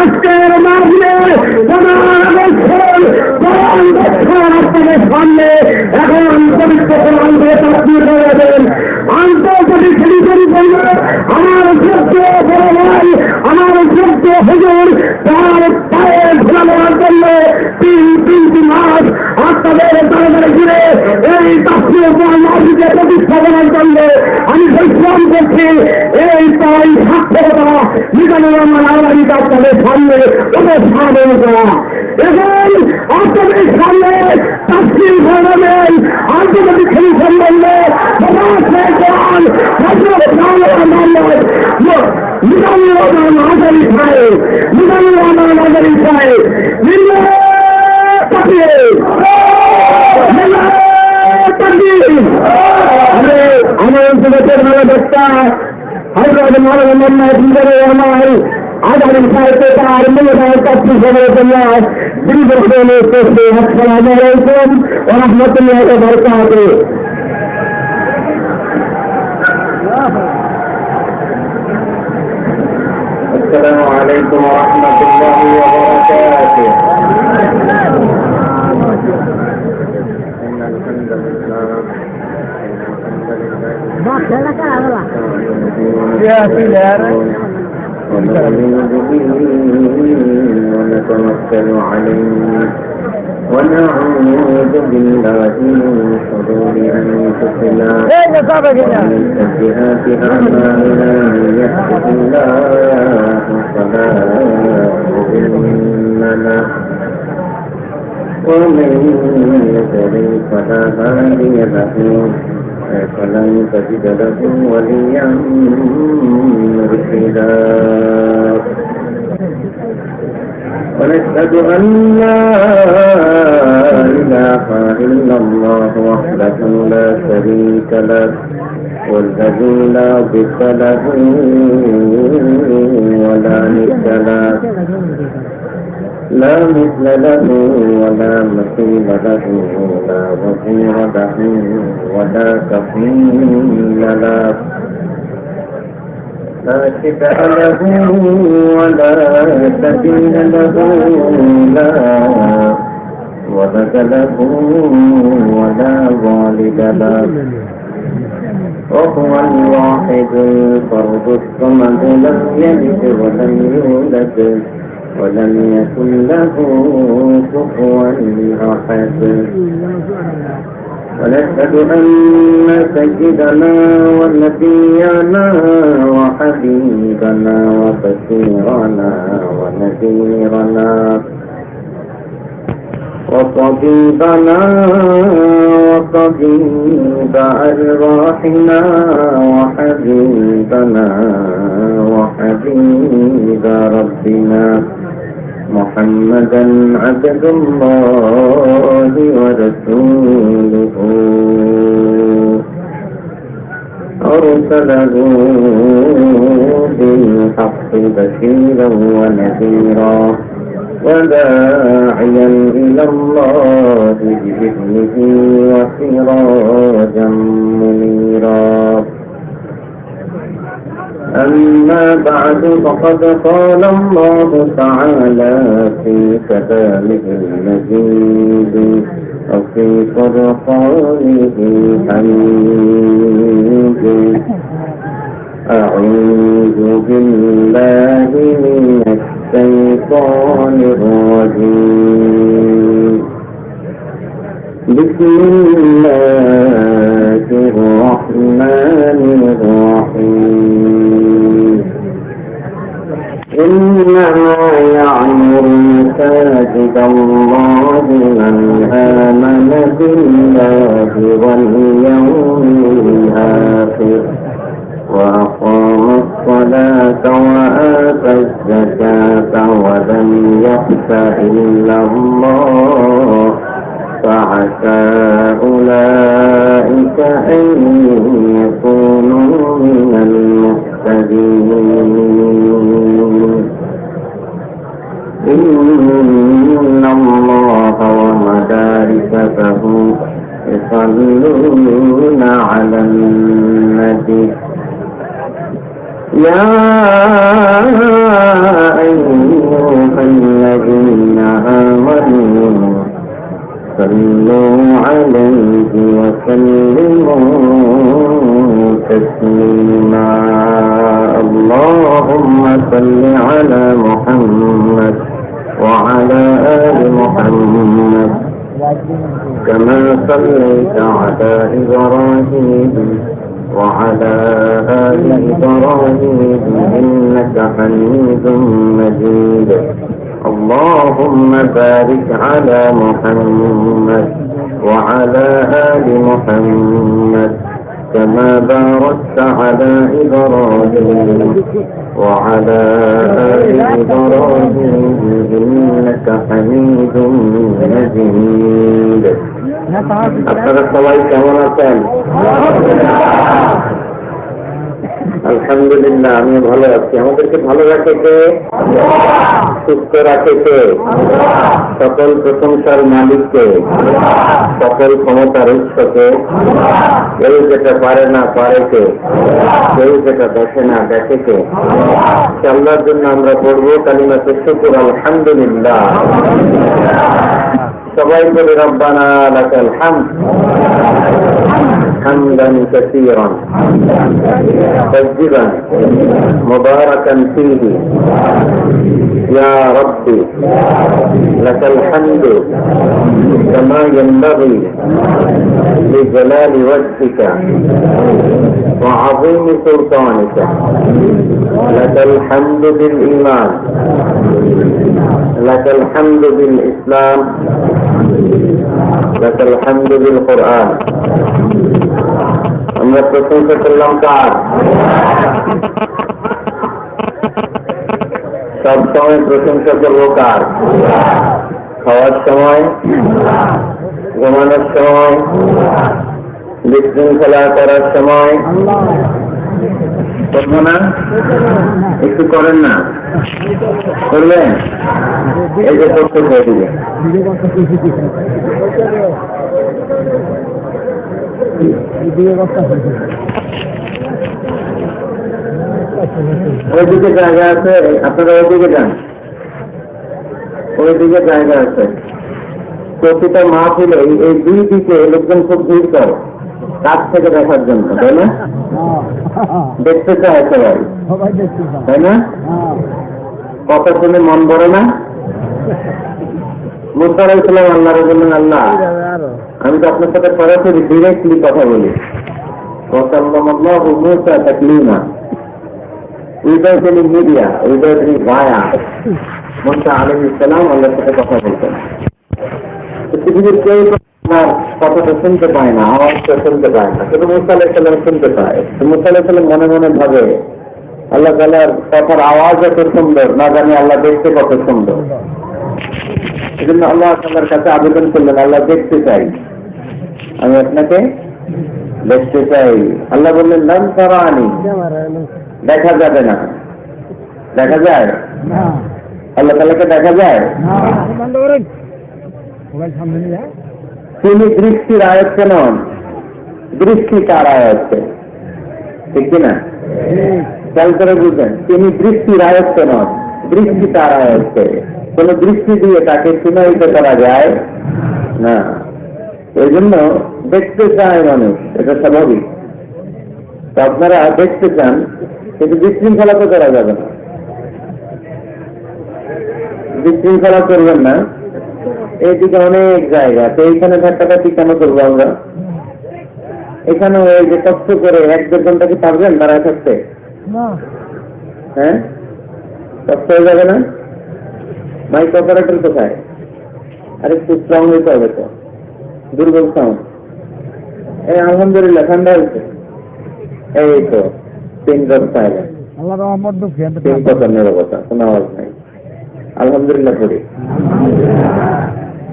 আজকের মাঝে আপনাদের সামনে এখন পবিত্র কোরআন দিয়ে তাফসীর করেছেন। আন্তর্জাতিক টেলিভিশন বলবে আমার যোগ্য বড় ভাই, আমার যোগ্য হুজুর তার পায়ে ধুলা দেওয়ার জন্য তিনটি মাস আপনাদের দরবারে ঘিরে এই তাফসীর মাহফিলকে প্রতিস্থাপনের জন্য আমি পরিশ্রম করছি। এই তাই সাক্ষরতা মিজানুর রহমান আলমারি আপনাদের সামনে উপস্থাপন করা। এখন আপনাদের সামনে তাফসীর করবেন আন্তর্জাতিক টেলিভিশন বলবে মিজানুর রহমান আলমারি সাহেব, মিজানুর রহমান আলমারি সাহেব আমার অঞ্চলের মেলা বক্তা হযরত মাওলানা মোহাম্মদ মিজানুর রহমান আলমারি সাহেবকে তার মূল্যবান তাফসীর করার জন্য বিনীতভাবে করতে আসসালামু আলাইকুম ওয়া রাহমাতুল্লাহি ওয়া বারাকাতুহু। السلام عليكم ورحمة الله وبركاته. إن الحمد لله ونتوكل عليه ونعوذ بالله من شرور أنفسنا ومن سيئات أعمالنا من يهده الله فلا مضل له ومن يضلل فلا هادي له فلن تجد له وليا مرشدا. ونشهد أن لا إله إلا الله وحده لا شريك له والذي لا ضد له ولا ند له لا مثل له ولا مثيل له لا وزير له ولا كفيل له لا شفع له ولا سبيل له لا ولد له ولا والد له وهو الواحد الفرد الصمد لم يلد ولم يولد ولم يكن له كفوا أحد. ونشهد أن سيدنا ونبينا وحبيبنا وبشيرنا ونذيرنا وطبيبنا وطبيب أرواحنا وحبيبنا وحبيب ربنا محمدا عبد الله ورسوله أرسله بالحق بشيرا ونذيرا وداعيا إلى الله بإذنه وسراجا منيرا. أما بعد فقد قال الله تعالى في كلامه المجيد وفي فرقانه الحميد. أعوذ بالله من الشيطان الرجيم. بسم الله الرحمن الرحيم. إنما يعمر مساجد الله من آمن بالله واليوم الآخر وأقام الصلاة وآتى الزكاة ولم يخش إلا الله فعسى أولئك أن يكونوا من المهتدين. إن الله وملائكته يصلون على النبي يا أيها أيها الذين آمنوا صلوا عليه وسلموا تسليما اللهم صل على محمد وعلى آل محمد كما صليت على إبراهيم وعلى آل إبراهيم إنك حميد مجيد اللهم بارك على محمد وعلى آل محمد كما باركت على إبراهيم وعلى آل إبراهيم إنك حميد مجيد আপনারা সবাই কেমন আছেন? আলহামদুলিল্লাহ আমি ভালো আছি। আমাদেরকে ভালো রাখে কে? সুস্থ রাখে কে? সকল প্রশংসার মালিককে, সকল ক্ষমতার উৎসকে, কেউ যেটা পারে না পারে কে, কেউ যেটা দেখে না দেখে কে। আল্লাহর জন্য আমরা পড়বো কালিমাতুশ শুকর আলহামদুলিল্লাহ। সবাই বলে রব্বানা লাকাল হামদ হামদান কাসীরান তাইয়িবান মুবারাকান ফীহি ইয়া রাব্বি লাকাল হামদু কামা ইয়ানবাগি লিজালালি ওয়াজহিকা ওয়া আযীমি সুলতানিকা লাকাল হামদু বিল ঈমান লাকাল হামদু বিল ইসলাম লাকাল হামদু বিল কুরআন। আমরা প্রশংসা করলাম কার? সব সময় প্রশংসা করবো কার? খাওয়ার সময়, ঘুমানোর সময়, বিশৃঙ্খলা করার সময় করবো না? একটু করেন না, করবেন? এই যে করতে করে দিবে ওইদিকে জায়গা আছে, আপনারা ওইদিকে যান, ওইদিকে জায়গা আছে। প্রতিটা মাহফিলে এই দুই দিকে লোকজন খুব ভিড় করে কাছ থেকে দেখার জন্য, তাই না? দেখতে চায় সবাই, তাই না? কথা শুনে মন ভরে না? মুসা আলাইহিস সালাম আল্লাহর বললেন, আল্লাহ আমি তো আপনার সাথে সরাসরি ডিরেক্টলি কথা বলি। ওয়াসাল্লামাল্লাহু মুসা তাকলিমা, without any media, without any via. Musa আলাইহিস সালাম আল্লাহর সাথে কথা বলতেন। পৃথিবীর কেউ আপনার কথাটা শুনতে পায় না, আওয়াজটা শুনতে পায় না, শুধু মুসা আলাইহিস সালাম শুনতে পায়। মুসা আলাইহিস সালাম মনে মনে ভাবে আল্লাহ তাআলার কথার আওয়াজ এত সুন্দর, না জানি আল্লাহ দেখতে কত সুন্দর। এই জন্য আল্লাহ তাআলার কাছে আবেদন করলেন, আল্লাহ দেখতে চাই, আমি আপনাকে দেখতে চাই। আল্লাহ বললেন, লান তারানি, দেখা যাবে না। দেখা যায়? আল্লাহ তাআলাকে দেখা যায়? তিনি দৃষ্টির আয়ত্তে নন, দৃষ্টি তার আয়ত্তে, ঠিক কিনা? খেয়াল করে বুঝেন, তিনি দৃষ্টির আয়ত্তে নন, দৃষ্টি তার আয়ত্তে। কোন দৃষ্টি দিয়ে তাকে সীমায়িত করা যায় না। এই জন্য দেখতে চায় মানুষ, এটা স্বাভাবিক। তো আপনারা দেখতে চান, কিন্তু বিশৃঙ্খলা তো করা যাবে না, বিশৃঙ্খলা করবেন না। এইদিকে অনেক জায়গা, তো এইখানে ধাক্কাধাক্কি কেন করবো আমরা? এখানেও এই যে কষ্ট করে 1-2 ঘন্টা কি পারবেন দাঁড়ায় থাকতে? হ্যাঁ, কষ্ট হয়ে যাবে না? মাইক অপারেটর কোথায়? আরে একটু স্ট্রং হইতে হবে তো, দুর্বল সাউন্ড। এই আলহামদুলিল্লাহ ঠান্ডা হয়েছে, এই তো 3 ড্রপ সাইলেন্ট, 3 কথা নিরবতা, কোনো আওয়াজ নাই। আলহামদুলিল্লাহ পড়ি।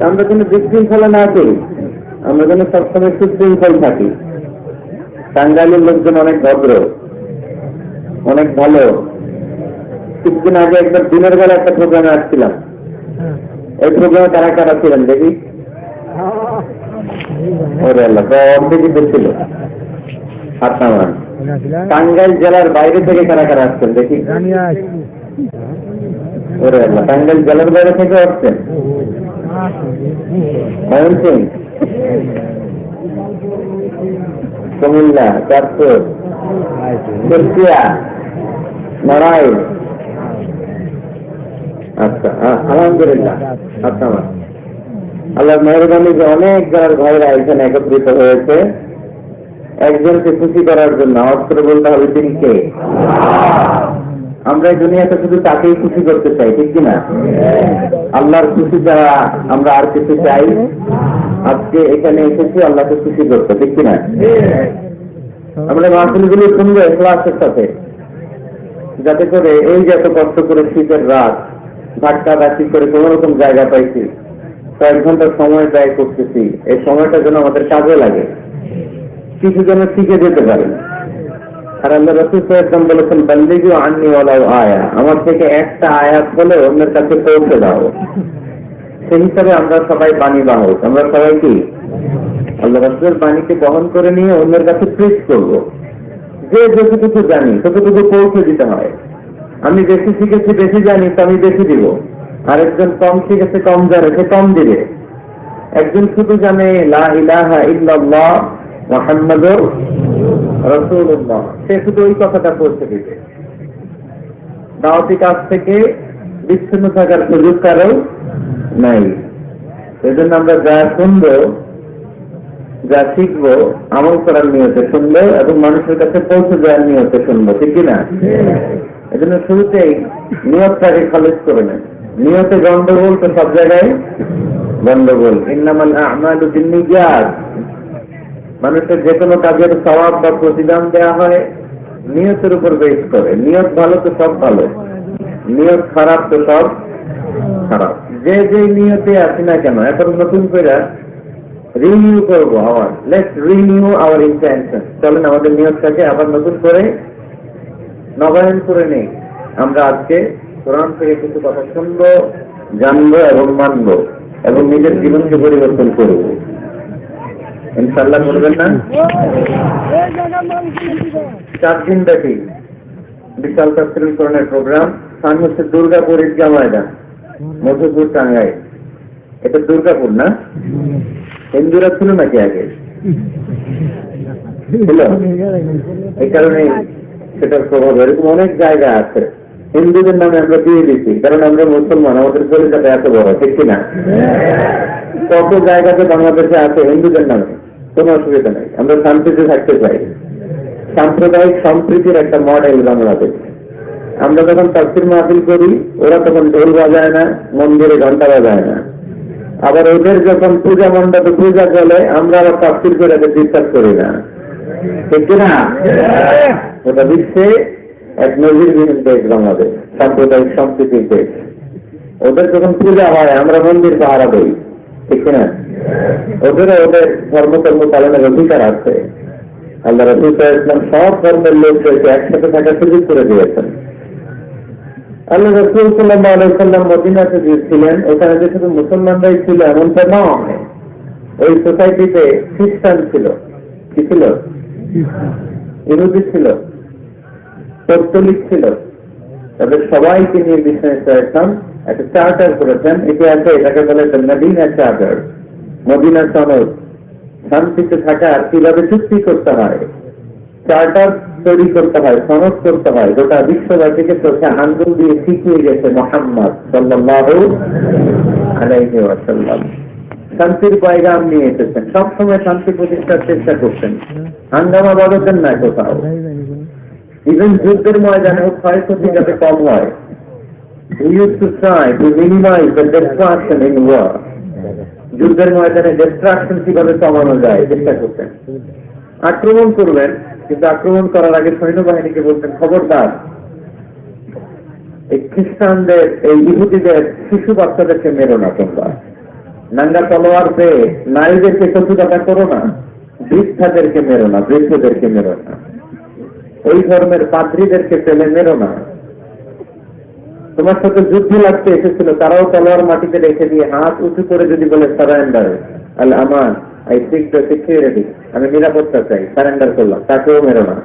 আমরা যেন বিশৃঙ্খলা না করি, আমরা যেন সবসময় সুশৃঙ্খল থাকি। টাঙ্গাইলের লোকজন অনেক ভদ্র, অনেক ভালো। কিছুদিন আগে একবার দিনের বেলা একটা প্রোগ্রামে আসছিলাম। এই প্রোগ্রামে কারা কারা ছিলেন দেখি? ওরে আল্লাহ, অর্ধেকই ছিল। হাত নামান। টাঙ্গাইল জেলার বাইরে থেকে কারা কারা আসছেন দেখি? ওরে আল্লাহ, টাঙ্গাইল জেলার বাইরে থেকে আসছেন? ময়মনসিং, কুমিল্লা, চাঁদপুর, কুষ্টিয়া, নড়াইল। আচ্ছা, আলহামদুলিল্লাহ। আচ্ছা, আল্লাহর মেহরবানি যে অনেক জনের ভাইরা এখানে একত্রিত হয়েছে একজনকে খুশি করার জন্য। অস্ত্র বলতে হবে তিনি কে? আমরা এই দুনিয়াতে শুধু তাকেই খুশি করতে চাই, ঠিক কিনা? আল্লাহর খুশি ছাড়া আমরা আর কিছু চাই? আজকে এখানে এসেছি আল্লাহকে খুশি করতে, ঠিক কিনা? আমরা মাহফিলগুলো শুনবো ইখলাসের সাথে, যাতে করে এই যে এত কষ্ট করে শীতের রাত ধাক্কা ধাক্কি করে কোন রকম জায়গা পাইছি, কয়েক ঘন্টা সময় ব্যয় করতেছি, এই সময়টা যেন আমাদের কাজে লাগে, কিছু যেন শিখে যেতে পারে। আর আল্লাহ রাসূল সাল্লাল্লাহু আলাইহি ওয়াসাল্লাম বলেছেন, বাল্লিগু আন্নী ওয়ালাউ আয়া, আমার থেকে একটা আয়াত বলে অন্যের কাছে পৌঁছে দাও। সেই হিসাবে আমরা সবাই বাণী বাহক, আমরা সবাই কি আল্লাহ রাসূলের বাণীকে বহন করে নিয়ে অন্যের কাছে প্রেস করবো। যে যতটুকু জানি ততটুকু পৌঁছে দিতে হয়। আমি বেশি শিখেছি, বেশি জানি, তো আমি বেশি দিব। আরেকজন কম শিখেছে, কম জানে, সে কম দিবে। একজন শুধু জানে লা ইলাহা ইল্লাল্লাহ মুহাম্মাদুর রাসূলুল্লাহ, সে শুধু ওই কথাটা পৌঁছে দিবে। দাওয়াতি কাজ থেকে বিচ্ছিন্ন থাকার সুযোগ কারো নাই। সেজন্য আমরা যা শুনবো, যা শিখবো, আমল করার নিয়তে শুনবো এবং মানুষের কাছে পৌঁছে দেওয়ার নিয়তে শুনবো, ঠিক কিনা? এজন্য শুরুতেই নিয়তটাকে খালিজ করে নেন। নিয়তে গন্ডগোল তো সব জায়গায় গন্ডগোল। ইন্নামাল আ'মালু বিন্নিয়াত, মানুষের যে কোনো কাজের সওয়াব বা প্রতিদান দেওয়া হয় নিয়তের উপর বেস করে। নিয়ত ভালো তো সব ভালো, নিয়ত খারাপ তো সব খারাপ। যে যে নিয়তে আছি না কেন, এখন নতুন করে রিনিউ করবো আবার। Let's renew our intention. চলেন আমাদের নিয়তটাকে আবার নতুন করে নবায়ন করে নেই। আমরা আজকে কোরআন থেকে কিছু কথা শুনবো, জানবো এবং মানবো এবং নিজের জীবনকে পরিবর্তন করবো। ইনশাআল্লাহ করবেন না? 4 দিন ব্যাপী বিশাল তাফসীরুল কোরআনের প্রোগ্রাম। স্থান হচ্ছে দুর্গাপুর ঈদগাহ ময়দান, মধুপুর, টাঙ্গাইল। এটা দুর্গাপুর না? হিন্দুরা ছিল নাকি আগে? ছিল। এই কারণে সেটার প্রভাব এরকম অনেক জায়গা আছে। হিন্দুদের নামে আমরা দিয়ে দিচ্ছি, কারণ আমরা মুসলমান, আমাদের পরিচয়টা এত বড়, ঠিক কিনা? কত জায়গাতে বাংলাদেশে আছে হিন্দুদের নামে, কোনো অসুবিধা নেই। আমরা শান্তিতে থাকতে চাই। সাম্প্রদায়িক সম্প্রীতির একটা মডেল বাংলাদেশ। আমরা যখন তাফসীর মাহফিল করি, ওরা তখন ঢোল বাজায় না, মন্দিরে ঘন্টা বাজায় না। আবার ওদের যখন পূজা মণ্ডপে পূজা চলে, আমরা আবার তাফসীর করে ডিস্টার্ব করি না, ঠিক কিনা? ওটা বিশ্বে এক নজিরবিহীন দেশ বাংলাদেশ, সাম্প্রদায়িক সম্প্রীতির দেশ। ওদের যখন পূজা হয় আমরা মন্দির পাহারা দিই, ঠিক কিনা? ওদেরও ওদের ধর্মকর্ম পালনের অধিকার আছে। আল্লাহ রাসূল সাল্লাল্লাহু আলাইহি ওয়াসাল্লাম সব ধর্মের লোকদেরকে একসাথে থাকার সুযোগ করে দিয়েছেন। আল্লাহ রাসূল সাল্লাল্লাহু আলাইহি ওয়াসাল্লাম মদিনাতে গিয়েছিলেন, ওখানে যে শুধু মুসলমানরাই ছিল এমনটা নয়। ওই সোসাইটিতে খ্রিস্টান ছিল, কি ছিল? ইহুদি ছিল, পৌত্তলিক ছিল। তাদের সবাইকে নিয়ে বিশ্বনবী সাল্লাল্লাহু আলাইহি ওয়াসাল্লাম একটা চার্টার করেছেন। ইতিহাসে এটাকে বলে মদিনা চার্টার, মদিনা সনদ। শান্তিতে থাকার কিভাবে চুক্তি করতে হয়, চার্টার তৈরি করতে হয়, সনদ করতে হয়, গোটা বিশ্ববাসীকে চোখে আঙ্গুল দিয়ে শিখিয়ে গেছে মুহাম্মদ সাল্লাল্লাহু আলাইহি ওয়াসাল্লাম। শান্তির পয়গাম নিয়ে এসেছেন, সবসময় শান্তি প্রতিষ্ঠার চেষ্টা করছেন, হাঙ্গামা বাঁধাতেন না কোথাও। ইভেন যুদ্ধের ময়দানেও ক্ষয়ক্ষতি যাতে কম হয়। He used to try to minimize the destruction in war. যুদ্ধের ময়দানে ডিস্ট্রাকশন কিভাবে কমানো যায় চেষ্টা করতেন। আক্রমণ করবেন, কিন্তু আক্রমণ করার আগে সৈন্যবাহিনীকে বলতেন, খবরদার এই খ্রিস্টানদের, এই ইহুদিদের শিশু বাচ্চাদেরকে মেরো না, তোমরা নাঙ্গা তলোয়ার পেয়ে নারীদেরকে শত্রুতা করো না, বৃদ্ধাদেরকে মেরো না, বৃদ্ধদেরকে মেরো না, ওই ধর্মের পাদ্রীদেরকে পেলে মেরো না। তোমার সাথে যুদ্ধ লাগতে এসেছিল, তারাও তলোয়ার মাটিতে রেখে দিয়ে হাত উঁচু করে যদি বলে surrender, Al Aman, I sick the security, আমি নিরাপত্তা চাই, সারেন্ডার করলাম, তাকেও মেরো না।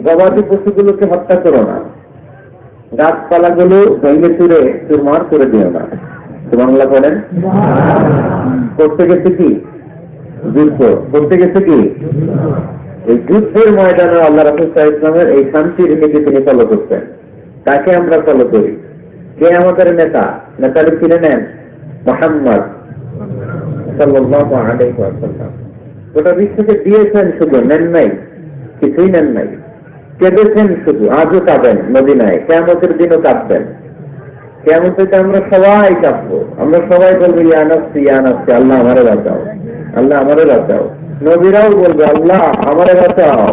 গবাদি পশুগুলোকে হত্যা করো না, গাছপালাগুলো ভেঙে চুরে চুরমার করে দিও না। সুবহানাল্লাহ বলেন। করতে গেছে কি? যুদ্ধ করতে গেছে কি? এই যুদ্ধের ময়দানে আল্লাহ রাসূল সাল্লাল্লাহু আলাইহি ওয়াসাল্লামের এই শান্তির নীতি তিনি ফলো করতেন। তাকে আমরা ফলো করি। কে আমাদের নেতা? নেতাকে চিনে নেন? মুহাম্মদ সাল্লাল্লাহু আলাইহি ওয়াসাল্লাম। গোটা বিশ্বকে দিয়েছেন, শুধু নেন নাই, কিছুই নেন নাই। কেঁদেছেন শুধু, আজও কাঁদেন মদিনায়, কিয়ামতের দিনও কাঁদবেন। কিয়ামতে আমরা সবাই কাঁদবো, আমরা সবাই বলবো ইয়া নাফসি ইয়া নাফসি, আল্লাহ আমারে বাঁচাও, আল্লাহ আমারে বাঁচাও। নবীরাও বলবে আল্লাহ আমারে বাঁচাও।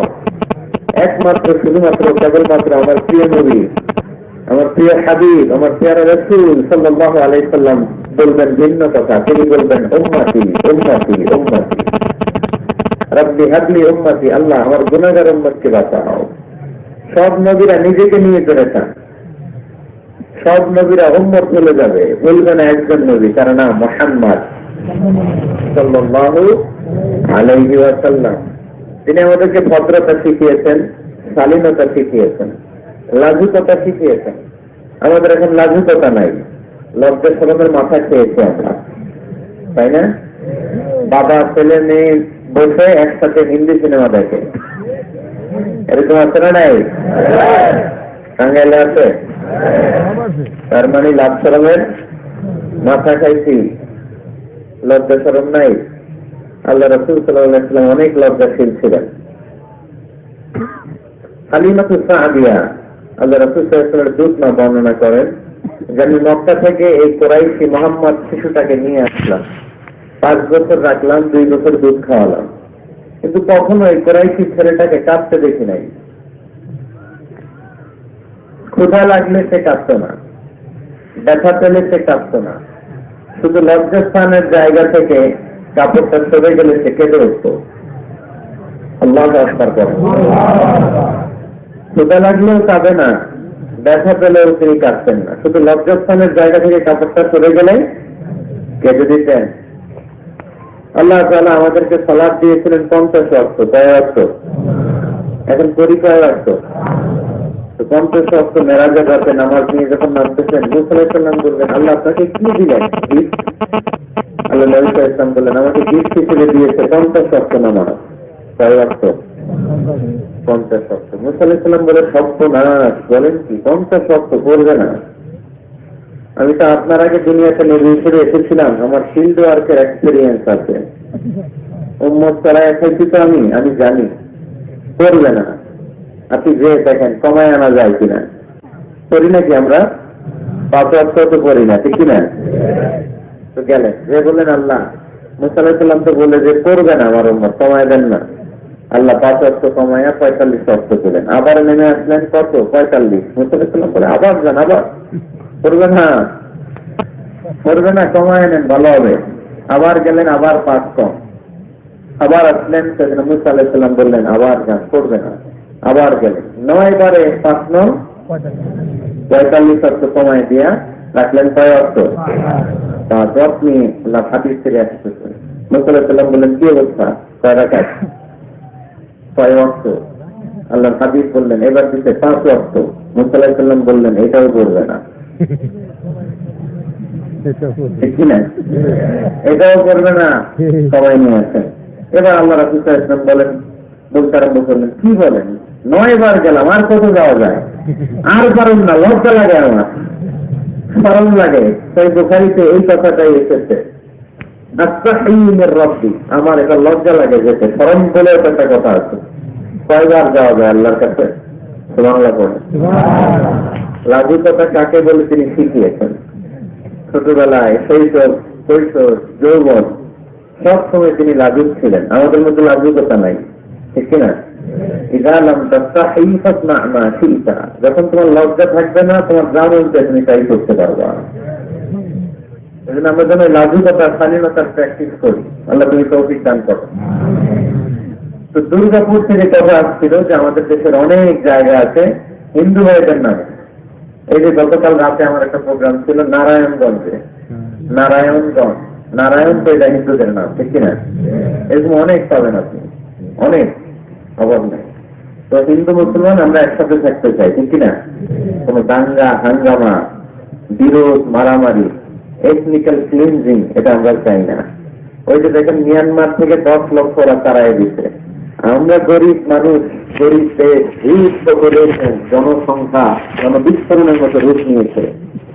একমাত্র শুধুমাত্র কেবলমাত্র আমার প্রিয় নবী, আমার প্রিয় হাবিব, আমার প্রিয় রাসূল সাল্লাল্লাহু আলাইহি সাল্লাম বলবেন ভিন্ন কথা। তিনি বলবেন উম্মতি উম্মতি উম্মতি, রব্বি হাবলি উম্মতি, আল্লাহ আমার গুনাহগার উম্মতকে বাঁচাও। সব নবীরা নিজেকে নিয়ে চলেছেন, সব নবীরা উম্মত চলে যাবে, বলবেন একজন নবী, তার নাম মুহাম্মদ সাল্লাল্লাহু আলাইহি ওয়াসাল্লাম। তিনি আমাদেরকে ভদ্রতা শিখিয়েছেন, শালীনতা শিখিয়েছেন, লাজুকতা শিখিয়েছেন। আমাদের এখন লাজুকতা নাই, লজ্জা শরমের মাথা খেয়েছে আমরা, তাই না? বাবা ছেলে মেয়ে বসে একসাথে হিন্দি সিনেমা দেখে, এরকম আছে না নাই? টাঙ্গাইলে আছে। তার মানে লাজ শরমের মাথা খাইছি, লজ্জা শরম নাই। আল্লাহ রাসূল সাল্লাল্লাহু আলাইহি ওয়াসাল্লাম অনেক লজ্জাশীল ছিলেন। হালিমাতু সাদিয়া আল্লাহ রাসূল সাল্লাল্লাহু আলাইহি ওয়াসাল্লামের দুধ না বর্ণনা করেন যে আমি মক্কা থেকে এই কুরাইশি মুহাম্মদ শিশুটাকে নিয়ে আসলাম, 5 বছর রাখলাম, 2 বছর দুধ খাওয়ালাম, কিন্তু কখনো এই কুরাইশি ছেলেটাকে কাঁদতে দেখি নাই। ক্ষুধা লাগলে সে কাঁদত না, ব্যথা পেলে সে কাঁদত না, শুধু লজ্জাস্থানের জায়গা থেকে কাপড়টা সরে গেলে সে কেঁদে উঠত। আল্লাহু আকবার করেন। ক্ষুধা লাগলেও কাঁদে না, ব্যথা পেলেও তিনি কাঁদতেন না, শুধু লজ্জাস্থানের জায়গা থেকে কাপড়টা সরে গেলে কেঁদে দিতেন। আল্লাহ তাআলা আমাদেরকে সালাত দিয়েছিলেন 50 ওয়াক্ত, কয় ওয়াক্ত? এখন করি কয় ওয়াক্ত? 50 ওয়াক্ত মেরাজের রাতে নামাজ নিয়ে যখন নামতেছেন, মুসা আলাইহিস সালাম বললেন আল্লাহ আপনাকে কি দিলেন? আল্লাহ নবী সাল্লাল্লাহু আলাইহি ওয়াসাল্লাম বললেন আমাকে গিফট হিসেবে দিয়েছে 50 ওয়াক্ত নামাজ। কয় ওয়াক্ত? 50 ওয়াক্ত। মুসা আলাইহিস সালাম বলে সর্বনাশ, বলেন কি 50 ওয়াক্ত করবে না? আমি তো আপনার আগে দুনিয়াতে নবী হিসেবে এসেছিলাম, আমার ফিল্ড ওয়ার্কের এক্সপেরিয়েন্স আছে, উম্মত চালায় খাইছি তো আমি জানি, করবে না। আপনি যে দেখেন কমায় আনা যায় কিনা, করি নাকি আমরা? 5 ওয়াক্ত তো করি না, ঠিক কিনা? তো গেলেন যে বললেন আল্লাহ, মুসা আলাইহিস সালাম তো বলে যে করবে না আমার উম্মত, কমায় দেন না। আল্লাহ 5 ওয়াক্ত কমায়া 45 ওয়াক্ত দিলেন। আবার নেমে আসলেন কত? 45। মুসা আলাইহিস সালাম বলে আবার যান, আবার করবে না, করবে না, কমায় নেন, ভালো হবে। আবার গেলেন, আবার 5 কম। আবার আসলেন, সেদিন মুসা আলাইহিস সালাম বললেন আবার যান, করবে না। আবার গেলেন, 9 বারে 5 9 45 ওয়াক্ত কমায় দিয়া রাখলেন কয় ওয়াক্ত? 5 ওয়াক্ত নিয়ে আল্লাহ হাদিস থেকে আসতেছে। মুসা আলাইহিস সালাম বললেন কি অবস্থা? কয় রাকাত? কয় ওয়াক্ত? আল্লাহ হাদিস বললেন এবার দিতে 5 ওয়াক্ত। মুসা আলাইহিস সালাম বললেন এটাও করবে না, ঠিক না? এটাও করবে না, সবাই নিয়ে আসেন। এবার আল্লাহ রাসূল সাল্লাল্লাহু আলাইহি ওয়াসাল্লাম বলেন, বলতে আরম্ভ করলেন কি বলেন 9 বার গেলাম, আর কত যাওয়া যায়? আর পারুন না, লজ্জা লাগে আমার, শরম লাগে। তাই বুখারীতে এই কথাটাই এসেছে, আস্তাহি মির রাব্বি, আমার এটা লজ্জা লাগে যেতে, শরম বলে একটা কথা আছে। কয়বার যাওয়া যায় আল্লাহর কাছে? সুবহানাল্লাহ পড়ে। লাজুকতা কাকে বলে তিনি শিখিয়েছেন। ছোটবেলায়, শৈশব, কৈশোর, যৌবন, সব সময় তিনি লাজুক ছিলেন। আমাদের মধ্যে লাজুকতা নাই, ঠিক কিনা? ইযা লাম তাস্তাহি ফাসনা মা শি'তা, যখন তোমার লজ্জা থাকবে না, তোমার যা মন চায় তুমি তাই করতে পারবা। এজন্য আমরা যেন লাজুকতা, শালীনতার প্র্যাকটিস করি। আল্লাহ তুমি তৌফিক দান করো। তো দুর্গাপুর থেকে কথা আসছিল যে আমাদের দেশের অনেক জায়গা আছে হিন্দু ভাইদের নামে। এই যে গতকাল রাতে আমার একটা প্রোগ্রাম ছিল নারায়ণগঞ্জে, নারায়ণগঞ্জ, নারায়ণ তো এটা হিন্দুদের নাম, ঠিক কিনা? এরকম অনেক পাবেন আপনি, অনেক, অভাব নেই। তো হিন্দু মুসলমান আমরা একসাথে থাকতে চাই, ঠিক কিনা? কোন দাঙ্গা হাঙ্গামা, বিরোধ, মারামারি, এথনিক্যাল ক্লিনজিং এটা আমরা চাই না। ওই যে দেখেন মিয়ানমার থেকে 10 লক্ষ ওরা তাড়াই দিচ্ছে। আমরা গরিব মানুষ, গরিব দেশ, হিউজ পপুলেশন, জনসংখ্যা জনবিস্ফোরণের মতো রূপ নিয়েছে,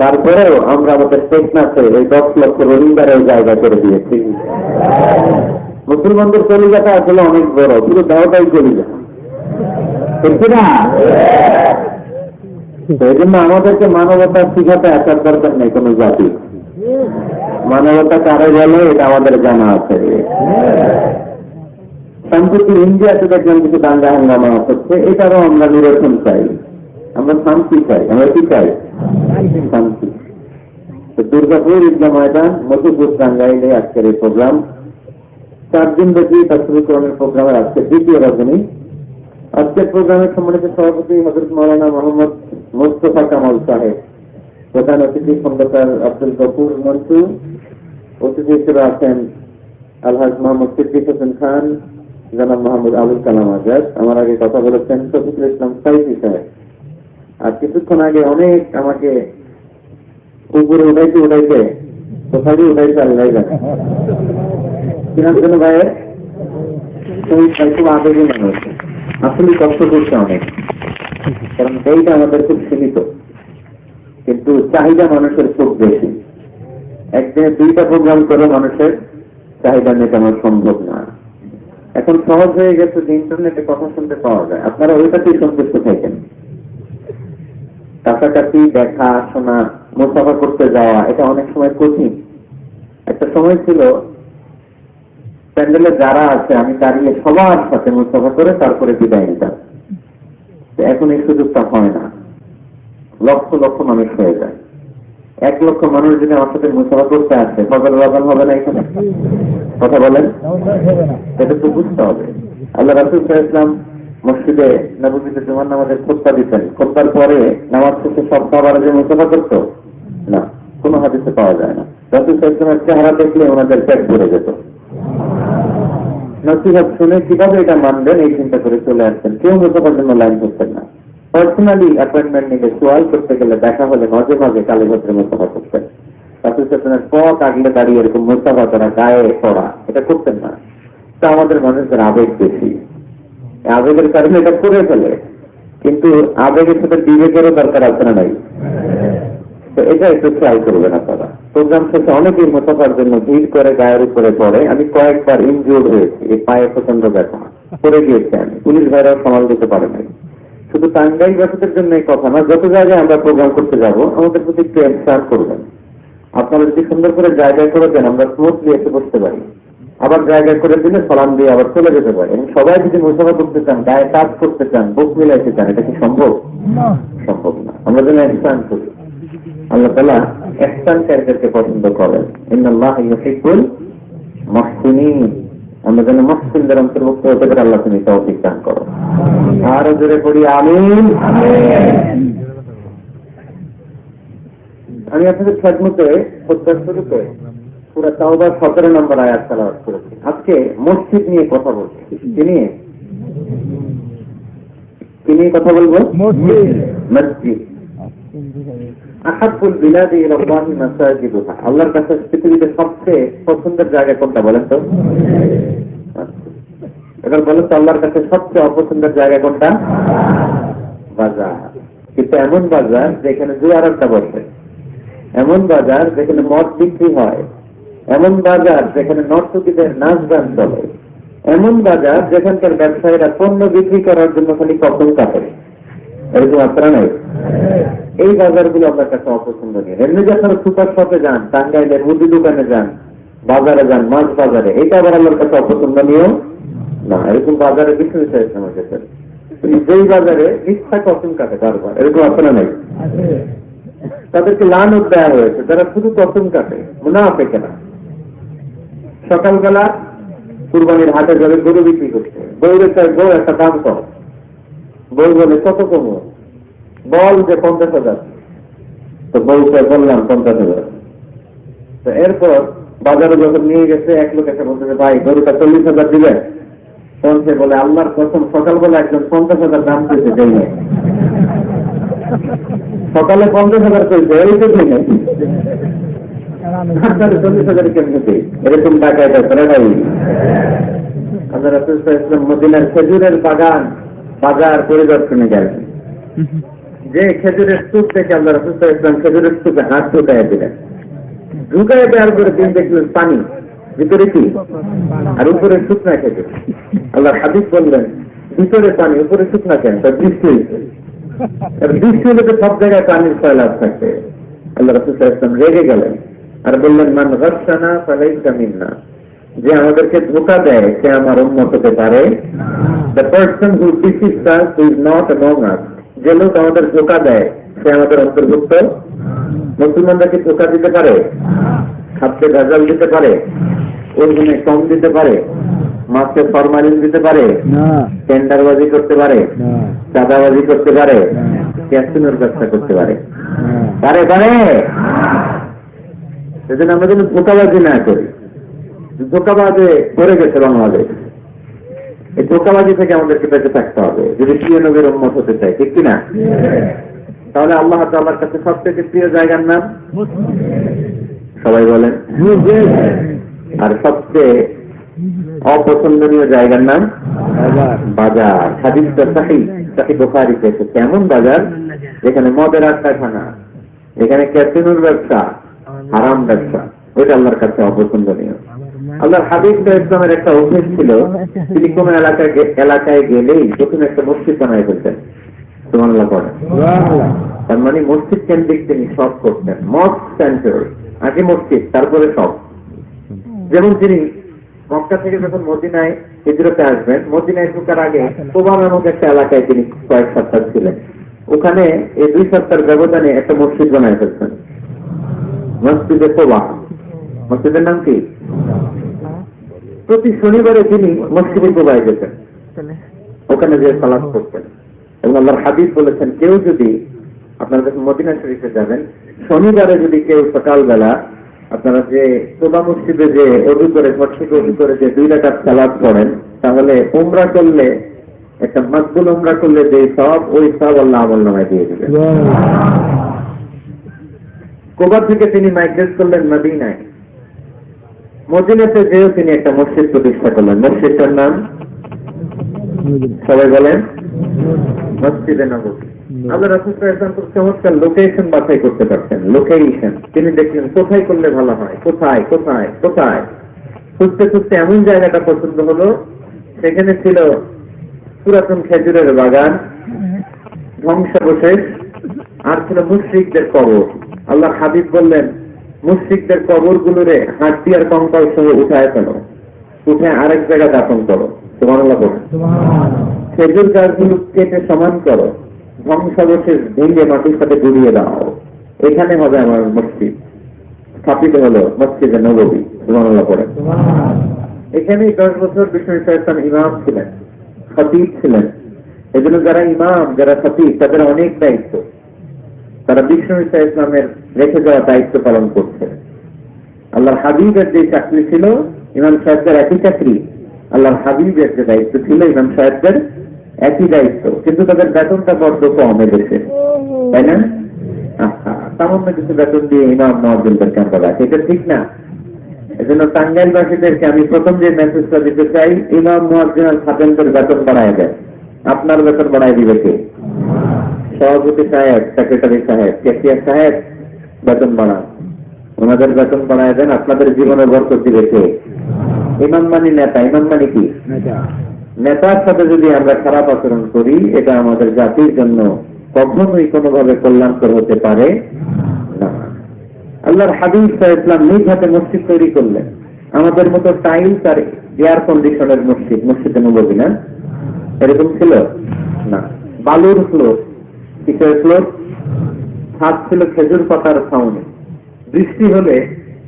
তারপরেও আমরা আমাদের টেকনাফে ওই 10 লক্ষ রোহিঙ্গারেও জায়গা করে দিয়েছি। মুসলমানদের কলিজাটা আসলে অনেক বড়, পুরো দেওয়াটাই কলিজা, ঠিক না? এই জন্য আমাদেরকে মানবতা শিখাতে আসার দরকার নেই কোন জাতি। মানবতা কারে বলে এটা আমাদের জানা আছে। সম্প্রতি ইন্ডিয়াতে দেখলাম কিছু দাঙ্গা হাঙ্গামা হচ্ছে, এটারও আমরা নিরসন চাই, আমরা শান্তি চাই। আমরা কি চাই? শান্তি। তো দুর্গাপুর ঈদগাহ ময়দান মধুপুর টাঙ্গাইলে আজকের এই প্রোগ্রাম 4 দিন ব্যাপী তাফসীরুল প্রোগ্রামের আজকে দ্বিতীয় রজনী। আজকের প্রোগ্রামের সম্মানিত সভাপতি হযরত মাওলানা মোহাম্মদ মুস্তাফা কামাল সাহেব, প্রধান অতিথি খন্দকার আব্দুল গফুর মন্টু, অতিথি হিসেবে আছেন আলহাজ মোহাম্মদ সিদ্দিক হোসেন খান, জনাব মোহাম্মদ আবুল কালাম আজাদ, আমার আগে কথা বলেছেন শফিকুল ইসলাম সাইফি সাহেব। আর কিছুক্ষণ আগে অনেক আমাকে উপরে উঠাইতে কোথায় উঠাইতে আল্লাহ জানে কিনার জন্য ভাইয়ের শহীদ ভাই খুব আবেগী মানুষ, আসলে কষ্ট করছে অনেক, কারণ এইটা আমাদের খুব সীমিত, কিন্তু চাহিদা মানুষের খুব বেশি। একদিনে 2টা প্রোগ্রাম করে মানুষের চাহিদা মেটানো সম্ভব না। এখন সহজ হয়ে গেছে যে ইন্টারনেটে কথা শুনতে পাওয়া যায়, আপনারা ওইটাতেই সন্তুষ্ট থাকেন। কাছাকাছি দেখা শোনা, মুসাফা করতে যাওয়া এটা অনেক সময় কঠিন। একটা সময় ছিল প্যান্ডেলে যারা আছে আমি দাঁড়িয়ে সবার সাথে মুসাফা করে তারপরে বিদায় নিতাম। এখন এই সুযোগটা হয় না, লক্ষ লক্ষ মানুষ হয়ে যায়। 1 লক্ষ মানুষ যদি আমার সাথে মুসাফা করতে আসে, ফজরের আযান হবে না এখানে? কথা বলেন, এটা তো বুঝতে হবে। আল্লাহ রাসূল সাল্লাল্লাহু আলাইহি ওয়াসাল্লাম মসজিদে নববীতে জুমার নামাজের খুতবা দিতেন, খুতবার পরে নামাজ শেষে সব সাহাবারা যে মুসাফা করতো না, কোনো হাদিসে পাওয়া যায় না। রাসূল সাল্লাল্লাহু আলাইহি ওয়াসাল্লামের চেহারা দেখলে ওনাদের পেট ভরে যেত। নসিহত শুনে কিভাবে এটা মানবেন এই চিন্তা করে চলে আসতেন। কেউ মুসাফার জন্য লাইন করতেন না। পার্সোনালি অ্যাপয়েন্টমেন্ট নিলে সোয়াল করতে গেলে দেখা হলে মাঝে মাঝে কালী ভদ্রে মুসাফা করতেন। রাসূল সাল্লাল্লাহু আলাইহি ওয়াসাল্লামের পথ আগলে দাঁড়িয়ে এরকম মুসাফা করা, গায়ে পড়া এটা করতেন না। তা আমাদের মানুষের আবেগ বেশি, আবেগের কারণে এটা করে ফেলে, কিন্তু আবেগের সাথে বিবেকেরও দরকার আছে না নাই? তো এটা একটু খেয়াল করবেন আপনারা। প্রোগ্রাম শেষে অনেকেই মুসাফার জন্য ভিড় করে গায়ের উপরে পড়ে। আমি কয়েকবার ইনজিওর্ড হয়েছি, এই পায়ে প্রচন্ড ব্যথা, পড়ে গিয়েছি আমি, পুলিশ ভাইরাও সামাল দিতে পারে নাই। শুধু টাঙ্গাইল বাসীদের জন্য এই কথা না, যত জায়গায় আমরা প্রোগ্রাম করতে যাব আমাদের প্রতি একটু এহসান করবেন। আপনারা যদি সুন্দর করে জায়গায় করে দেন আমরা স্মুথলি এসে বসতে পারি, আবার জায়গায় করে দিলে সালাম দিয়ে আবার চলে যেতে পারে। এবং সবাই যদি মুসাফা করতে চান, গায়ে কাজ করতে চান, বুক মিলাইতে চান, এটা কি সম্ভব? সম্ভব না। আমরা যেন ইহসান করি। আল্লাহ তাআলা ইহসানকারীদেরকে পছন্দ করেন। ইন্নাল্লাহা ইউহিব্বুল মুহসিনিন। আমরা যেন মুহসিনদের অন্তর্ভুক্ত হতে পারি, আল্লাহ তুমি তৌফিক দান করো। আরো জোরে পড়ি আমিন। আমি আপনাদের খেদমতে খুতবার শুরুতে সূরা তাওবার 17 নম্বর আয়াত তেলাওয়াত করেছি। আজকে মসজিদ নিয়ে কথা বলছি। কি নিয়ে কথা বলবো? মসজিদ। আহাব্বুল বিলাদি ইলাল্লাহি মাসাজিদুহা। আল্লাহর কাছে পৃথিবীতে সবচেয়ে পছন্দের জায়গা কোনটা বলেন তো? এবার বলেন তো আল্লাহর কাছে সবচেয়ে অপছন্দের জায়গা কোনটা? বাজার। কিন্তু এমন বাজার যেখানে জুয়ারটা বসে, এমন বাজার যেখানে মদ বিক্রি হয়, এমন বাজার যেখানে নর্তকীদের নাচ গান চলে, এমন বাজার যেখানকার ব্যবসায়ীরা পণ্য বিক্রি করার জন্য খালি কখন কাটে, এরকম আপনারা নেই? এই বাজারগুলো আপনার কাছে অপছন্দনীয়। এমনি যখন সুপার শপে যান, টাঙ্গাইলের মুদি দোকানে যান, বাজারে যান, মাছ বাজারে, এটা আবার আপনার কাছে অপছন্দনীয় না। এরকম বাজারে বিক্রি চাইছে আমার কাছে, যেই বাজারে ইচ্ছা কখন কাটে বারবার, এরকম আপনারা নেই? তাদেরকে লানত দেওয়া হয়েছে যারা শুধু কসম কাটে, মুনাফিকেরা। সকালবেলা কুরবানির হাটে যাবে গরু বিক্রি করছে, গরুর চাই গরু একটা দাম কম, গরু বলে কত কম, বল যে 50,000, তো গরুকে বললাম 50,000। তো এরপর বাজারে যখন নিয়ে গেছে এক লোক এসে বলছে ভাই গরুটা 40,000 দিবেন, তখন সে বলে আল্লাহর কসম সকালবেলা একজন 50,000 দাম পেয়েছে দেয় নাই, সকালে 50,000 পেয়েছে এই তো দেয় নাই, 40,000 কেমনে দেয়? এরকম টাকায় করাটাই। আল্লাহ রাসূল সাল্লাল্লাহু আলাইহি ওয়াসাল্লাম মদিনার খেজুরের বাজার পরিদর্শনে গেলেন। যে খেজুরের স্তূপ থেকে আল্লাহ রাসূল সাল্লাল্লাহু আলাইহি ওয়াসাল্লাম খেজুরের স্তূপে হাত ঢুকাইয়া দিলেন, ঢুকাইয়া দেওয়ার পরে তিনি দেখলেন পানি, ভিতরে কি আর উপরে শুকনা খেজুর। আল্লাহর হাবিব বললেন ভিতরে পানি উপরে শুকনা কেন? তার বৃষ্টি হয়েছে, বৃষ্টি হলে তো সব জায়গায় পানির সয়লাভ থাকবে। আল্লাহ রাসূল সাল্লাল্লাহু আলাইহি ওয়াসাল্লাম রেগে গেলেন আর বললেন মান গাসসানা ফালাইসা মিন্না, যে আমাদেরকে ধোঁকা দেয় সে আমার উম্মত হতে পারে। The person who deceives us is not among us, যে লোক আমাদের ধোঁকা দেয় সে আমাদের অন্তর্ভুক্ত। মুসলমানরা কি ধোঁকা দিতে পারে? খাদ্যে ভেজাল দিতে পারে? ওজনে কম দিতে পারে? মাছে ফরমালিন দিতে পারে? টেন্ডারবাজি করতে পারে? চাঁদাবাজি করতে পারে? ক্যাসিনোর ব্যবসা করতে পারে? পারে পারে। সেজন্য আমরা যেন ধোঁকাবাজি না করি। ধোঁকাবাজে পড়ে গেছে বাংলাদেশ, এই ধোঁকাবাজি থেকে আমাদেরকে বেঁচে থাকতে হবে যদি প্রিয় নবীর উম্মত হতে চাই, ঠিক কিনা? তাহলে আল্লাহ তাআলার কাছে সবথেকে প্রিয় জায়গার নাম সবাই বলেন, আর সবচেয়ে অপছন্দনীয় জায়গার নাম বাজার। হাদিসটা সহিহ বুখারীতে এসেছে, কেমন বাজার যেখানে মদের আড্ডাখানা, যেখানে ক্যাসিনোর ব্যবসা, হারাম ব্যবসা, ওইটা আল্লাহর কাছে অপছন্দনীয়। আল্লাহর হাবিব ইসলামের একটা অভ্যেস ছিল, তিনি কোন এলাকায় গেলেই প্রথমে একটা মসজিদ বানায় ফেলতেন। সুবহানাল্লাহ পড়েন। তার মানে মসজিদ কেন্দ্রিক তিনি সব করতেন, মস্ক সেন্টার, আগে মসজিদ তারপরে সব। যেমন তিনি মক্কা থেকে যখন মদিনায় হিজরতে আসবেন, মদিনায় ঢোকার আগে কোবা নামক একটা এলাকায় তিনি কয়েক সপ্তাহ ছিলেন। ওখানে এই 2 সপ্তাহের ব্যবধানে একটা মসজিদ বানায় ফেলতেন, মসজিদে কোবা। মসজিদের নাম কি? প্রতি শনিবারে তিনি মসজিদে কোবায় যেতেন, ওখানে যে সালাত করতেন। এবং আল্লাহর হাবিব বলেছেন, কেউ যদি আপনারা যখন মদিনা শরীফে যাবেন, শনিবারে যদি কেউ সকালবেলা আপনারা যে কোবা মসজিদে যে ওযু করে মসজিদে ওযু করে যে 2 রাকাত সালাত পড়েন, তাহলে উমরা করলে, একটা মাকবুল উমরা করলে যে সব, ওই সব আল্লাহ আমলনামায় দিয়ে দিবেন। কোবা থেকে তিনি মাইগ্রেট করলেন মদিনায়। মদিনাতে যেও তিনি একটা মসজিদ প্রতিষ্ঠা করলেন। মসজিদটার নাম সবাই বলেন মসজিদে নববী। আল্লাহ রাসূল সাল্লাল্লাহু আলাইহি ওয়াসাল্লাম চমৎকার লোকেশন বাছাই করতে পারতেন। লোকেশন তিনি দেখলেন কোথায় করলে ভালো হয়, কোথায় কোথায় কোথায়। খুঁজতে খুঁজতে এমন জায়গাটা পছন্দ হলো, সেখানে ছিল পুরাতন খেজুরের বাগান, ধ্বংসাবশেষ, আর ছিল মুশরিকদের কবর। আল্লাহ হাবিব বললেন, মুশরিকদের কবর গুলোরে হাড্ডি আর কঙ্কাল সহ উঠায় ফেলো, উঠে আরেক জায়গায় দাফন করো। সুবহানাল্লাহ বলেন। খেজুর গাছগুলো কেটে সমান করো, ধ্বংসাবশেষ ভেঙে মাটির সাথে গুড়িয়ে দাও, এখানে হবে আমার মসজিদ। স্থাপিত হলো মসজিদে নববী। সুবহানাল্লাহ বলেন। এখানেই 10 বছর বিষ্ণু ইসলাম ইমাম ছিলেন, খতিব ছিলেন। এজন্য যারা ইমাম, যারা খতিব, তাদের অনেক দায়িত্ব। তারা বিষ্ণু ইসলামের রেখে যাওয়া দায়িত্ব পালন করছে। আল্লাহর হাবিবের যে চাকরি ছিল, ইমাম সাহেবদের একই চাকরি। আল্লাহর হাবিবের যে দায়িত্ব ছিল, ইমাম সাহেবদের একই দায়িত্ব, কিন্তু তাদের বেতনটা বড্ড কম এদেশে, তাই না? সামান্য কিছু বেতন দিয়ে ইমাম মুয়াজ্জিনদেরকে আমরা রাখি, এটা ঠিক না। এজন্য টাঙ্গাইলবাসীদেরকে আমি প্রথম যে মেসেজটা দিতে চাই, ইমাম মুয়াজ্জিন আর খাদেমদের বেতন বাড়ায় দেয়। আপনার বেতন বাড়ায় দিবে কে? সভাপতি সাহেব, সেক্রেটারি সাহেব, ক্যাশিয়ার সাহেব বেতন বাড়ান, ওনাদের বেতন বাড়ায় দেন। আপনাদের জীবনে বরকত দিবে কে? ইমাম মানে নেতা। ইমাম মানে কি? নেতার সাথে যদি আমরা খারাপ আচরণ করি, এটা আমাদের জাতির জন্য কখনোই কোনোভাবে কল্যাণকর হতে পারে না। আল্লাহর হাবিব সাল্লাল্লাহু আলাইহি ওয়াসাল্লাম নিজ হাতে মসজিদ তৈরি করলেন। আমাদের মতো টাইলস আর এয়ার কন্ডিশনের মসজিদ, মসজিদে নববী না, এরকম ছিল না। বালুর ফ্লোর, কিসের ফ্লোর? ছাদ ছিল খেজুর পাতার ছাউনি। বৃষ্টি হলে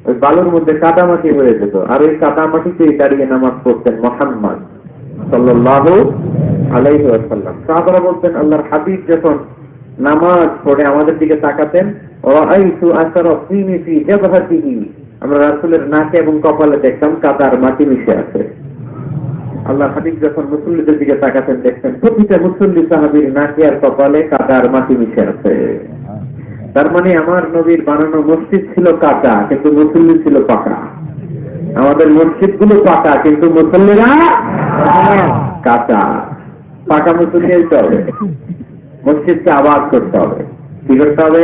ওই বালুর মধ্যে কাদামাটি হয়ে যেত, আর ওই কাদামাটিতেই দাঁড়িয়ে নামাজ পড়তেন মুহাম্মদ সাল্লাল্লাহু আলাইহি ওয়াসাল্লাম। সাহাবারা বলতেন, আল্লাহর হাবিব যখন নামাজ পড়ে আমাদের দিকে তাকাতেন, রাআইতু আসারা ফিনি ফি জাবহাতিহি, আমরা রাসূলের নাকে এবং কপালে দেখতাম কাদার মাটি মিশে আছে। আল্লাহ হাবিব যখন মুসল্লিদের দিকে তাকাতেন দেখতেন প্রতিটা মুসল্লি সাহাবীর নাকে আর কপালে কাদার মাটি মিশে আছে। তার মানে আমার নবীর বানানো মসজিদ ছিল কাঁচা, কিন্তু মুসল্লি ছিল পাকা। আমাদের মসজিদ গুলো পাকা, কিন্তু মুসল্লিরা কাঁচা। পাকা মুসল্লি হইতে হবে, মসজিদকে আবাদ করতে হবে। কি করতে হবে?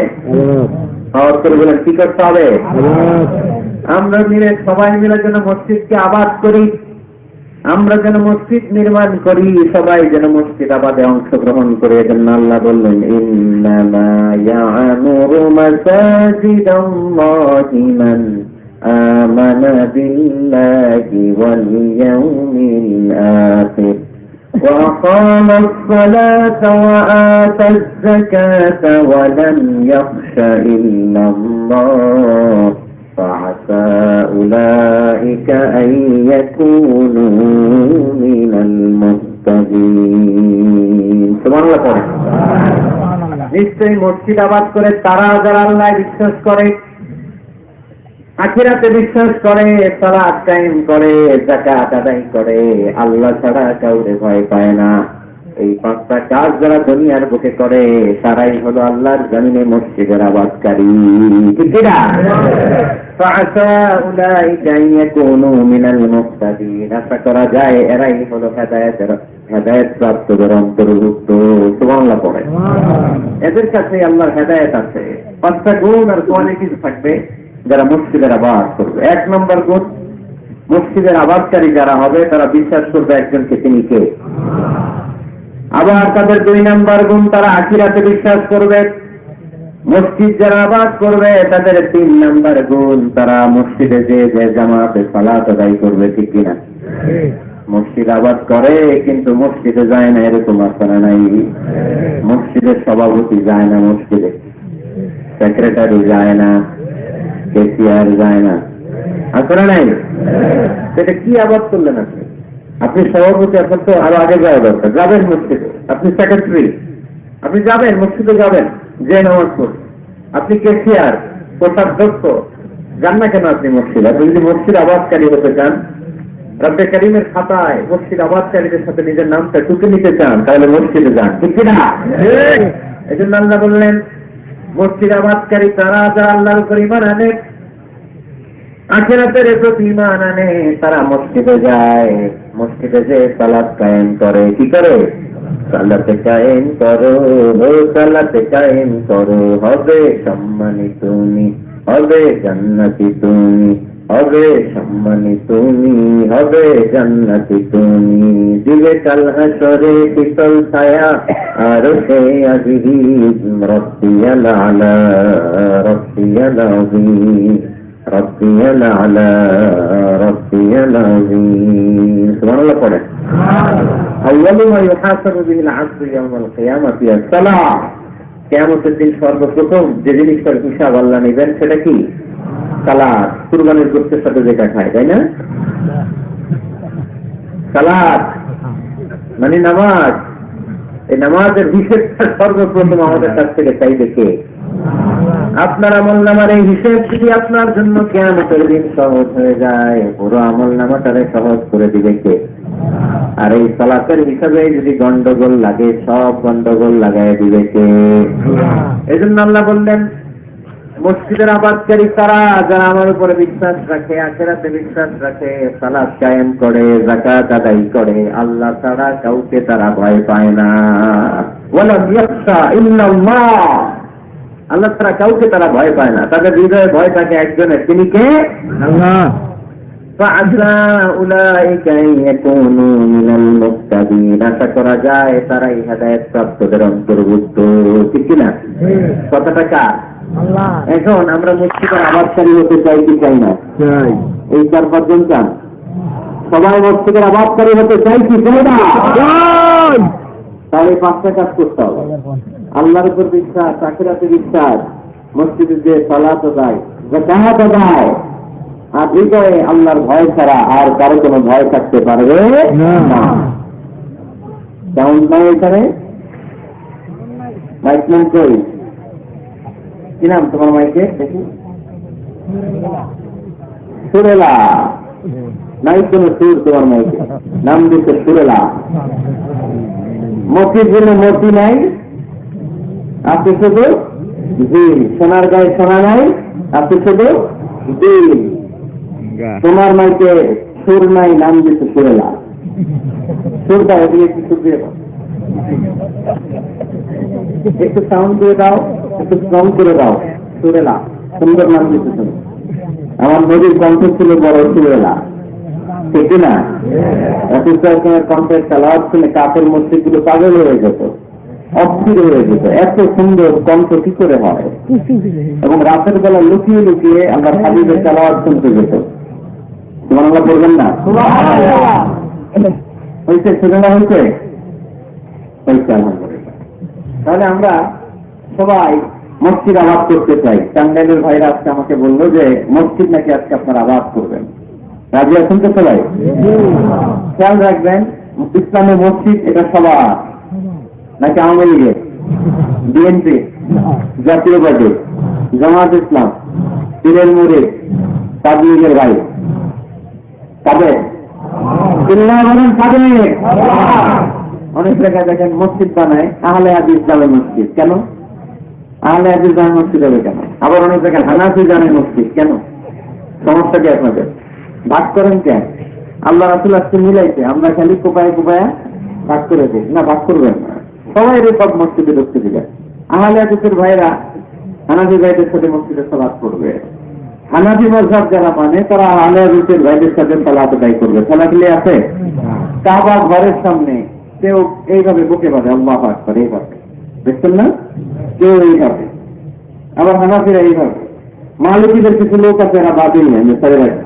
আবাদ করে বলেন, কি করতে হবে? আমরা মিলে সবাই মিলে যেন মসজিদকে আবাদ করি, আমরা যেন মসজিদ নির্মাণ করি, সবাই যেন মসজিদ আবাদে অংশগ্রহণ করে। এজন্য আল্লাহ বললেন, ইন্নামা ইয়া'মুরু মাসাজিদাল্লাহি মান আমানা বিল্লাহি ওয়াল ইয়াউমিল আখির ওয়া আকামাস সালাতা ওয়া আতাজ যাকাতা ওয়া লাম ইয়াখশা ইল্লাল্লাহ فعسى أولئك أن يكونوا من المهتدين سبحان الله পড়ে নিশ্চয়ই মসজিদ আবাদ করে তারা যারা আল্লাহ বিশ্বাস করে, আখিরাতে বিশ্বাস করে, সালাত কায়েম করে, যাকাত আদায় করে, আল্লাহ ছাড়া কাউকে ভয় পায় না। এই পাঁচটা কাজ যারা দুনিয়ার বুকে করে তারাই হলো আল্লাহর জমিনে মসজিদের আবাদকারী। ঠিক না? ফাআসা উলাইকা ইয়াকুনু মিনাল মুহতাদিন, আশা করা যায় এরাই হলো হেদায়েত প্রাপ্তদের অন্তর্ভুক্ত। সুবহানাল্লাহ পড়ে। এদের কাছে আল্লাহর হেদায়েত আছে। পাঁচটা গুণ আর কোয়ালিটি থাকবে যারা মসজিদের আবাদ করবে। এক নম্বর গুণ, মসজিদের আবাদকারী যারা হবে তারা বিশ্বাস করবে একজনকে, তিনি কে। আবার তাদের দুই নাম্বার গুণ, তারা আখিরাতে বিশ্বাস করবে। মসজিদ যারা আবাদ করবে তাদের তিন নাম্বার গুণ, তারা মসজিদে যে জামাতে সালাত আদায় করবে। ঠিক কিনা? মসজিদ আবাদ করে কিন্তু মসজিদে যায় না, এরকম আসানা নাই। মসজিদের সভাপতি যায় না, মসজিদে সেক্রেটারি যায় না, কেসিআর যায় না, আসানা নাই। সেটা কি আবাদ করলেন আপনি? আপনি সভাপতি, আপনার তো আরো আগে যাওয়া দরকার। যাবেন মসজিদে, আপনি সেক্রেটারি, আপনি যাবেন মসজিদে, যাবেন যে নামাজ পড়বেন। আপনি কেসিআর, কোষাধ্যক্ষ, যান না কেন আপনি মসজিদ? আপনি যদি মসজিদ আবাদকারী হতে চান, রব্বে কারিমের খাতায় মসজিদ আবাদকারীদের সাথে নিজের নামটা টুকে নিতে চান, তাহলে মসজিদে যান। ঠিক কিনা? এই জন্য আল্লাহ বললেন, মসজিদ আবাদকারী তারা যারা আল্লাহর উপর ঈমান আনে, আখিরাতের প্রতি ঈমান আনে, তারা মসজিদে যায়। মসজিদে যে সালাত কায়েম করে। কি করে? সালাতে কায়েম করো, সালাতে কায়েম করো, হবে সম্মানী তুমি, হবে জান্নাতি তুমি, হবে সম্মানী তুমি, হবে জান্নাতি তুমি। দিবে কাল হাসরে শীতল ছায়া, আর সে আজিজ রব্বিয়াল আলা, রব্বিয়াল আযীম, রব্বিয়াল আলা, রব্বিয়াল আযীম। সুবহানাল্লাহ পড়ে। আউয়ালু মা ইউহাসাবু বিল আবদু ইয়াওমাল কিয়ামাতি আস-সালাহ। কিয়ামতের দিন সর্বপ্রথম যে জিনিসটার হিসাব আল্লাহ নেবেন সেটা কি? সালাত। কুরবানির গোশতের সাথে যেটা খায়, তাই না? সালাত মানে নামাজ। এই নামাজের হিসেবটা সর্বপ্রথম আমাদের কাছ থেকে চাইবে কে? আপনার আমল নামার এই হিসেব যদি আপনার জন্য কিয়ামতের দিন সহজ হয়ে যায়, পুরো আমল নামাটারে সহজ করে দিবে কে? আর এই সালাতের হিসাবে যদি গন্ডগোল লাগে, সব গন্ডগোল লাগাই দিবে কে? এই জন্য আল্লাহ বললেন, মসজিদের আবাদকারী তারা যারা আমার উপরে বিশ্বাস রাখে, আখিরাতে বিশ্বাস রাখে, সালাত কায়েম করে, যাকাত আদায় করে, আল্লাহ ছাড়া কাউকে তারা ভয় পায় না। ওয়ালাম ইয়াখশা ইল্লাল্লাহ, আল্লাহ ছাড়া কাউকে তারা ভয় পায় না। তাদের হৃদয়ে ভয় থাকে একজনের, তিনি কে? আল্লাহ। ফাআসা উলাইকা ইয়াকুনু মিনাল মুহতাদিন, আশা করা যায় তারাই হেদায়েত প্রাপ্তদের অন্তর্ভুক্ত। ঠিক কি না? কথাটা কার? আল্লাহ। এখন আমরা মসজিদের আবাদকারী হতে চাই কি চাই না? চাই। এই 4-5 জন চান? সবাই মসজিদের আবাদকারী হতে চাই কি চাই না? চাই। তাহলে 5টা কাজ করতে হবে। আল্লাহর উপর বিশ্বাস, আখিরাতে বিশ্বাস, মসজিদে যে সালাত আদায়, যাকাত আদায়, আর হৃদয়ে আল্লাহর ভয় ছাড়া আর কারো কোনো ভয় থাকতে পারবে না। কেমন নাই এখানে? মাইকম্যান কই? কি নাম তোমার মাইকে? দেখি সুরেলা। নাই কোনো সুর তোমার মাইকে, নাম দিচ্ছে সুরেলা। মসজিদ জন্য মূর্তি নাই, আছে শুধু দিল। সোনার গায়ে সোনা নাই, আছে শুধু দিল। তোমার মাইকে সুর নাই, নাম দিচ্ছে সুরেলা। সুরটা এদিকে একটু সুর দিয়ে দাও, একটু সাউন্ড দিয়ে দাও, একটু স্ট্রং করে দাও। সুরেলা সুন্দর নাম দিচ্ছে তুমি। আমার নদীর কণ্ঠ ছিল বড় সুরেলা, ঠিক না? রাসূলের কণ্ঠের তেলাওয়াত শুনে কাফের মসজিদগুলো পাগল হয়ে যেত, অস্থির হয়ে যেত। এত সুন্দর কণ্ঠ কি করে হয়? এবং রাতের বেলা লুকিয়ে লুকিয়ে আমরা হাবিবের তেলাওয়াত শুনতে যেত। সুবহানাল্লাহ বলবেন না? হয়েছে সুরেলা, হয়েছে হয়েছে আলহামদুলিল্লাহ। তাহলে আমরা সবাই মসজিদ আবাদ করতে চাই। টাঙ্গাইলের ভাইরা আজকে আমাকে বললো যে মসজিদ নাকি আজকে আপনারা আবাদ করবেন। রাজি আছেন তো সবাই? খেয়াল রাখবেন, ইসলামের মসজিদ এটা সবার নাকি আওয়ামী লীগের, বিএনপি, জাতীয় পার্টি, জামাত ইসলাম, পীরের মুরিদ, তাবলীগের ভাই, কাদের? চিল্লায় বলেন কাদের? অনেক জায়গায় দেখেন মসজিদ বানায় আহলে হাদিস জামে মসজিদ। কেন আহলে হাদিস জামে মসজিদ হবে কেন? আবার অনেক জায়গায় হানাফি জামে মসজিদ। কেন? সমস্যা কি আপনাদের? ভাগ করেন কেন? আল্লাহ রাসূল আজকে মিলাইছে, আমরা খালি কোপায় কোপায়া ভাগ করে দিই না, ভাগ করবেন না। সবাই সব মসজিদে ঢুকতে দিবেন। আহলে হাদিসের ভাইরা হানাফি ভাইদের সাথে মসজিদে সালাত করবে। হানাফি মাযহাব যারা মানে তারা আহলে হাদিসের ভাইদের সাথে সালাত আদায় করবে। খেলাখেলি আছে? কাবা ঘরের সামনে কেউ এইভাবে বুকে বাঁধে, আল্লাহু আকবার, এইভাবে দেখছেন না? কেউ এইভাবে, আবার হানাফিরা এইভাবে। মালিকীদের কিছু লোক আছে এরা বাতিল নেন,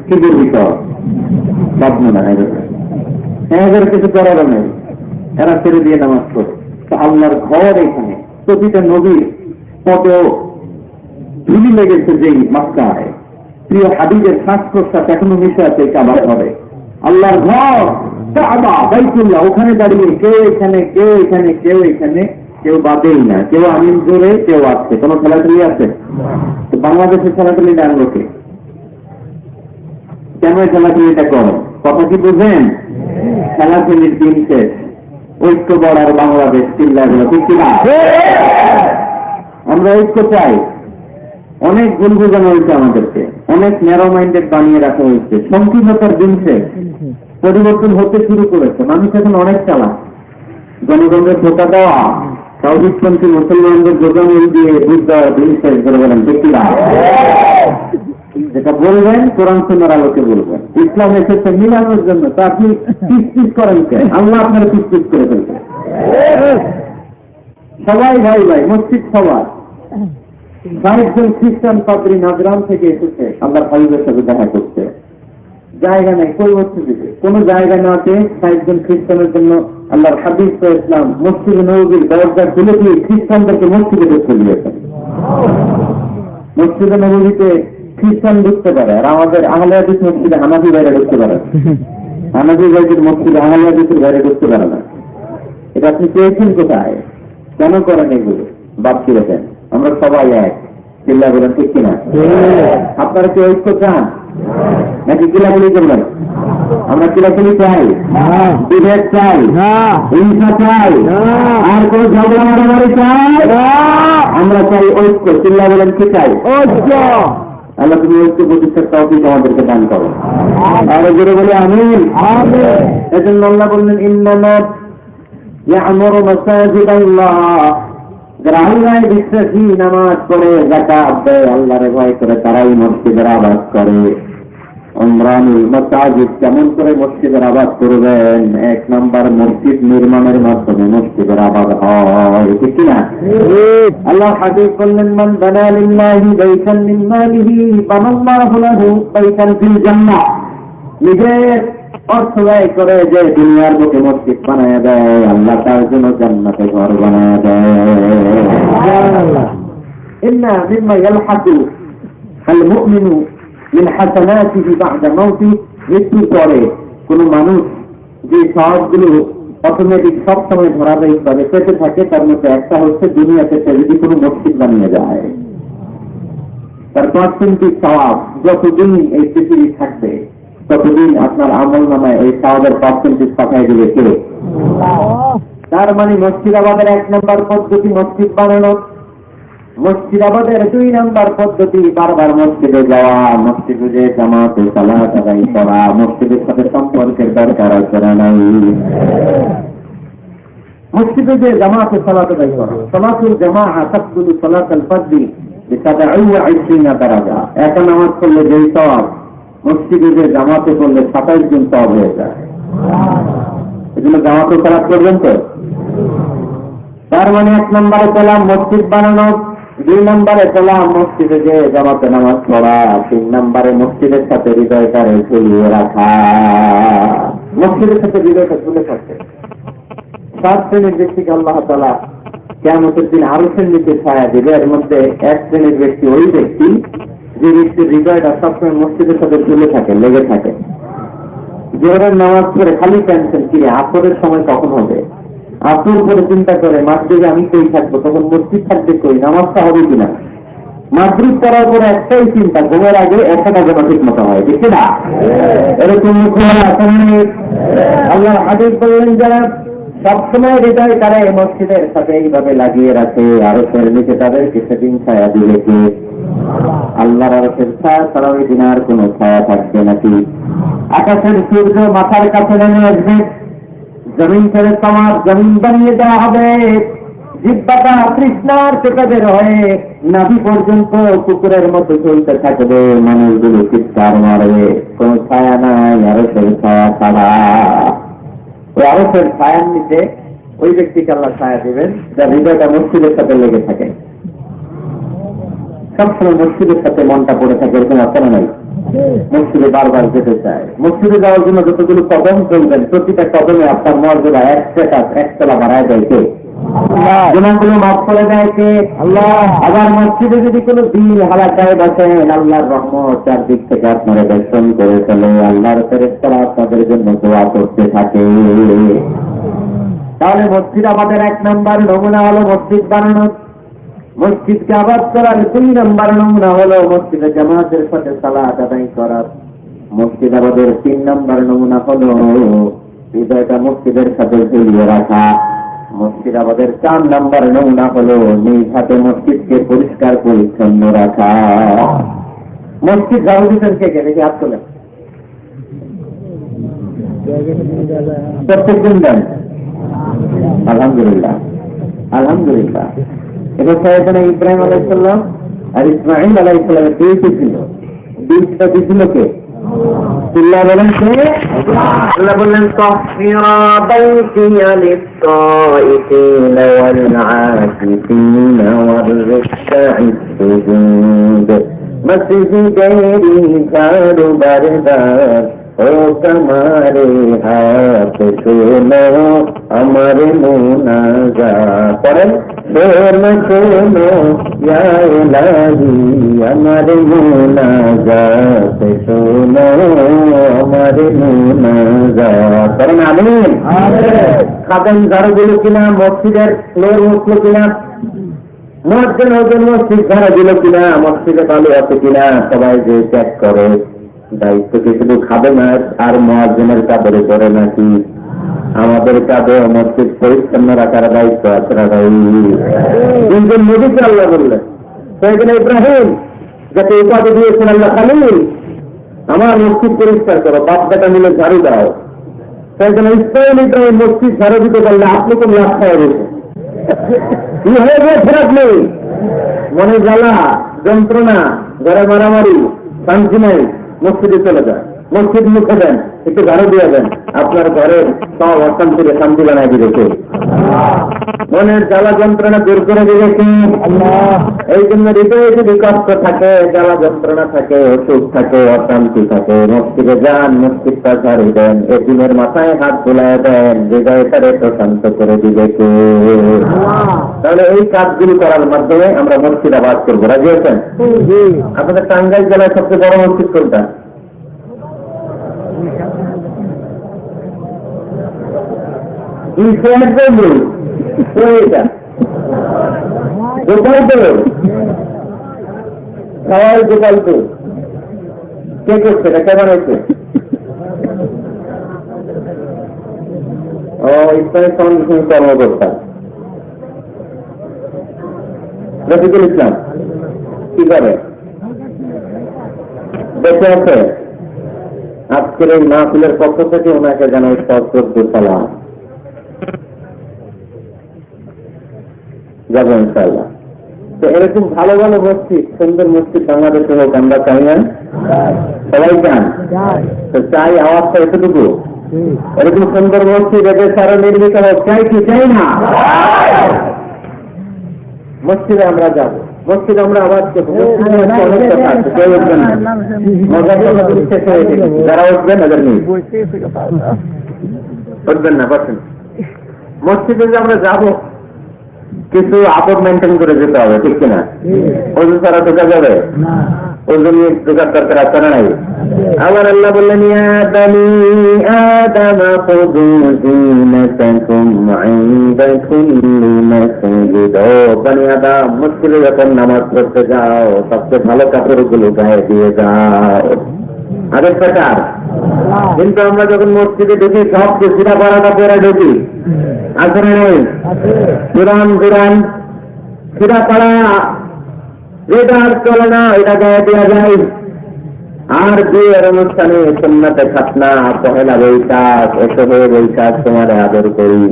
কি করবি সব স্বপ্ন না, এদের কিছু করার নেই, এরা ছেড়ে দিয়ে নামাজ পড়ে। তো আল্লাহর ঘর এখানে প্রতিটা নবীর কত ধুলি লেগেছে যেই মক্কায়, প্রিয় হাবিবের শ্বাস প্রশ্বাস এখনো মিশে আছে এই কাবা ঘরে। আল্লাহর ঘর কাবা বাইতুল্লাহ, ওখানে দাঁড়িয়ে কেউ এখানে কেউ এখানে কেউ এখানে, কেউ বাদেই না, কেউ আমিন জোরে কেউ আসছে। কোন খেলাধুলি আছে? তো বাংলাদেশের খেলাধুলি ডানলো কে? কেন খেলাধুলিটা করো? কথা কি বুঝেন? খেলাধুলির দিন শেষ, ঐক্য বড়ার বাংলাদেশ চিল্লাগুলো, ঠিক কিনা? আমরা ঐক্য চাই। অনেক ভুল বোঝানো হয়েছে আমাদেরকে, অনেক ন্যারো মাইন্ডেড বানিয়ে রাখা হয়েছে। সংকীর্ণতার দিন শেষ, পরিবর্তন হতে শুরু করেছে। মানুষ এখন অনেক চালাক। জনগণের ধোকা দেওয়া, তাওহীদপন্থী মুসলমানদের জোগামিল দিয়ে বুঝ দেওয়ার দিন শেষ করে বলেন, ঠিক কিনা? যেটা বলবেন কোরআন সুন্নাহর আলোকে বলবেন। ইসলাম এসেছে মিলানোর জন্য, তা আপনি পিস করেন কেন? আল্লাহ আপনারা পিস করে ফেলছেন। সবাই ভাই ভাই, মসজিদ সবার। ৬০ জন খ্রিস্টান পাদ্রী নাজরান থেকে এসেছে আল্লাহর হাবিবের সাথে দেখা করতে। জায়গা নেই, কই মসজিদে কোন জায়গা না পেয়ে ৬০ জন খ্রিস্টানের জন্য আল্লাহর হাবিব ইসলাম মসজিদে নববীর দরজা খুলে দিয়ে খ্রিস্টানদেরকে মসজিদে ঢুকতে দিয়েছেন। মসজিদে নববীতে খ্রিস্টান ঢুকতে পারে, আর আমাদের আহলে হাদিস মসজিদে হানাফি ভাইরা ঢুকতে পারে। হানাফি ভাইদের মসজিদে আহলে হাদিসের ভাইরা ঢুকতে পারে না। এটা আপনি পেয়েছেন কোথায়? কেন করেন এগুলো? বাদ করে দেন। আমরা সবাই এক, চিল্লা বলেন, ঠিক কিনা? আপনারা কি ঐক্য চান নাকি কিলাকুলি করবেন? আমরা কিলাকুলি চাই, বিভেদ চাই, হিংসা চাই, আর কোন ঝগড়া মারামারি চাই? আমরা চাই ঐক্য। চিল্লা বলেন, কি চাই? ঐক্য। আল্লাহ তুমি ঐক্য প্রতিষ্ঠার তৌফিক আমাদেরকে দান করো। আরো জোরে বলে আমিন। এজন্য আল্লাহ বললেন, ইন্নামা ইয়া'মুরু মাসাজিদাল্লাহ, যারা আল্লাহর বিশ্বাসী, নামাজ পড়ে, যাকাত দেয়, আল্লাহর ভয় করে, তারাই মসজিদের আবাদ করে। উমরানুল মাসাজিদ, কেমন করে মসজিদের আবাদ করবেন? ১ নাম্বার, মসজিদ নির্মাণের মাধ্যমে মসজিদের আবাদ হয়, ঠিক কিনা? আল্লাহ হাবিব বললেন, মান বানা লিল্লাহি বাইতান মিন মালিহি বানাল্লাহু লাহু বাইতান ফিল জান্নাহ। নিজের অর্থ ব্যয় করে যে দুনিয়ার বুকে মসজিদ বানায় দেয়, আল্লাহ তার জন্য জান্নাতে ঘর বানায় দেয়। ইন্না মিম্মা ইয়ালহাকু আল মুমিনু মিন হাসানাতিহি বা'দা মাউতি, মৃত্যুর পরে কোন মানুষ যে সওয়াবগুলো অটোমেটিক সব সময় ধারাবাহিকভাবে পেতে থাকে, তার মধ্যে একটা হচ্ছে দুনিয়াতে সে যদি কোনো মসজিদ বানিয়ে যায়, তার পার্সেন্টেজ সওয়াব যতদিন এই পৃথিবী থাকবে ততদিন আপনার আমল নামায় এই সওয়াবের পার্সেন্টেজ পাঠিয়ে দিবে কে? তার মানে মুর্শিদাবাদের 1 নম্বর পদ্ধতি মসজিদ বানানো, মুর্শিদাবাদের 2 নম্বর পদ্ধতি বারবার মসজিদে যাওয়া, মসজিদে যে জামাতে সালাত আদায় করা, মসজিদের সাথে সম্পর্কের দরকার আছে না নাই? মসজিদে যে জামাতে সালাত আদায় করা, সালাতুল জামাআহ তাকবুলু সালাতাল ফজর ব27 দারাজা। একা নামাজ পড়লে যেই সওয়াব, মসজিদে যে জামাতে পড়লে 27 গুণ সওয়াব হয়ে যায়। এজন্য জামাতে সালাত করবেন তো। তার মানে 1 নম্বরে পেলাম মসজিদ বানানো, 2 নম্বরে পেলাম মসজিদে যে জামাতে নামাজ পড়া, 3 নম্বরে মসজিদের সাথে হৃদয়টারে ঝুলিয়ে রাখা, মসজিদের সাথে হৃদয়টা ঝুলে থাকে। 7 শ্রেণীর ব্যক্তিকে আল্লাহ তাআলা কিয়ামতের দিন আরশের নিচে ছায়া দেবে। এর মধ্যে 1 শ্রেণীর ব্যক্তি ওই ব্যক্তি যে ব্যক্তির হৃদয়টা সবসময় মসজিদের সাথে ঝুলে থাকে, লেগে থাকে। জোহরের নামাজ পড়ে খালি টেনশন, কি আসরের সময় কখন হবে, আসর করে চিন্তা করে মাগরিবে আমি কই থাকবো, তখন মসজিদ থাকবে কই, নামাজটা হবে কিনা। মাগরিব পড়ার পরে একটাই চিন্তা, ঘুমের আগে 1টা যেন ঠিক মতো হয়, দেখি না? এরকম আল্লাহর হাবিব বললেন, যারা সবসময় হৃদয় তারা মসজিদের সাথে এইভাবে লাগিয়ে রাখে, আরশের নিচে তাদেরকে সেদিন ছায়া দিবে কে? আল্লাহর আরশের ছায়া ছাড়া ওই দিন আর কোনো ছায়া থাকবে নাকি? আকাশের সূর্য মাথার কাছে নেমে আসবে, জমিন ছেড়ে তোমার জমিন বানিয়ে দেওয়া হবে, জিহ্বাটা তৃষ্ণার থেকে বের হয়ে নাভি পর্যন্ত কুকুরের মতো চলতে থাকবে, মানুষগুলো চিৎকার মারবে, কোন ছায়া নাই আরশের ছায়া ছাড়া। ওই আরশের ছায়ার নিচে ওই ব্যক্তিকে আল্লাহ ছায়া দিবেন যার হৃদয়টা মসজিদের সাথে লেগে থাকে, সবসময় মসজিদের সাথে মনটা পড়ে থাকে, এরকম আপনারা নাই? মসজিদে বারবার যেতে চায়। মসজিদে যাওয়ার জন্য যতগুলো কদম চলবেন, প্রতিটা কদমে আপনার মর্যাদা 1 স্ট্যাটাস 1 তলা বাড়ায় দেয় কে? গুনাহগুলো মাফ করে দেয় কে? আল্লাহ। আবার মসজিদে যদি কোনো দিন হালাকায় বসেন, আল্লাহর রহমত চারদিক থেকে আপনারা দর্শন করে চলে, আল্লাহর ফেরেশতারা আপনাদের জন্য দোয়া করতে থাকে। তাহলে মসজিদ আমাদের 1 নম্বর নমুনা হলো মসজিদ বানানো। মসজিদকে আবাদ করার 2 নম্বর নমুনা হলো মসজিদে জামাতের সাথে সালাত আদায় করা। মসজিদ আবাদের 3 নম্বর নমুনা হলো হৃদয়টা মসজিদের সাথে ঝুলিয়ে রাখা। মসজিদ আবাদের 4 নম্বর নমুনা হলো নিজ হাতে মসজিদকে পরিষ্কার পরিচ্ছন্ন রাখা। মসজিদ ঝাড়ু দিতেন কে কে? দেখি হাত তোলেন। প্রত্যেকদিন দেন? আলহামদুলিল্লাহ, আলহামদুলিল্লাহ। এটা সাইয়েদনা ইব্রাহিম আলাইহিস সালাম আর ইসমাঈল আলাইহিস সালামের দুইটি ছিল। দুইটা ছিল কে? আল্লাহ বলেন কে? আল্লাহ বললেন তাহফিরা বাইতিয়া লিত-তাইফিনা ওয়াল আকিফিনা ওয়ার রিকআইস সুজুদ মসজিদেরি ঝাড়ু বারবার ও তোমারে হাত শোনো আমার মুনাজাত। পড়েন, শোনো শোনো ইয়া ইলাহি আমার মুনাজাত, শোনো আমার মুনাজাত। পড়েন আমিন। খাদেম ঝাড়ুগুলো কিনা, মসজিদের ফ্লোর মুছলো কিনা, মুয়াজ্জিন ওজন মসজিদ ঝাড়ু দিল কিনা, মসজিদে বালু আছে কিনা, সবাই যে চেক করে। দায়িত্ব কি শুধু খাদেমের আর মুয়াজ্জিনের কাঁধে পড়ে নাকি? আমাদের কাঁধে মসজিদ পরিচ্ছন্ন রাখার দায়িত্ব আছে না ভাই? তিনজন নবীকে আল্লাহ বললেন, সাইয়েদনা ইব্রাহিম যাকে উপাধি দিয়েছেন আল্লাহ খলিল, আমার মসজিদ পরিষ্কার করো, বাপ বেটা মিলে ঝাড়ু দাও। সাইয়েদনা ইসমাঈল ইব্রাহিম মসজিদ ঝাড়ু দিতে পারলে আপনি কোন লাভ খাওয়া গেছে? কি হয়ে গেছে আপনি? মনে জ্বালা, যন্ত্রণা, ঘরে মারামারি, শান্তি নাই, মসজিদে চলে যান, মসজিদ মুখে দেন, একটু ঝাড়ু দিয়ে দেন, আপনার ঘরের সব অশান্তিকে শান্তি বানায় দিবে কে? মনের জ্বালা যন্ত্রণা দূর করে দিবে কে? এই জন্য হৃদয়ে যদি কষ্ট থাকে, জ্বালা যন্ত্রণা থাকে, অসুখ থাকে, অশান্তি থাকে, মসজিদে যান, মসজিদটা ঝাড়ু দেন, এদিনের মাথায় হাত বোলায় দেন, হৃদয়টারে প্রশান্ত করে দিবে কে? তাহলে এই কাজগুলি করার মাধ্যমে আমরা মসজিদ আবাদ করবো। রাজি আছেন? আপনাদের টাঙ্গাইল জেলায় সবচেয়ে বড় মসজিদ কোনটা? গোপালপুর। সবাই গোপালপুর কে করছে? এটা কে বানাইছে? ও ইসলামিক ফাউন্ডেশন কর্মকর্তা রফিকুল ইসলাম কি করে? বেঁচে আছে? আজকের এই মাহফিলের পক্ষ থেকে ওনাকে জানাই সশ্রদ্ধ সালাম। যাবো ইনশাআল্লাহ। তো এরকম ভালো ভালো মসজিদ, সুন্দর মসজিদ বাংলাদেশে হোক, আমরা চাই না? সবাই চান? তো চাই, আওয়াজটা এতটুকু। এরকম সুন্দর মসজিদ এদের সারা নির্মিত হোক, চাই কি চাই না? মসজিদে আমরা যাব, মসজিদে আমরা আওয়াজ করবো। যারা উঠবেন এদের নিয়ে উঠবেন না, বসেন। মসজিদে যে আমরা যাবো, কিছু আদব মেনটেন করে যেতে হবে, ঠিক কিনা? ওজন ছাড়া ঢোকা যাবে? ওজন নিয়ে ঢোকার দরকার আছে না নাই? আবার আল্লাহ বললেন, ইয়া বানি আদম খুযু যিনাতাকুম ইনদা কুল্লি মাসজিদ। ও বনি আদম, মসজিদে যখন নামাজ পড়তে যাও সবচেয়ে ভালো কাপড়গুলো গায়ে দিয়ে যাও। আরেকটা কার? কিন্তু আমরা যখন মসজিদে ঢুকি সব সিরা পড়া কাপড়ে ঢুকি, আছে না নেই? কোরআন কোরআন সিরা পড়া এটা আর চলে না, এটা গায়ে দেওয়া যায়। আর বিয়ের অনুষ্ঠানে সুন্নাতে খাতনা, পহেলা বৈশাখ, এসবে বৈশাখ তোমার আদর করি।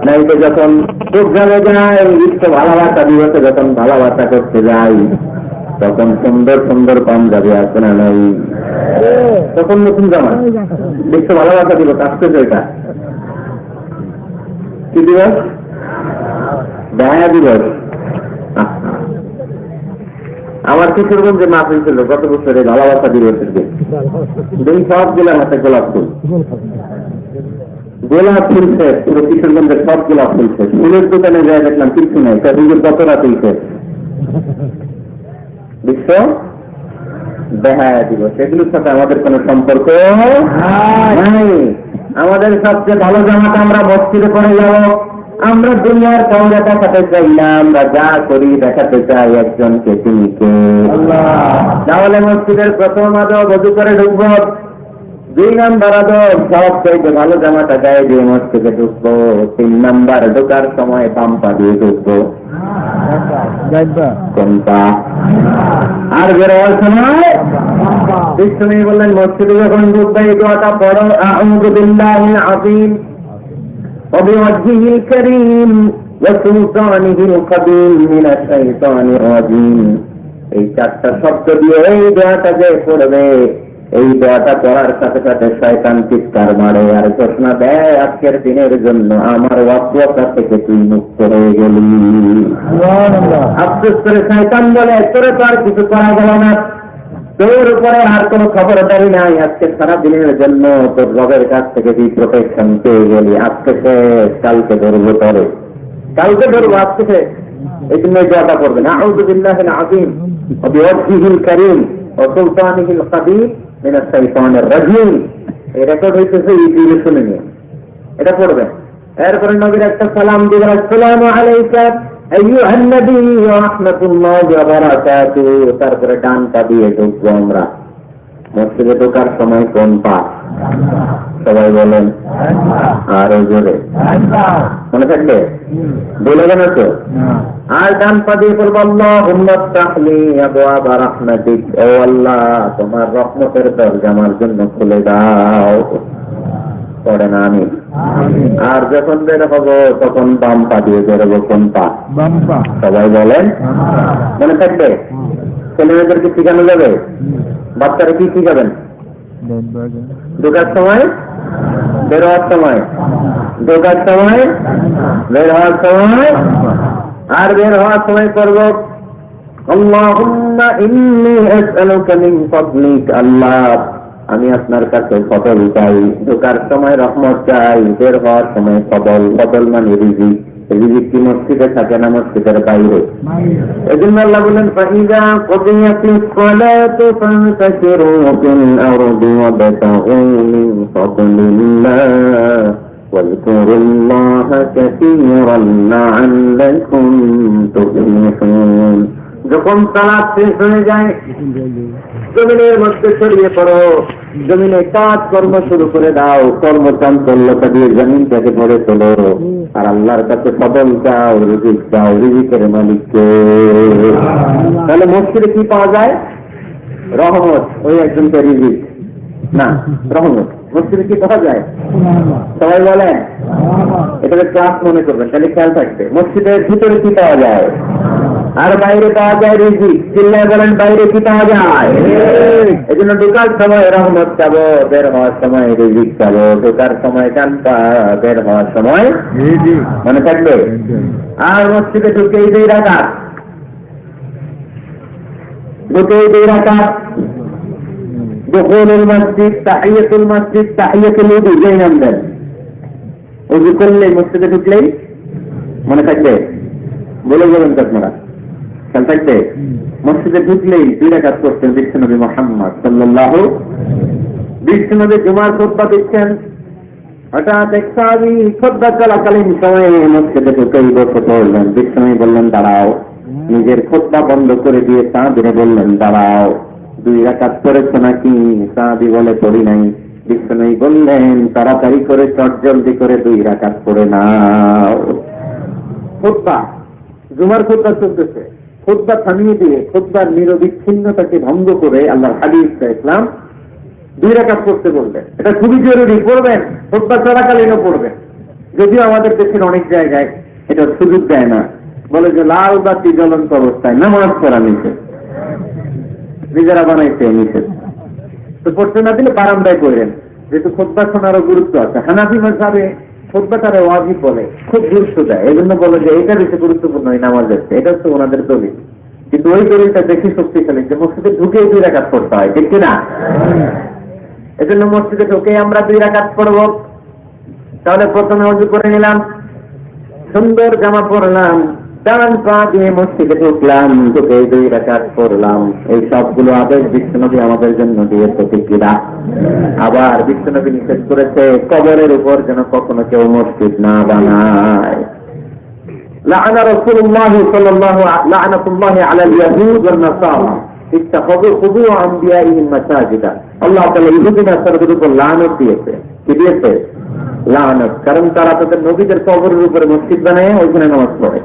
নাইতে যখন প্রোগ্রামে যায়, বিশ্ব ভালোবাসা দিবসে যখন ভালোবাসা করতে যাই, তখন সুন্দর সুন্দর পাঞ্জাবি আছে না নাই? তখন নতুন জামা, বিশ্ব ভালোবাসা দিবস আসতেছে। এটা কি দিবস? দয়া দিবস। আমার কিশোরগঞ্জে মাহফিল ছিল গত বছরে ভালোবাসা দিবসের দিন। সব জেলার হাতে গোলাপ ফুল, গোলাপ ফুলছে পুরো কিশোরগঞ্জের সব গোলাপ ফুলছে। ফুলের দোকানে যায় দেখলাম কিছু নাই, তাদের কতটা তুলছে। বিশ্ব বেহায়া দিবস, এগুলোর সাথে আমাদের কোন সম্পর্ক নাই। আমাদের সবচেয়ে ভালো জামাটা আমরা মসজিদে পরে যাব। আমরা দুনিয়ার কাউরে দেখাতে চাই না, আমরা যা করি দেখাতে চাই একজনকে, তিনি কে? তাহলে মসজিদের প্রথম আদব ওযু করে ঢুকবো, 2 নাম্বার আদব সব চাইতে ভালো জামাটা গায়ে দিয়ে মসজিদে ঢুকবো, 3 নাম্বার ঢোকার সময় বাম পা দিয়ে ঢুকবো। কোনটা? আর বেরোয়ার সময় বিষ্ণু বললেন মসজিদে যখন ঢুকবে এই দোয়াটা পড়ো, আউযু বিল্লাহিল আযীম ওয়া বিওয়াজহিল কারীম ওয়া সুলতানিহিল কাদীম মিনাশ শাইতানির রাজীম। এই 4টা শব্দ দিয়ে এই দোয়াটা যে পড়বে, এই দোয়াটা পড়ার সাথে সাথে শয়তান চিৎকার মারে আর ঘোষণা দেয়, আজকের দিনের জন্য আমার ওয়াসওয়াসা থেকে তুই মুক্ত হয়ে গেলি। আফসোস করে শয়তান বলে, তোরে তো আর কিছু করা গেল না, তোর উপরে আর কোনো খবরদারি নাই, আজকে সারা দিনের জন্য তোর রবের কাছ থেকে তুই প্রোটেকশন পেয়ে গেলি। আজকে শেষ, কালকে ধরবো তোরে, কালকে ধরবো, আজকে শেষ। এই জন্য দোয়াটা করবেন, আউযু বিল্লাহিল আযীম ওয়া বিওয়াজহিল কারীম ওয়া সুলতানিহিল কাদীম মিনাশ শাইতানির রাজীম। এই রেকর্ড হইতেছে ইউটিউবে, শুনে নিন, এটা পড়বেন। এরপরে নবীর একটা সালাম দিবেন, আসসালামু আলাইকা আইয়ুহান নবী ওয়া রাহমাতুল্লাহি ওয়া বারাকাতুহু। তারপরে ডান পা দিয়ে ঢুকবো আমরা। মসজিদে ঢোকার সময় কোন পা? সবাই বলেন আরো জোরে, মনে থাকবে? বলে না তো? আর ডান পা দিয়ে বলবো, আল্লাহুম্মা ফতাহলি আবওয়াবা রাহমাতিক, ও আল্লাহ তোমার রহমতের দরজা আমার জন্য খুলে দাও। পড়ে না আমি। আর যখন বের হবো তখন বাম পা দিয়ে বেরোবো। কোন পা? সবাই বলেন, মনে থাকবে? ছেলেমেয়েদেরকে শিখানো যাবে? বাচ্চারা কি শিখাবেন? ঢোকার সময়, বের হওয়ার সময়, ঢোকার সময়, বের হওয়ার সময়। আর বের হওয়ার সময় করব, আল্লাহুম্মা ইন্নী আসআলুকা মিন ফাদলিক, আল্লাহ আমি আপনার কাছে ফজল চাই। ঢোকার সময় রহমত চাই, বের হওয়ার সময় ফজল। ফজল মানে রিজিক। রিজিক কি মসজিদে থাকে না মসজিদের বাইরে? এজন্য আল্লাহ বলেন, ফাইযা কুদিয়াতিস সালাতু ফান্তাশিরু ফিল আরদি ওয়াবতাগু মিন ফাদলিল্লাহ ওয়াযকুরুল্লাহা কাসীরান লাআল্লাকুম তুফলিহুন। যখন সালাত শেষ হয়ে যায় জমিনের মধ্যে ছড়িয়ে পড়ো, জমিনে কাজ কর্ম শুরু করে দাও, কর্মচাঞ্চল্যতা দিয়ে জমিনটাকে ভরে তোলো, আর আল্লাহর কাছে ফজল চাও, রিজিক চাও, রিজিকের মালিককে। তাহলে মসজিদে কি পাওয়া যায়? রহমত। ওই একজনকে রিজিক না, রহমত। মসজিদে কি পাওয়া যায়? সবাই বলেন এটাকে ক্লাস মনে করবেন, তাহলে খেয়াল থাকবে। মসজিদের ভিতরে কি পাওয়া যায়? আর বাইরে পাওয়া যায় রিজিক। চিল্লায় বলেন বাইরে কি পাওয়া যায়? এই জন্য ঢোকার সময় রহমত চাবো, বের হওয়ার সময় রিজিক চাবো। ঢোকার সময় কান্তা, বের হওয়ার সময় মনে থাকবে। আর মসজিদে ঢুকেই 2 রাকাত, ঢুকেই 2 রাকাত। দুখুলুল মসজিদ, তাহিয়াতুল মসজিদ, তাহিয়াতুল উযু, যেই নাম দেন। উযু করলেই, মসজিদে ঢুকলেই মনে থাকবে। বলে বলেন তো আপনারা, খেয়াল থাকবে। মসজিদে ঢুকলেই 2 রাকাত করতেন বিশ্বনবী মুহাম্মদ সাল্লাল্লাহু। বিশ্বনবী জুমার খুতবা দিচ্ছেন, হঠাৎ এক সাহাবী খুতবা চলাকালীন সময়ে মসজিদে ঢুকেই বসে পড়লেন। বিশ্বনবী বললেন দাঁড়াও। নিজের খুতবা বন্ধ করে দিয়ে সাহাবীরে বললেন দাঁড়াও, 2 রাকাত করেছো নাকি? সাহাবী বলে পড়ি নাই। বিশ্বনবী বললেন তাড়াতাড়ি করে চটজলদি করে 2 রাকাত পড়ে নাও। খুতবা, জুমার খুতবা চলতেছে, খুতবা থামিয়ে দিয়ে খুতবার নিরবিচ্ছিন্নতাকে ভঙ্গ করে আল্লাহর হাবিব ইসলাম 2 রাকাত করতে বললেন। এটা খুবই জরুরি, পড়বেন, খুতবা চলাকালীনও পড়বেন। যদিও আমাদের দেশের অনেক জায়গায় এটা সুযোগ দেয় না, বলে যে লাল বাতি জ্বলন্ত অবস্থায় নামাজ পড়া নিষেধ, নিজেরা বানাইছে নিষেধ। তো পড়তে না দিলে বারান্দায় পড়েন, যেহেতু খুতবা শোনারও গুরুত্ব আছে। হানাফি মাযহাবে খুতবাটারে ওয়াজিব বলে, খুব গুরুত্ব দেয়। এই জন্য বলে যে এটা বেশি গুরুত্বপূর্ণ এই নামাজের, এটা হচ্ছে ওনাদের দলিল। কিন্তু ওই দলিলটা বেশি শক্তিশালী যে মসজিদে ঢুকে 2 রাকাত পড়তে হয়, ঠিক কিনা? এই জন্য মসজিদে ঢুকে আমরা 2 রাকাত পড়বো। তাহলে প্রথমে ওযু করে নিলাম, সুন্দর জামা পরলাম, ডান পা দিয়ে মসজিদে ঢুকলাম, ঢুকে 2 রাকাত পড়লাম। এই সবগুলো আদেশ বিশ্বনবী আমাদের জন্য দিয়েছে, ঠিক কিনা? আবার বিশ্বনবী নিষেধ করেছে কবরের উপর যেন কখনো কেউ মসজিদ না বানায়। লাআনা রাসূলুল্লাহ সাল্লাল্লাহু লাআনাতুল্লাহি আলাল ইয়াহুদ ওয়ান নাসারা ইত্তাখাযু কুবুর আমবিয়াইহিম মাসাজিদা। আল্লাহ তাআলা ইহুদি নাসারাদের উপর লানত দিয়েছে। কি দিয়েছে? লানত। কারণ তারা তাদের নবীদের কবরের উপরে মসজিদ বানায়, ওইখানে নামাজ পড়ে।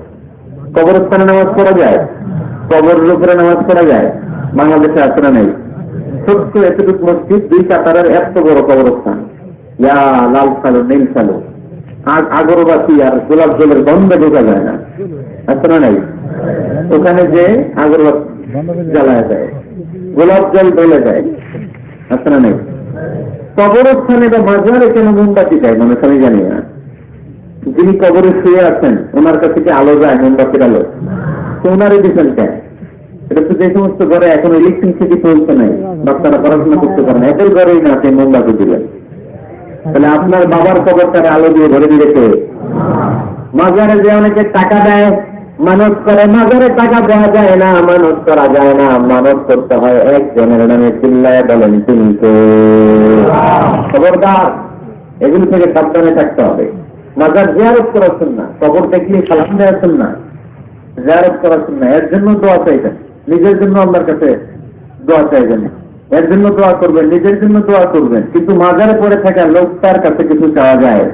কবরস্থানে নামাজ পড়া যায়? কবরের উপরে নামাজ পড়া যায়? বাংলাদেশে আছে না নেই? ছোট্ট এতটুকু মসজিদ, 2 কাতারের এত বড় কবরস্থান, ইয়া লাল সালো নীল সালো, আগরবাতি আর গোলাপ জলের গন্ধে ঢোকা যায় না, আছে না নেই? ওখানে যে আগরবাতি জ্বালায় যায়, গোলাপ জল ঢেলে যায়, আছে না নেই? কবরস্থানে বা মাজারে কেন মোমবাতি যায় মানুষ আমি জানি না। যিনি কবরে শুয়ে আছেন ওনার কাছে কি আলো যায়, মোমবাতির আলো? তো ওনারই দিচ্ছেন কেন? এটা তো যে সমস্ত ঘরে এখন ইলেকট্রিসিটি পৌঁছে নাই, বাচ্চারা পড়াশোনা করতে পারে না, এদের ঘরেই না আপনি মোমবাতি দিলেন। তাহলে আপনার বাবার কবরটারে আলো দিয়ে ভরে দিয়েছে। মাজারে যে অনেকে টাকা দেয়, মানত করে, মাজারে টাকা দেওয়া যায় না, মানত করা যায় না, মানত করতে হয় একজনের নামে। চিল্লায় বলেন তিনি কে? খবরদার, এগুলি থেকে সাবধানে থাকতে হবে। মাজার জিয়ারত করা সুন্নাহ, কবর দেখলে সালাম দেওয়া সুন্নাহ, জিয়ারত করা সুন্নাহ। এর জন্য দোয়া চাইবেন, নিজের জন্য আল্লাহর কাছে দোয়া চাইবেন, এর জন্য দোয়া করবেন, নিজের জন্য দোয়া করবেন। কিন্তু মাজারে পড়ে থাকা লোকটার কাছে কিছু চাওয়া যায়।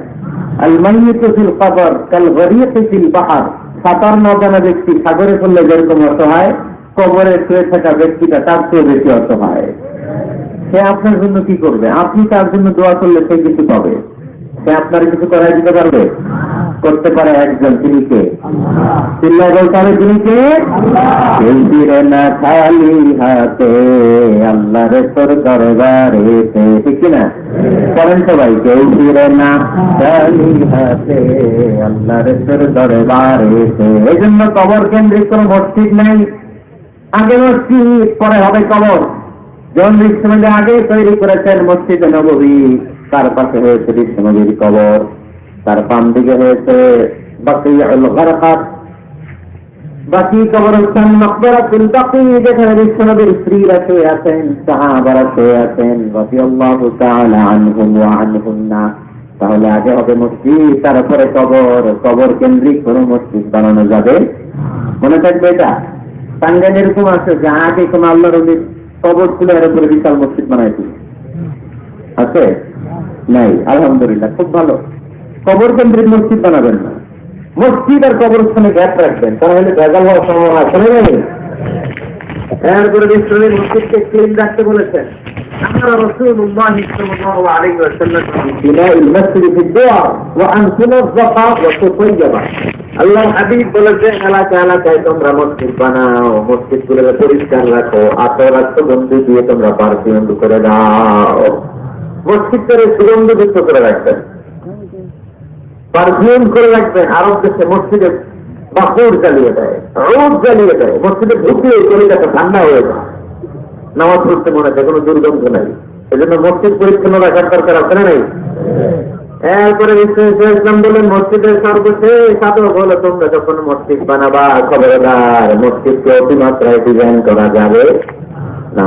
আল মাইয়িতু ফিল কবর কাল গরিয়তি ফিল বাহর। সাঁতার না জানা ব্যক্তি সাগরে পড়লে যেরকম অসহায়, কবরে শুয়ে থাকা ব্যক্তিটা তার চেয়ে বেশি অসহায়। সে আপনার জন্য কি করবে? আপনি তার জন্য দোয়া করলে সে কিছু পাবে। সে আপনার কিছু করাই দিতে পারবে? করতে পারে একজন, তিনি কে? চিল্লাহ বলতে হবে তিনি কে? কেউ ফিরে না খালি হাতে আল্লাহর তোর দরবারে, ঠিক কিনা? করেন সবাই, কেউ ফিরে না খালি হাতে আল্লাহর তোর দরবারে। এই জন্য কবর কেন্দ্রিক কোন মসজিদ নাই। আগে মসজিদ, পরে হবে কবর। যেমন বিশ্বনবী আগে তৈরি করেছেন মসজিদে নববী, তার পাশে হয়েছে বিশ্বনবীর কবর, তার বাম দিকে হয়েছে বাকিউল গারকাত, বাকি কবরস্থান মাকবারাতুল বাকি, যেখানে বিশ্বনবীর স্ত্রীরা শুয়ে আছেন, সাহাবারা শুয়ে আছেন রাদিয়াল্লাহু তাআলা আনহুম ওয়া আনহুন্না। তাহলে আগে হবে মসজিদ, তারপরে কবর। কবর কেন্দ্রিক কোন মসজিদ বানানো যাবে? মনে থাকবে এটা। টাঙ্গাইল এরকম আছে যে আগে কোন আল্লাহ রবির কবর খুলে এর উপরে বিশাল মসজিদ বানাইছি আছে নাই? আলহামদুলিল্লাহ, খুব ভালো। কবর কেন্দ্রিক মসজিদ বানাবেন না, মসজিদ আর কবরস্থানে গ্যাপ রাখবেন, তাহলে ভেজাল হওয়ার সম্ভাবনা আছে না? এরপরে বিশ্বনবী মসজিদকে ক্লিন রাখতে বলেছেন। أمر رسول الله صلى الله عليه وسلم ببناء المسجد في الدعاء وأن تنظف وتطيب। আল্লাহ হাবিব বলেছেন এলাকায় তোমরা মসজিদ বানাও, মসজিদগুলোকে পরিষ্কার রাখো, আতর আর সুগন্ধ দিয়ে তোমরা পারফিউম করে দাও। মসজিদ করে সুগন্ধযুক্ত করে রাখবেন, পারফিউম করে রাখবেন। আরব দেশে মসজিদে বাকুর জ্বালিয়ে দেয়, রোদ জ্বালিয়ে দেয়, মসজিদে ঢুকিয়ে শরীরটা ঠান্ডা হয়ে যায়, নামাজ পড়তে মনে হয় কোনো দুর্গন্ধ নাই। এই জন্য মসজিদ পরিচ্ছন্ন রাখার দরকার আছে না নাই? এরপরে ইসলাম বলেন মসজিদের সর্বশেষ সাধক হলো তোমরা যখন মসজিদ বানাবা খবরদার মসজিদকে অতিমাত্রায় ডিজাইন করা যাবে না,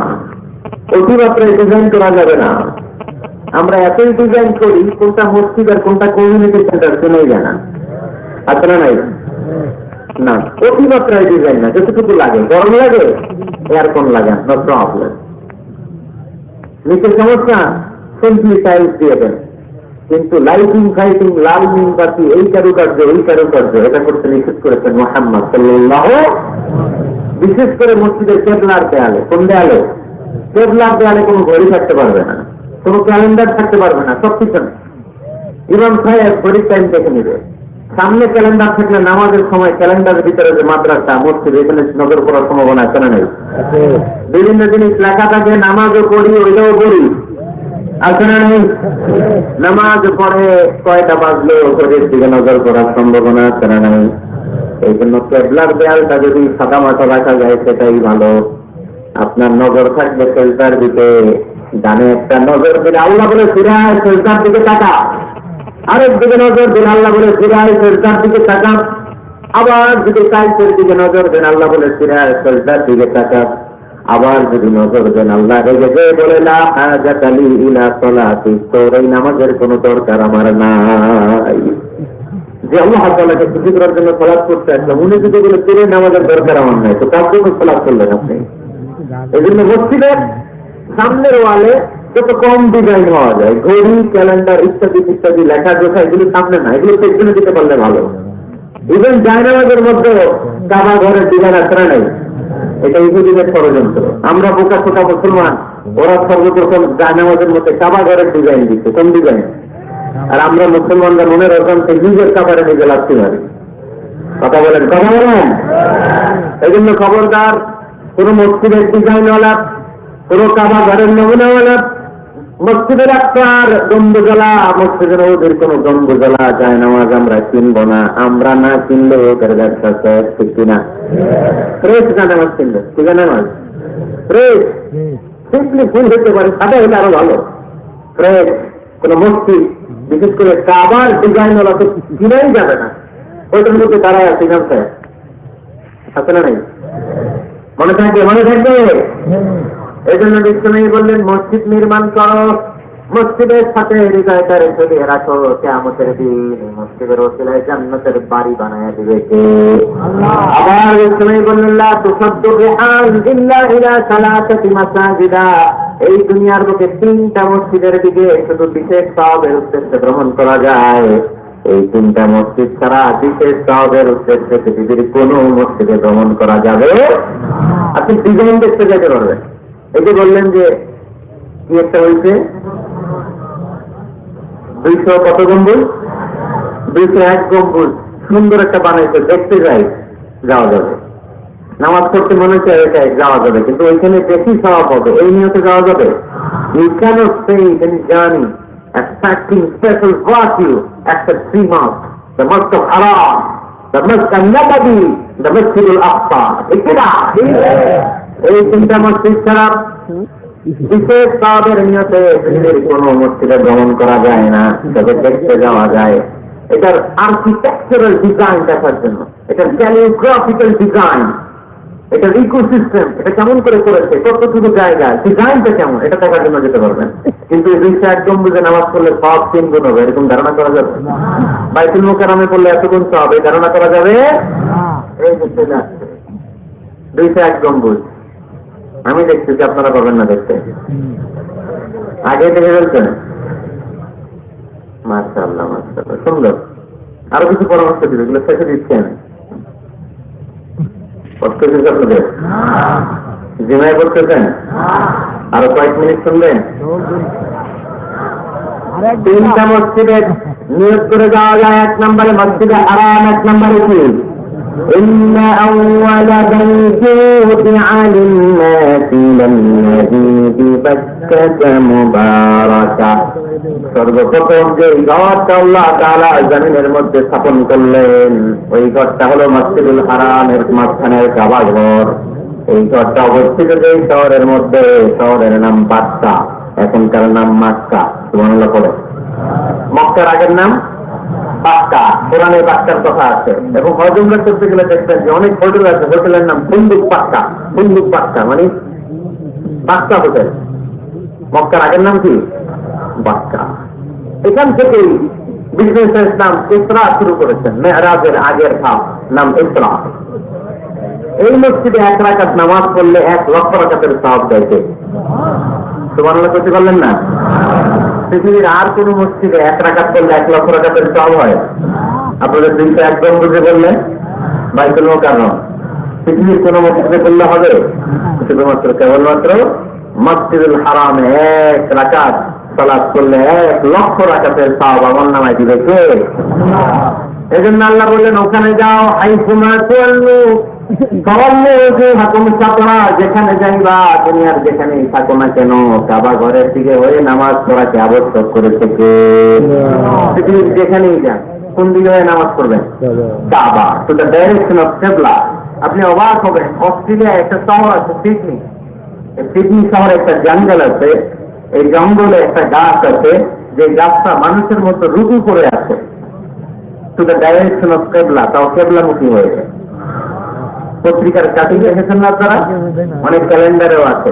অতিমাত্রায় ডিজাইন করা যাবে না। আমরা এতই ডিজাইন করি কোনটা মসজিদ আর কোনটা কমিউনিটি সেন্টার শুনেই জানা আছে না নাই? না, অতিমাত্রায় ডিজাইন না, যতটুকু লাগে। গরম লাগে এয়ারকন লাগান, নো প্রবলেম। নিচের সমস্যা সিম্পলি টাইলস দিয়ে দেন, কিন্তু লাইটিং ফাইটিং লাল মিনবাতি এই কারুকার্য এটা করতে নিষেধ করেছেন মুহাম্মদ সাল্লাল্লাহু। বিশেষ করে মসজিদের কেবলার দেয়ালে, কোন দেয়ালে? কেবলার দেয়ালে কোনো ঘড়ি থাকতে পারবে না, কোনো ক্যালেন্ডার থাকতে পারবে না, সব কিছু নেই। ইমাম সাহেব ঘড়ির টাইম দেখে নিবে। সামনে ক্যালেন্ডার থাকলে নামাজের সময় ক্যালেন্ডারের ভিতরে যে মাদ্রাসা মসজিদ এখানে নজর করার সম্ভাবনা আছে না নেই? বিভিন্ন জিনিস লেখা থাকে, নামাজও পড়ি ওইটাও পড়ি আছে না নেই? নামাজ পড়ে কয়টা বাজলো ঘড়ির দিকে নজর করার সম্ভাবনা আছে না নাই? এই জন্য কেবলার দেয়ালটা যদি সাদা মাথা রাখা যায় সেটাই ভালো। আপনার নজর থাকবে সেজদার দিকে, ডানে একটা নজর দিলে আল্লাহ বলে ফিরায় সেজদার দিকে তাকা, আরেক দিকে নজর দেন আল্লাহ বলে ফিরায় সেজদার দিকে তাকা, আবার যদি কাইসের দিকে নজর দেন আল্লাহ বলে ফিরায় সেজদার দিকে তাকা, আবার যদি নজর দেন আল্লাহ রেগে যে বলে লা হাজাতা লি ইলা সালাতি, তোর এই নামাজের কোনো দরকার আমার নাই। যে আল্লাহ তাআলাকে খুশি করার জন্য সালাত করতে আসলাম, উনি যদি বলে তোর এই নামাজের দরকার আমার নাই, তো কার জন্য সালাত করলেন আপনি? এই জন্য মসজিদের সামনের ওয়ালে যত কম ডিজাইন হওয়া যায়, ঘড়ি ক্যালেন্ডার ইত্যাদি ইত্যাদি লেখা জোখা এগুলো সামনে না, এগুলো পেছনে দিতে পারলে ভালো। ইভেন জায়নামাজের মধ্যে কাবা ঘরের ডিজাইন আছে না নাই? এটা ইহুদিদের ষড়যন্ত্র। আমরা বোকা ছোটা মুসলমান, ওরা সর্বপ্রথম জায়নামাজের মধ্যে কাবা ঘরের ডিজাইন দিচ্ছে। কোন ডিজাইন? আর আমরা মুসলমানরা মনের অজান্তে নিজের কাবারে নিজে লাগতে পারি। কথা বলেন? এই জন্য খবরদার কোন মসজিদের ডিজাইনওয়ালা, কোন কাবা ঘরের নমুনাওয়ালা মসজিদের আপনার গম্বুজলা, মসজিদের ওদের কোন গম্বুজলা যায় নামাজ আমরা কিনবো না। আমরা না কিনলে ওদের ব্যবসা ঠিক কিনা? ফ্রেশ না নামাজ কিনবে? ঠিক আছে নামাজ ফ্রেশ সিম্পলি ফুল হতে পারে, সাদা হলে আরো ভালো। ফ্রেশ কোন মসজিদ বিশেষ করে কাবার ডিজাইনওয়ালা তো কিনাই যাবে না, ওইটার মধ্যে তারা আছে জানতে আছে না নাই? মনে থাকবে? এই জন্য বিশ্বনবী বললেন মসজিদ নির্মাণ করো, মসজিদের সাথে হৃদয়টা রেখে দিয়ে রাখো, কিয়ামতের দিন মসজিদের ওসিলায় জান্নাতের বাড়ি বানায় দিবে কে? আবার বিশ্বনবী বললেন লা তুসাদ্দু বিহাল ইল্লা ইলা সালাসাতি মাসাজিদা, এই দুনিয়ার বুকে 3টা মসজিদের দিকে শুধু বিশেষ সওয়াবের উদ্দেশ্যে গ্রহণ করা যায়। এই 3টা মসজিদ ছাড়া বিশেষ সওয়াবের উদ্দেশ্যে পৃথিবীর কোন মসজিদে ভ্রমণ করা যাবে। আপনি ডিজাইন দেখতে যেতে পারবেন। এই যে বললেন যে কি একটা হয়েছে 200 কত গম্বুজ? 201 গম্বুজ সুন্দর একটা বানাইছে, দেখতে যাই যাওয়া যাবে, নামাজ পড়তে মনে হচ্ছে এটাই যাওয়া যাবে, কিন্তু ওইখানে বেশি সওয়াব হবে, এই নিয়তে যাওয়া যাবে? You cannot say in journey expecting special virtue except 3 mosques, the mosque of Haram, the mosque of Nabawi, the Masjid al-Aqsa। এই 3টা মসজিদ ছাড়া বিশেষ সওয়াবের নিয়তে পৃথিবীর কোন মসজিদে ভ্রমণ করা যায় না, তবে দেখতে যাওয়া যায়। এটার আর্কিটেকচারাল ডিজাইন দেখার জন্য, এটার ক্যালিগ্রাফিক্যাল ডিজাইন, এটার ইকোসিস্টেম, এটা কেমন করে করেছে, কতটুকু জায়গা, ডিজাইনটা কেমন, এটা দেখার জন্য যেতে পারবেন। কিন্তু এই 201 গম্বুজে নামাজ পড়লে সব 3 গুণ হবে, এরকম ধারণা করা যাবে? বাইতুল মুকাররমে পড়লে এত গুণ সব, এই ধারণা করা যাবে? এই যে চলে আসছে 201 গম্বুজ। আমি দেখতেছি, আপনারা পাবেন না দেখতে। আগে দেখে ফেলছেন? মাশাআল্লাহ মাশাআল্লাহ, সুন্দর। আরো কিছু পরামর্শ দিবে, এগুলো শেষে দিচ্ছেন। কষ্ট হচ্ছে আপনাদের? জিমায় করতেছেন? আরো কয়েক মিনিট শুনবেন? 3টা মসজিদে নিয়োগ করে যাওয়া যায়। 1 নম্বরে মসজিদে হারাম, 1 নম্বরে কি? إن أول بيت وضع للناس للذي ببكة مباركة। সর্বপ্রথম যে ঘরটা আল্লাহ তাআলা জমিনের মধ্যে স্থাপন করলেন, ওই ঘরটা হলো মসজিদুল হারামের মাঝখানের কাবা ঘর। এই ঘরটা অবস্থিত যে শহরের মধ্যে, শহরের নাম বাক্কা, এখনকার নাম মক্কা। সুবহানাল্লাহ পড়ে। মক্কার আগের নাম বাক্কা, কোরআনে বাক্কার কথা আছে। এবং হজমরা করতে গেলে দেখবেন যে অনেক হোটেল আছে, হোটেলের নাম বন্দুক বাক্কা। বন্দুক বাক্কা মানে বাক্কা হোটেল। মক্কার আগের নাম কি? বাক্কা। এখান থেকেই বিজনেসের নাম ইসরা শুরু করেছেন। মেহরাজের আগের ধাপ নাম ইসরা। এই মসজিদে 1 রাকাত নামাজ পড়লে 1 লক্ষ রাকাতের সওয়াব পাইছে। সুবহানাল্লাহ করতে পারলেন না? পৃথিবীর আর কোন মসজিদে 1 রাকাত করলে 1 লক্ষ রাকাতের সওয়াব হয়? আপনাদের 201 গম্বুজে বললে বাইতুল মুকাররম। পৃথিবীর কোন মসজিদে করলে হবে? শুধুমাত্র কেবলমাত্র মসজিদুল হারামে 1 রাকাত সালাত করলে 1 লক্ষ রাকাতের সওয়াব আমার নামায় দিবে কে? এজন্য আল্লাহ বললেন, ওখানে যাও, আইসুমা তুল্লু যেখানে যাইবা, দুনিয়ার যেখানে থাকো না কেন, কাবা ঘরের দিকে হয়ে নামাজ পড়াকে আবশ্যক করেছে কে? পৃথিবীর যেখানেই যান, কোন দিকে হয়ে নামাজ পড়বেন? কাবা, টু দ্য ডাইরেকশন অফ কিবলা। আপনি অবাক হবেন, অস্ট্রেলিয়ায় একটা শহর আছে সিডনি। সিডনি শহরে একটা জঙ্গল আছে। এই জঙ্গলে একটা গাছ আছে, যে গাছটা মানুষের মতো রুজু করে আছে, টু দ্য ডাইরেকশন অফ কিবলা, তাও কিবলামুখী হয়ে যায়। পত্রিকার কাটিং দেখেছেন না আপনারা? অনেক ক্যালেন্ডারেও আছে।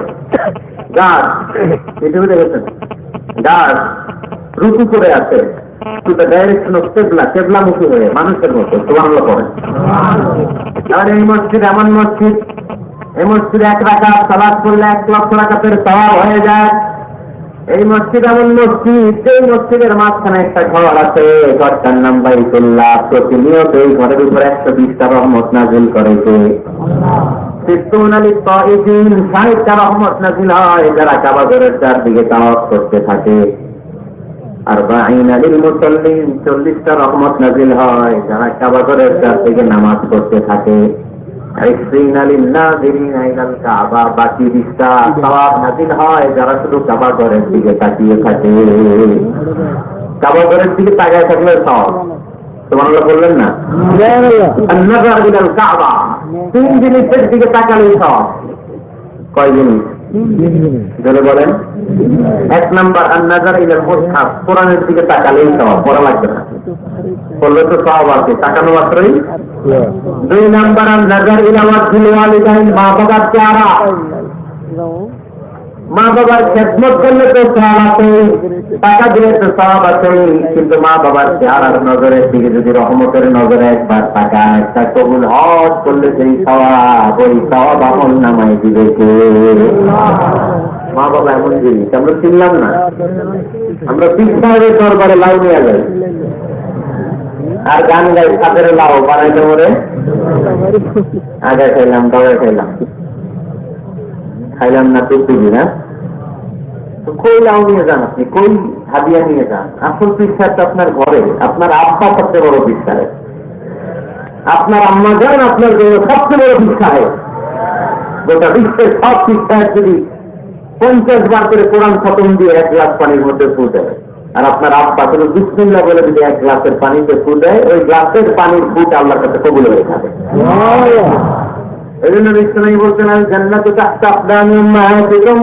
গাছ পৃথিবী দেখেছেন, গাছ রুজু করে আছে, টু দ্য ডাইরেকশন অফ কিবলা, কিবলামুখী হয়ে মানুষের মতো। সুবহানাল্লাহ পড়েন। আর এই মসজিদ এমন মসজিদ, এই মসজিদে 1 রাকাত সালাত করলে 1 লক্ষ রাকাতের সওয়াব হয়ে যায়। এই মসজিদ এমন মসজিদ, এই মসজিদের মাঝখানে একটা ঘর আছে, ঘরটার নাম বাইতুল্লাহ। প্রতিনিয়ত এই ঘরের উপর 120টা রহমত নাযিল করেছে। 60টা রহমত নাযিল হয় যারা কাবা ঘরের চারদিকে তাওয়াফ করতে থাকে। আর 40টা রহমত নাযিল হয় যারা কাবা ঘরের চারদিকে নামাজ পড়তে থাকে। বাকি 20টা সওয়াব নাযিল হয় যারা শুধু কাবা ঘরের দিকে তাকিয়ে থাকে। কাবা ঘরের দিকে তাকায় থাকলে সওয়াব। সুবহানাল্লাহ বললেন না? আন-নাযার ইলাল কাবা, 3 জিনিসের দিকে তাকালেই সওয়াব। কয় জিনিস? ধরে বলেন। 1 নাম্বার আন-নাযার ইলাল মুসহাফ, কোরআনের দিকে তাকালেই সওয়াব, পড়া লাগবে না, পড়লে তো সওয়াব আছে, তাকানো মাত্রই। 2 নাম্বার আন-নাযার ইলা ওয়াজহিল ওয়ালিদাইন, মা বাবার চেহারা। মা বাবার খেদমত করলে তো সওয়াব আছে, টাকা দিলে তো সওয়াব আছে, কিন্তু মা বাবার চেহারার নজরের দিকে যদি রহমতের নজরে একবার তাকায়, একটা কবুল হজ করলে সেই সওয়াব, ওই সওয়াব আমল নামায় দিবে কে? মা বাবা এমন জিনিস আমরা চিনলাম না। আমরা পিছনের দরবারে লাউ নিয়ে যাই আর গান গাই, তাদের লাউ বানাইতে মরে আগে খাইলাম, দবে খাইলাম, খাইলাম না টুকটুকি না। কই লাউ নিয়ে যান আপনি, কই হাদিয়া নিয়ে যান? আসল পিসারটা আপনার ঘরে। আপনার আব্বা সবচেয়ে বড় পিসারে, আপনার আম্মা যান আপনার জন্য সবচেয়ে বড় পিসারে। গোটা বিশ্বের সব পিসার যদি 50 বার করে কোরআন খতম দিয়ে 1 গ্লাস পানির মধ্যে ফু দেয়, আর আপনার আব্বা শুধু বিসমিল্লাহ বলে যদি 1 গ্লাসের পানিতে ফু দেয়, ওই গ্লাসের পানির ফুটা আল্লাহর কাছে কবুল হয়ে যাবে। এই জন্য বিষ্ণু বলছেন, জান্নাতু তাহতা আকদামি উম্মাহাতিকুম।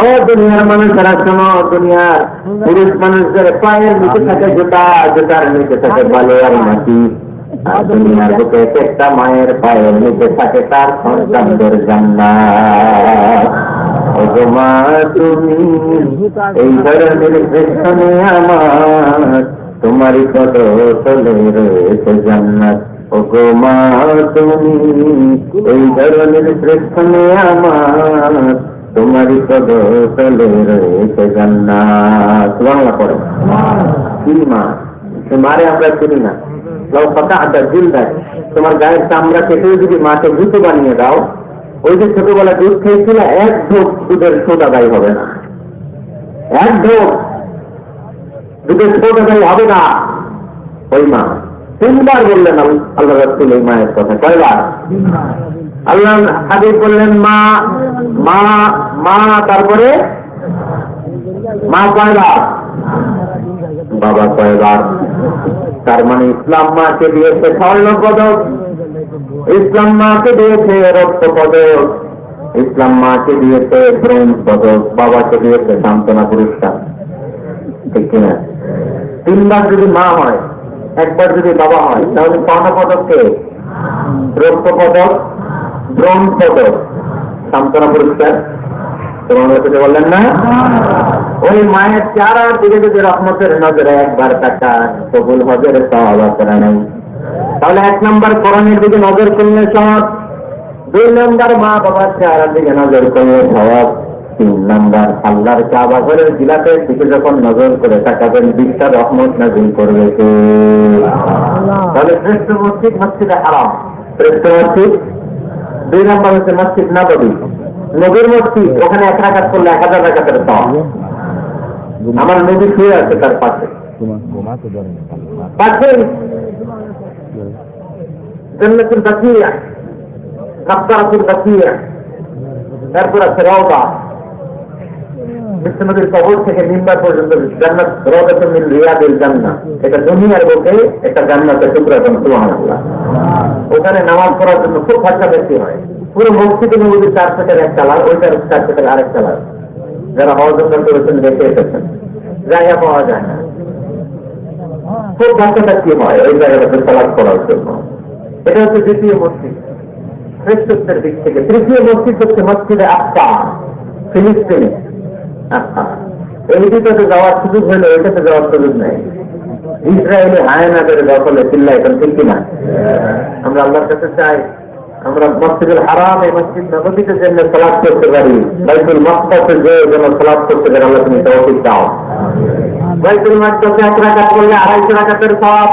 ও দুনিয়ার মানুষেরা শোনো, দুনিয়ার পুরুষ মানুষদের পায়ের নিচে থাকে জুতা, জুতার নিচে থাকে বালু আর মাটি। আর দুনিয়ার বুকে একটা মায়ের পায়ের নিচে থাকে তার সন্তানদের জান্নাত। মা তুমি এই ধরনের পেছনে আমার, তোমারই কত তলে রয়েছে জান্নাত। ওগো মা তুমি এই ধরনের প্রশ্নে আমার তোমারই পদতলে রয়েছে জান্নাত। বাংলা পড়ে কি মা? সে মারে আমরা চিনি না। লাউ কথা আড্ডা দিল দেয়, তোমার গায়ের চামড়া কেটে যদি মাকে জুতো বানিয়ে দাও, ওই যে ছোটবেলা দুধ খেয়েছিল, এক ঢোক দুধের সোডা দায়ী হবে না। এক ঢোক দুধের সোডা দায়ী হবে না। ওই মা 3 বার বললেন আল্লাহ রাসূল এই মায়ের কথা। কয়বার? আল্লাহ হাবিব বললেন মা মা মা, তারপরে মা কয়বার? বাবা কয়বার? তার মানে ইসলাম মাকে দিয়েছে স্বর্ণ পদক, ইসলাম মাকে দিয়েছে রৌপ্য পদক, ইসলাম মাকে দিয়েছে ব্রোঞ্জ পদক, বাবাকে দিয়েছে সান্ত্বনা পুরস্কার। ঠিক কিনা? 3 বার যদি মা হয়, একবার যদি বাবা হয়, তাহলে স্বর্ণ পদককে রৌপ্য পদক, ব্রোঞ্জ পদক, সান্ত্বনা পুরস্কার। তোমার বললেন না? ওই মায়ের চেহারার দিকে যদি রহমতের নজরে একবার তাকান, কবুল হজের সওয়াব আপনারা নেই। তাহলে 1 নম্বর কোরআনের দিকে নজর করলে সওয়াব, 2 নম্বর মা বাবার চেহারার দিকে নজর করলে সওয়াব, 3 নম্বর আল্লাহর কাবা ঘরের গিলাফের দিকে যখন নজর করে তাকাবেন, 20টা রহমত নাযিল করবে কে? তাহলে শ্রেষ্ঠ মসজিদ মসজিদে হারাম, শ্রেষ্ঠ মসজিদ। 2 নম্বর হচ্ছে মসজিদ নববী, নবীর মসজিদ। ওখানে 1 রাকাত করলে 1000 রাকাতের সওয়াব। আমার নবী শুয়ে আছে তার পাশে, জান্নাতুল বাকিয়া, মাকবারাতুল বাকিয়া, তারপর আছে রওজা। বিশ্বনবীর কবর থেকে মিম্বার পর্যন্ত জান্নাত, রওজাতুল মিন রিয়াদিল জান্নাহ। এটা দুনিয়ার বুকে একটা জান্নাতের টুকরা, সুবহানাল্লাহ। ওখানে নামাজ পড়ার জন্য খুব খরচা বেশি হয়। পুরো মসজিদে নববীর 4 ফিটের 1 চালার, ওইটার 4 ফিটের আরেক চালার। যারা হজ করেছেন দেখে এসেছেন, জায়গা পাওয়া যায় না, খুব কাছাকাছি হয় ওই জায়গাটাতে সালাত করার জন্য। এটা হচ্ছে দ্বিতীয় মসজিদ শ্রেষ্ঠত্বের দিক থেকে। তৃতীয় মসজিদ হচ্ছে মসজিদে আকসা, ফিলিস্তিনে। এই দিকটাতে যাওয়ার সুযোগ হলে ওইটাতে যাওয়ার সুযোগ নেই। ইসরায়েলে হায়না করে দখলে চিল্লা, এখন ঠিক কিনা? আমরা আল্লাহর কাছে চাই আমরা মসজিদুল হারাম, এই মসজিদ নববীতে যেন সালাত করতে পারি, বাইতুল মাকদাসে যেন সালাত করতে পারি। আল্লাহ তুমি তৌফিক দাও। বাইতুল মাকদাসে 1 রাকাত করলে 250 রাকাতের সওয়াব,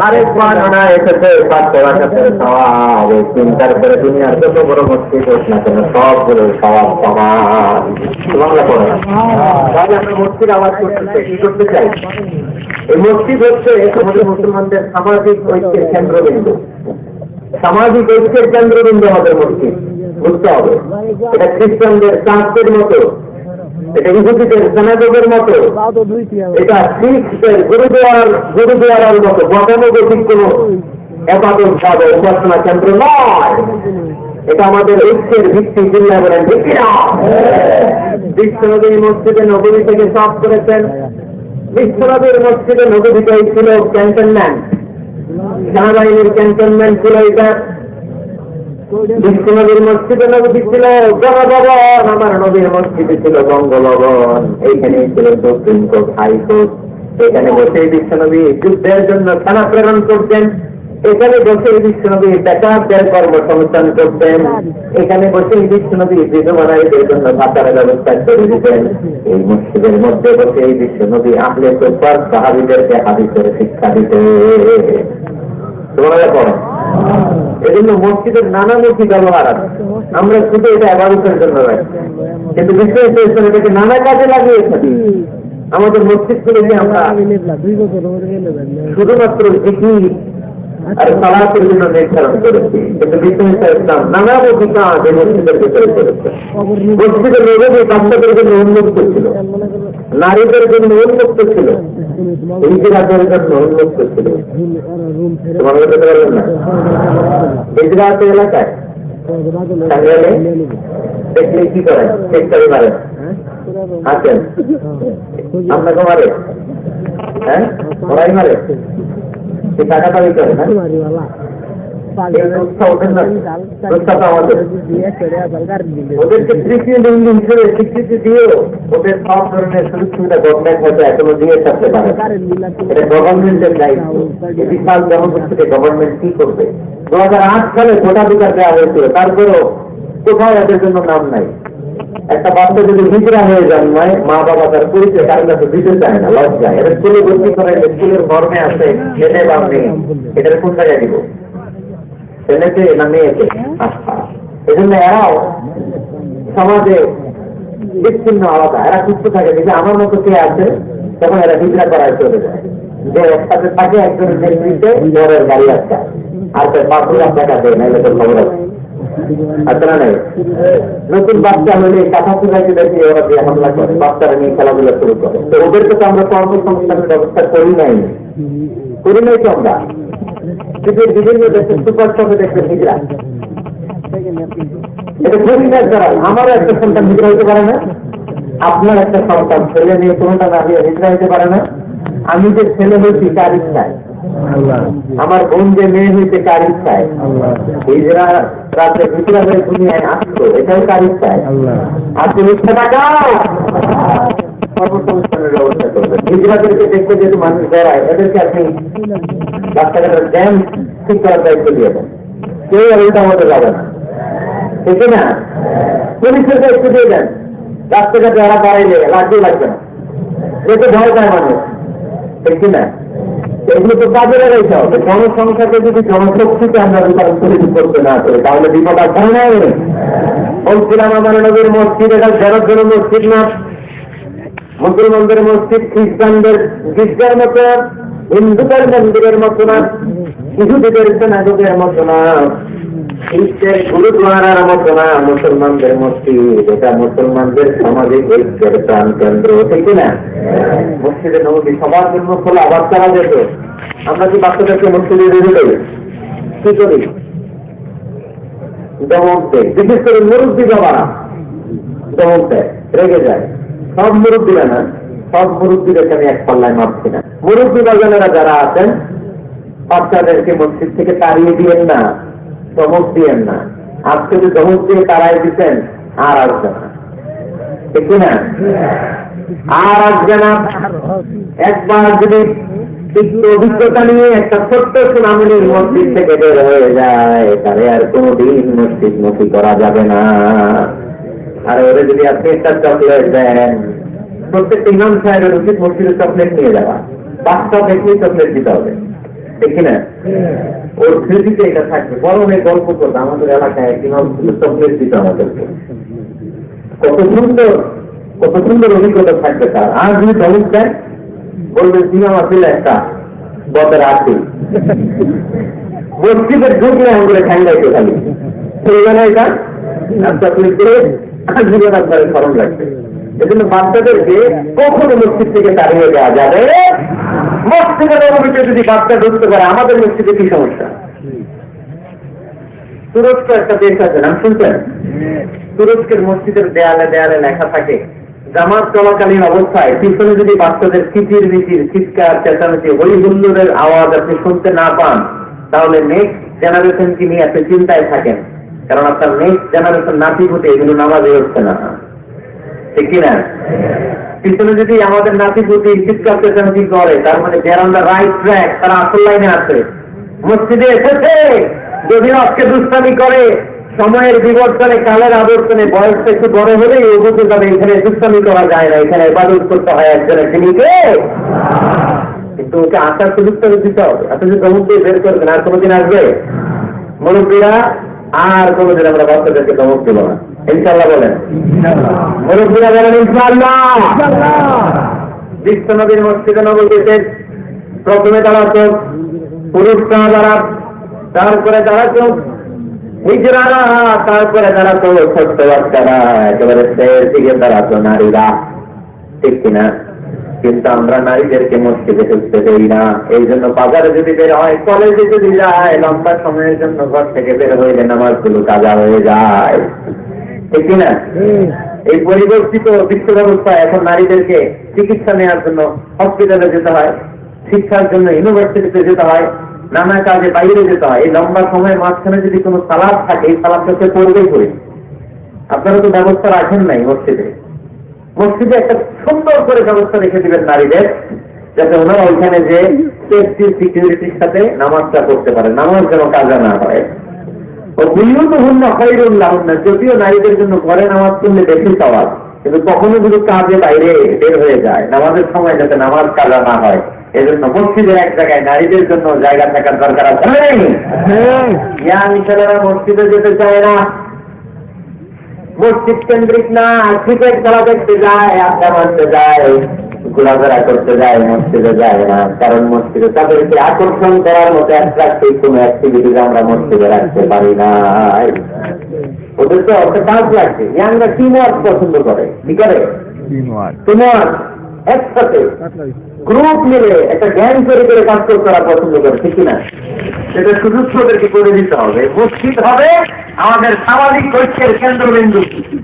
আরেক বর্ণনা এসেছে 500 রাকাতের সওয়াব। এই চিন্তার করে দুনিয়ার যত বড় মসজিদ হোক না কেন, সবগুলোর সওয়াব সমান। বাংলা পড়ে তাহলে আমরা মসজিদ আওয়াজ করতে চাই, কি করতে চাই? এই মসজিদ হচ্ছে আমাদের মুসলমানদের সামাজিক ঐক্যের কেন্দ্রবিন্দু। সামাজিক ঐক্যের কেন্দ্রবিন্দু আমাদের মসজিদ, বুঝতে হবে। এটা খ্রিস্টানদের চার্চের মতো, এটা ইহুদিদের সিনাগোগের মতো, এটা শিখদের গুরুদুয়ারার মতো গতানুগতিক কোন ইবাদত ভাবে উপাসনা কেন্দ্র নয়। এটা আমাদের ঐক্যের ভিত্তি। জিল্লা বলেন ঠিক না? বিশ্বনবী মসজিদে নববী থেকে সব করেছেন। বিশ্বনবীর মসজিদে নববীটাই ছিল ক্যান্টনমেন্ট, সেনাবাহিনীর ক্যান্টনমেন্ট ছিল এটা। বিশ্বনবীর মসজিদে নবী ছিল গণভবন, আমার নবীর মসজিদে ছিল বঙ্গভবন। এইখানে ছিল সুপ্রিম কোর্ট, হাইকোর্ট। এখানে বসে বিশ্বনবী যুদ্ধের জন্য সেনা প্রেরণ করতেন। এখানে বসে বিশ্বনবী বেকারদের কর্মসংস্থান করতেন। এখানে বসে বিশ্বনবী বিধবাদের জন্য ভাতার ব্যবস্থা করে দিতেন। এই মসজিদের মধ্যে বসে বিশ্বনবী আহলে সুফার সাহাবীদেরকে হাদিসের শিক্ষা দিতেন। এই জন্য মসজিদের নানামুখী ব্যবহার আছে। আমরা শুধু এটা ইবাদতের জন্য রাখি, কিন্তু বিশেষ এটাকে নানা কাজে লাগিয়ে থাকি। আমাদের মসজিদগুলোকে আমরা শুধুমাত্র জিকির আর সালাতের জন্য নির্ধারণ করেছি, কিন্তু বিশেষ ইসলাম নানামুখী কাজ এই মসজিদের ভিতরে করেছে। মসজিদের নববী বাচ্চাদের জন্য উন্মুক্ত ছিল, নারীদের জন্য উন্মুক্ত ছিল, হিজরাতের জন্য উন্মুক্ত ছিল। তোমার বলতে পারবেন না? হিজরাত এলাকায় টাঙ্গাইলে দেখলে কি করেন? চেষ্টারি মারেন, আছেন আপনাকে মারে, হ্যাঁ ওরাই মারে, টাকা দাবি করে না। এই প্রস্তাব ওদের না, প্রস্তাব আমাদের। ওদেরকে তৃতীয় লিঙ্গ হিসেবে স্বীকৃতি দিয়েও ওদের সব ধরনের সুযোগ সুবিধা গভর্নমেন্ট হয়তো এখনো দিয়ে থাকতে পারে। এটা গভর্নমেন্টের দায়িত্ব। বিশাল জনগোষ্ঠীকে গভর্নমেন্ট কি করবে? 2008 সালে ভোটাধিকার দেওয়া হয়েছিল, তারপরেও কোথাও এদের জন্য নাম নাই। একটা বাচ্চা যদি হিজড়া হয়ে জন্মায়, মা বাবা তার পরিচয় কারণ কাছে দিতে চায় না, লজ্জায়। এটা স্কুলে ভর্তি করে, স্কুলের ফর্মে আছে ছেলে বা মেয়ে, এটার কোন জায়গায় দিব? ছেলেকে না মেয়েকে? এই জন্য এরাও সমাজে বিচ্ছিন্ন, আলাদা। এরা সুস্থ থাকে যে আমার মতো কে আছে, তখন এরা হিজড়া করায় চলে যায়। যে একসাথে থাকে একজনের নেতৃত্বে ঘরের গাড়ি আসছে, আর তার 5 লাখ টাকা দেয়, নাইলে তোর খবর আছে। আপনারা নেই নতুন বাচ্চা হলে কাঁথা চুলাইতে দেখে ওরা দিয়ে হামলা করে, বাচ্চারা নিয়ে খেলাধুলা শুরু করে। তো ওদেরকে তো আমরা কর্মসংস্থানের ব্যবস্থা করি নাই তো আমরা। পৃথিবীর বিভিন্ন দেশের সুপার শপে দেখবেন হিজড়া, এটা করি না যারা। আমারও একটা সন্তান হিজড়া হইতে পারে না, আপনার একটা সন্তান ছেলে মেয়ে কোনটা না দিয়ে হিজড়া হইতে পারে না। আমি যে ছেলে হয়েছি কার ইচ্ছায়, আমার বোন যে মেয়ে হয়েছে কার ইচ্ছায়, হিজড়া রাত্রে ভিতরা হয়ে দুনিয়ায় আসতো, এটাও কার ইচ্ছায়। আপনি ইচ্ছা টাকা কর্মসংস্থানের ব্যবস্থা করবেন। হিজড়াদেরকে দেখতে যেহেতু মানুষ বেড়ায়, এদেরকে আপনি রাস্তাঘাটের জ্যাম ঠিক করার দায়িত্ব দিয়ে দেন, কেউ আর উল্টা মতো যাবে না, ঠিক না? পুলিশের দায়িত্ব দিয়ে দেন, রাস্তাঘাটে এরা বাড়াইলে লাগবে না, যেতে ভয় পায় মানুষ, ঠিক না? এগুলো তো কাজে লাগাইতে হবে। জনসংখ্যাকে যদি জনশক্তিকে আমরা রূপান্তরিত করতে না করে, তাহলে বিপদ আসবে না। বলছিলাম আমার নবীর মসজিদ এটা ফেরত জন্য মসজিদ না, মুসলমানদের মসজিদ খ্রিস্টানদের গির্জার মতো, হিন্দুদের মন্দিরের মতো না, ইহুদিদের সিনাগোগের মতো না, খ্রিস্টের গুরুদ্বারার মতো না। মুসলমানদের মসজিদ এটা মুসলমানদের সামাজিক ঐক্যের প্রাণ কেন্দ্র, ঠিক না? মসজিদে নবী সবার জন্য খোলা, বাচ্চারা যেত। আমরা কি বাচ্চাদেরকে মসজিদে রেখে দেই? কি করি? দমক দেয়, বিশেষ করে মুরব্বী বাবারা দমক দেয়, রেগে যায়। সব মুরব্বীরা না, সব মুরব্বীদেরকে আমি এক পাল্লায় মাপছি না। মুরব্বী বাজানেরা যারা আছেন, বাচ্চাদেরকে মসজিদ থেকে তাড়িয়ে দিয়েন না, ধমক দিয়েন না। আজকে যদি ধমক দিয়ে তাড়াই দিচ্ছেন, আর আসবে না, ঠিক না? আর আসবে না। একবার যদি অভিজ্ঞতা নিয়ে একটা ছোট্ট সুনামনির মসজিদ থেকে বের হয়ে যায়, তাহলে আর কোনদিন মসজিদ মুখী করা যাবে না। আর ওরা যদি আপনি একটা চকলেট দেন, প্রত্যেকটা ইমাম সাহেবের উচিত মসজিদের চকলেট নিয়ে যাওয়া, বাচ্চা দেখলেই চকলেট দিতে হবে, ঠিক না? ওর স্মৃতিতে এটা থাকবে। বড় হয়ে গল্প করবে, আমাদের এলাকায় ইমাম চকলেট দিতে আমাদেরকে। কত সুন্দর অভিজ্ঞতা থাকবে তার। আর যদি ধমক দেন, বলবেন ইমাম আসলে একটা বতের আর্থিক মসজিদের ঢুকলে আমাদের ঠান্ডাইতে খালি সেই বেলায় এটা চকলেট দিয়ে জীবন আপনার স্মরণ রাখবে। এজন্য বাচ্চাদেরকে কখনো মসজিদ থেকে তাড়িয়ে দেওয়া যাবে। মসজিদের অভিযোগে যদি বাচ্চা ঢুকতে পারে, আমাদের মসজিদে কি সমস্যা? তুরস্ক একটা দেশ আছে, নাম শুনছেন? তুরস্কের মসজিদের দেয়ালে দেয়ালে লেখা থাকে, জামাত চলাকালীন অবস্থায় পিছনে যদি বাচ্চাদের কিচির মিচির, চিৎকার চেঁচামেচি, হই হুল্লোড়ের আওয়াজ আপনি শুনতে না পান, তাহলে নেক্সট জেনারেশনকে নিয়ে আপনি চিন্তায় থাকেন। কারণ আপনার নেক্সট জেনারেশন নাতি পুতে এগুলো নামাজে হচ্ছে না, ঠিক কিনা? পিছনে যদি আমাদের নাতি পুতি চিৎকার চেঁচামেচি করে, তার মানে দেয়ার অন দ্য রাইট ট্র্যাক, তারা আসল লাইনে আছে, মসজিদে এসেছে। যদিও আজকে দুষ্টামি করে, সময়ের বিবর্তনে, কালের আবর্তনে, বয়সটা একটু বড় হলেই ও বুঝতে যাবে এখানে দুষ্টামি করা যায় না, এখানে ইবাদত করতে হয় একজনের যিনিকে। কিন্তু ওকে আসার সুযোগটা দিতে হবে। আপনি যদি ধমক দিয়ে বের করবেন, আর কোনোদিন আসবে? মুরব্বীরা আর কোনোদিন আমরা বাচ্চাদেরকে ধমক দিব না, ইনশাআল্লাহ বলেন। মুরব্বীরা বলেন ইনশাআল্লাহ। বিশ্ব নবীর মসজিদে নববীতে প্রথমে দাঁড়াতো পুরুষরা, যারা তারপরে দাঁড়াতো হিজড়ারা, তারপরে দাঁড়াতো ছোট্ট বাচ্চারা, একেবারে শেষের দিকে দাঁড়াতো নারীরা, ঠিক কিনা? কিন্তু আমরা নারীদেরকে মসজিদে ঢুকতে দেই না। এই জন্য বাজারে যদি বের হয়, কলেজে যদি যায়, লম্বা সময়ের জন্য ঘর থেকে বের হইলে নামাজগুলো কাজা হয়ে যায়, ঠিক কিনা? এই পরিবর্তিত বিশ্ব ব্যবস্থা এখন নারীদেরকে চিকিৎসা নেওয়ার জন্য হসপিটালে যেতে হয়, শিক্ষার জন্য ইউনিভার্সিটিতে যেতে হয়, নানা কাজে বাইরে যেতে হয়, এই লম্বা সময়ের মাঝখানে যদি কোনো সালাদ থাকে, এই সালাদটাকে পড়বেই করি। আপনারা তো ব্যবস্থা রাখেন নাই মসজিদে। মসজিদে একটা সুন্দর করে ব্যবস্থা রেখে দিবেন নারীদের, যাতে ওনারা ওইখানে যে সেফটি সিকিউরিটির সাথে নামাজটা করতে পারে, নামাজ যেন কাজা না হয়। ও বুঝিও তো হুন্না খাইরুল্লাহ হুন্না, যদিও নারীদের জন্য ঘরে নামাজ পড়লে বেশি সওয়াব, কিন্তু কখনো যদি কাজে বাইরে বের হয়ে যায়, নামাজের সময় যাতে নামাজ কাজা না হয়, এজন্য মসজিদের এক জায়গায় নারীদের জন্য জায়গা থাকার দরকার আছে। ইয়াং ছেলেরা মসজিদে যেতে চায় না, মসজিদ কেন্দ্রিক না, ক্রিকেট খেলা দেখতে যায়, আড্ডা মারতে যায়, ঘোরাফেরা করতে যায়, মসজিদে যায় না। কারণ মসজিদে তাদেরকে আকর্ষণ করার মতো অ্যাট্রাক্টিভ কোন অ্যাক্টিভিটিস আমরা মসজিদে রাখতে পারি না। ওদের তো একটা কাজ লাগছে। ইয়াংরা টিম ওয়ার্ক পছন্দ করে, কি করে? টিম ওয়ার্ক, একসাথে গ্রুপ মিলে একটা গ্যাং তৈরি করে কাজ করতে তারা পছন্দ করে, ঠিক কিনা? সেটা সুযোগ ওদেরকে করে দিতে হবে। মসজিদ হবে আমাদের সামাজিক ঐক্যের কেন্দ্রবিন্দু।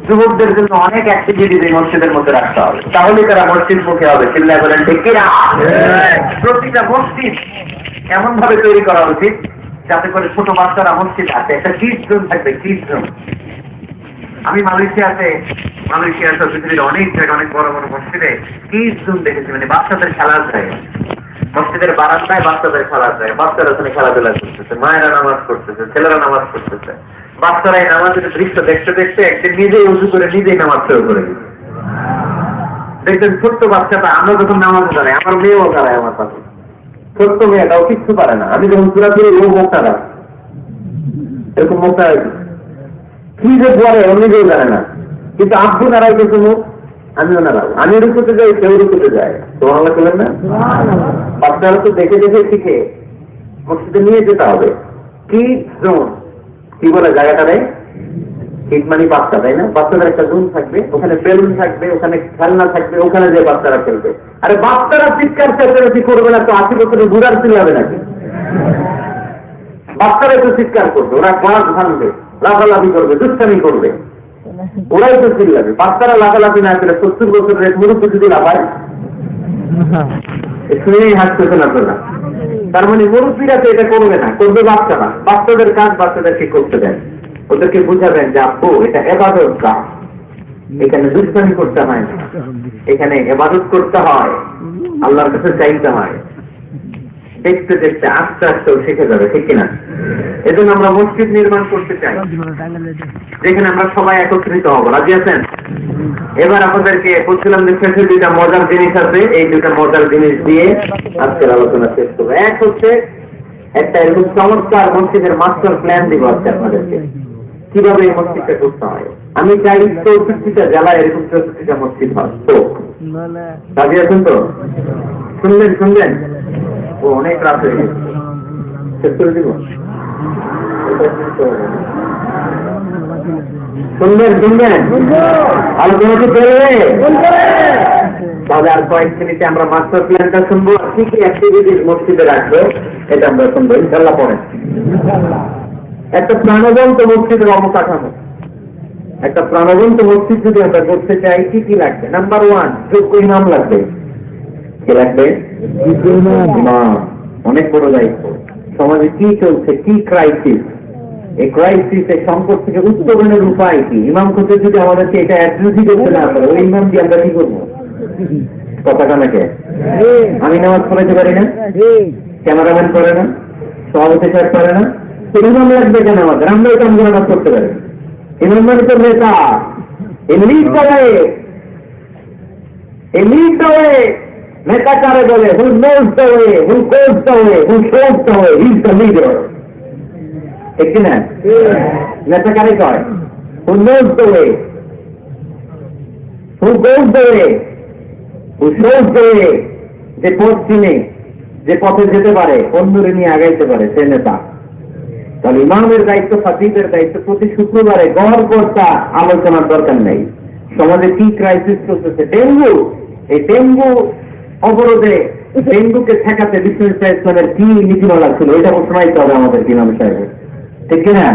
যুবকদের জন্য অনেক অ্যাক্টিভিটিস এই মসজিদের মধ্যে রাখতে হবে, তাহলে তারা মসজিদ মুখে হবে। চিল্লায় বলেন ঠিক কিনা? প্রতিটা মসজিদ এমন ভাবে তৈরি করা উচিত যাতে করে ছোট বাচ্চারা মসজিদ আসে, একটা কিডস জোন থাকবে, কিডস জোন। আমি মালয়েশিয়াতে পৃথিবীর অনেক জায়গায়, অনেক বড় বড় মসজিদে কিডস জোন দেখেছি, মানে বাচ্চাদের খেলার জায়গা। মসজিদের বারান্দায় বাচ্চাদের খেলার জায়গা, বাচ্চারা ওখানে খেলাধুলা করতেছে, মায়েরা নামাজ করতেছে, ছেলেরা নামাজ করতেছে। বাচ্চারা এই নামাজের দৃশ্য দেখতে দেখতে একদিন নিজেই উজু করে নিজেই নামাজ শুরু করে দিচ্ছে। দেখবেন ছোট্ট বাচ্চাটা, আমরা যখন নামাজ দাঁড়াই, আমার মেয়েও দাঁড়ায় আমার পাশে, ছোট্ট মেয়েটাও কিচ্ছু পারে না, আমি যখন চূড়া করি ও মুখটা দাঁড়ায়, এরকম মুখটা কি যে বলে ও নিজেও জানে না, কিন্তু আব্বু দাঁড়াই কিছু মুখ, আমিও দাঁড়াবো, আমি রুকুতে যাই, কেউ রুকুতে যায়। তোমার করবেন না? বাচ্চারা তো দেখে দেখে শিখে, মসজিদে নিয়ে যেতে হবে। কি জোন, কি বলে জায়গাটা নেই, ঠিক মানে বাচ্চা, তাই না? বাচ্চাদের একটা জোন থাকবে, ওখানে বেলুন থাকবে, ওখানে খেলনা থাকবে, ওখানে যে বাচ্চারা খেলবে। আরে বাচ্চারা চিৎকার চেঁচামেচি করবে না তো 80 বছরের বুড়ার চিল্লাবে নাকি? বাচ্চারা তো চিৎকার করবে, ওরা গাছ ভাঙবে, লাফালাফি করবে, দুষ্টামি করবে, ওরাই তো চিল্লাবে। বাচ্চারা লাফালাফি না করে 70 বছরের এক মুরুব্বি যদি লাফায়, শুনেই হাসতেছেন আপনারা। তার মানে মুরব্বীরা তো এটা করবে না, করবে বাচ্চারা। বাচ্চাদের কাজ বাচ্চাদেরকে করতে দেন, ওদেরকে বুঝাবেন যে আব্বু এটা ইবাদত কাজ, এখানে দুষ্টামি করতে হয় না, এখানে ইবাদত করতে হয়, আল্লাহর কাছে চাইতে হয়। দেখতে দেখতে আস্তে আস্তে শিখে যাবে, ঠিক কিনা? এজন্য আমরা মসজিদ নির্মাণ করতে চাই যেখানে আমরা সবাই একত্রিত হব। রাজি আছেন? এবার আপনাদেরকে বলছিলাম যে শেষে দুইটা মজার জিনিস আছে, এই দুইটা মজার জিনিস দিয়ে আজকের আলোচনা শেষ করবো। এক হচ্ছে একটা এরকম চমৎকার মসজিদের মাস্টার প্ল্যান দিব আজকে আপনাদেরকে, কিভাবে এই মসজিদটা করতে হয়। আমি চাই 64টা জেলায় এরকম 64টা মসজিদ হয়। তো রাজি আছেন তো? শুনলেন? ও অনেক রাত হয়ে গেছে, শেষ করে দিব। শুনবেন আলোচনা কি চলবে? তাহলে আর কয়েক মিনিটে আমরা মাস্টার প্ল্যানটা শুনবো, কি কি অ্যাক্টিভিটিস মসজিদে রাখবো এটা আমরা শুনবো ইনশাল্লাহ পরে। একটা প্রাণবন্ত মসজিদের অবকাঠামো, একটা প্রাণবন্ত মসজিদ যদি আমরা করতে চাই কি কি লাগবে? নাম্বার 1, যোগ্য ইমাম লাগবে। কি লাগবে? ইমাম। অনেক বড় দায়িত্ব। সমাজে কি চলছে, কি ক্রাইসিস, এই ক্রাইসিস, এই সংকট থেকে উত্তরণের উপায় কি? ইমাম করতে যদি আমাদেরকে এটা অ্যাড্রেসই করতে না পারে, ওই ইমাম দিয়ে আমরা কি করবো? কথাটা নাকি আমি নামাজ পড়াইতে পারি না, ক্যামেরাম্যান করে না, সভাপতি সাহেব করে না, ইমাম লাগবে কেন আমাদের? আমরা এটা নামাজ করতে পারি। ইমাম মানে তো নেতা, নেতা কারে বলে? who knows the way, who goes the way, who shows the way, he is the leader. ঠিক না? নেতা কারে কয়? who knows the way, who goes the way, who shows the way, যে পথ চিনে, যে পথে যেতে পারে, অন্যরে নিয়ে আগাইতে পারে, সে নেতা। তাহলে ইমামের দায়িত্ব, খাতিবের দায়িত্ব প্রতি শুক্রবারে গড় কর্তা আলোচনার দরকার নেই। সমাজে কি ক্রাইসিস চলতেছে, ডেঙ্গু, এই ডেঙ্গু অবরোধে ডেঙ্গুকে ঠেকাতে বিশ্বজিৎ ইসলামের কি নীতিমালা ছিল, এটা শোনাইতে হবে আমাদের ইমাম সাহেবের, ঠিক কিনা?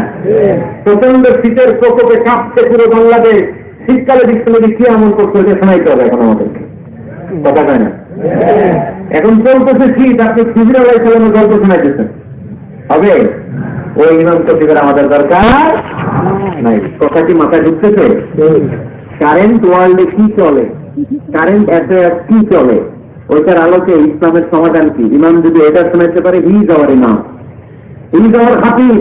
প্রচন্ড শীতের প্রকোপে কাঁপতে পুরো বাংলাদেশ, শীতকালে বিশ্বনবী কি আমল করতে, এটা শোনাইতে হবে এখন আমাদেরকে। কথা কয় না? এখন চলতেছে শীত, আপনি খিজির আলাইহিস সালামের গল্প শোনাইতেছেন, হবে? ওই ইমাম খতিবের আমাদের দরকার নাই। কথা কি মাথায় ঢুকতেছে? কারেন্ট ওয়ার্ল্ডে কি চলে, কারেন্ট অ্যাফেয়ার্স কি চলে, ওইটার আলোকে ইসলামের সমাধান কি? ইমাম যদি এটা শোনাতে পারে, হি is our imam, he is our khatib,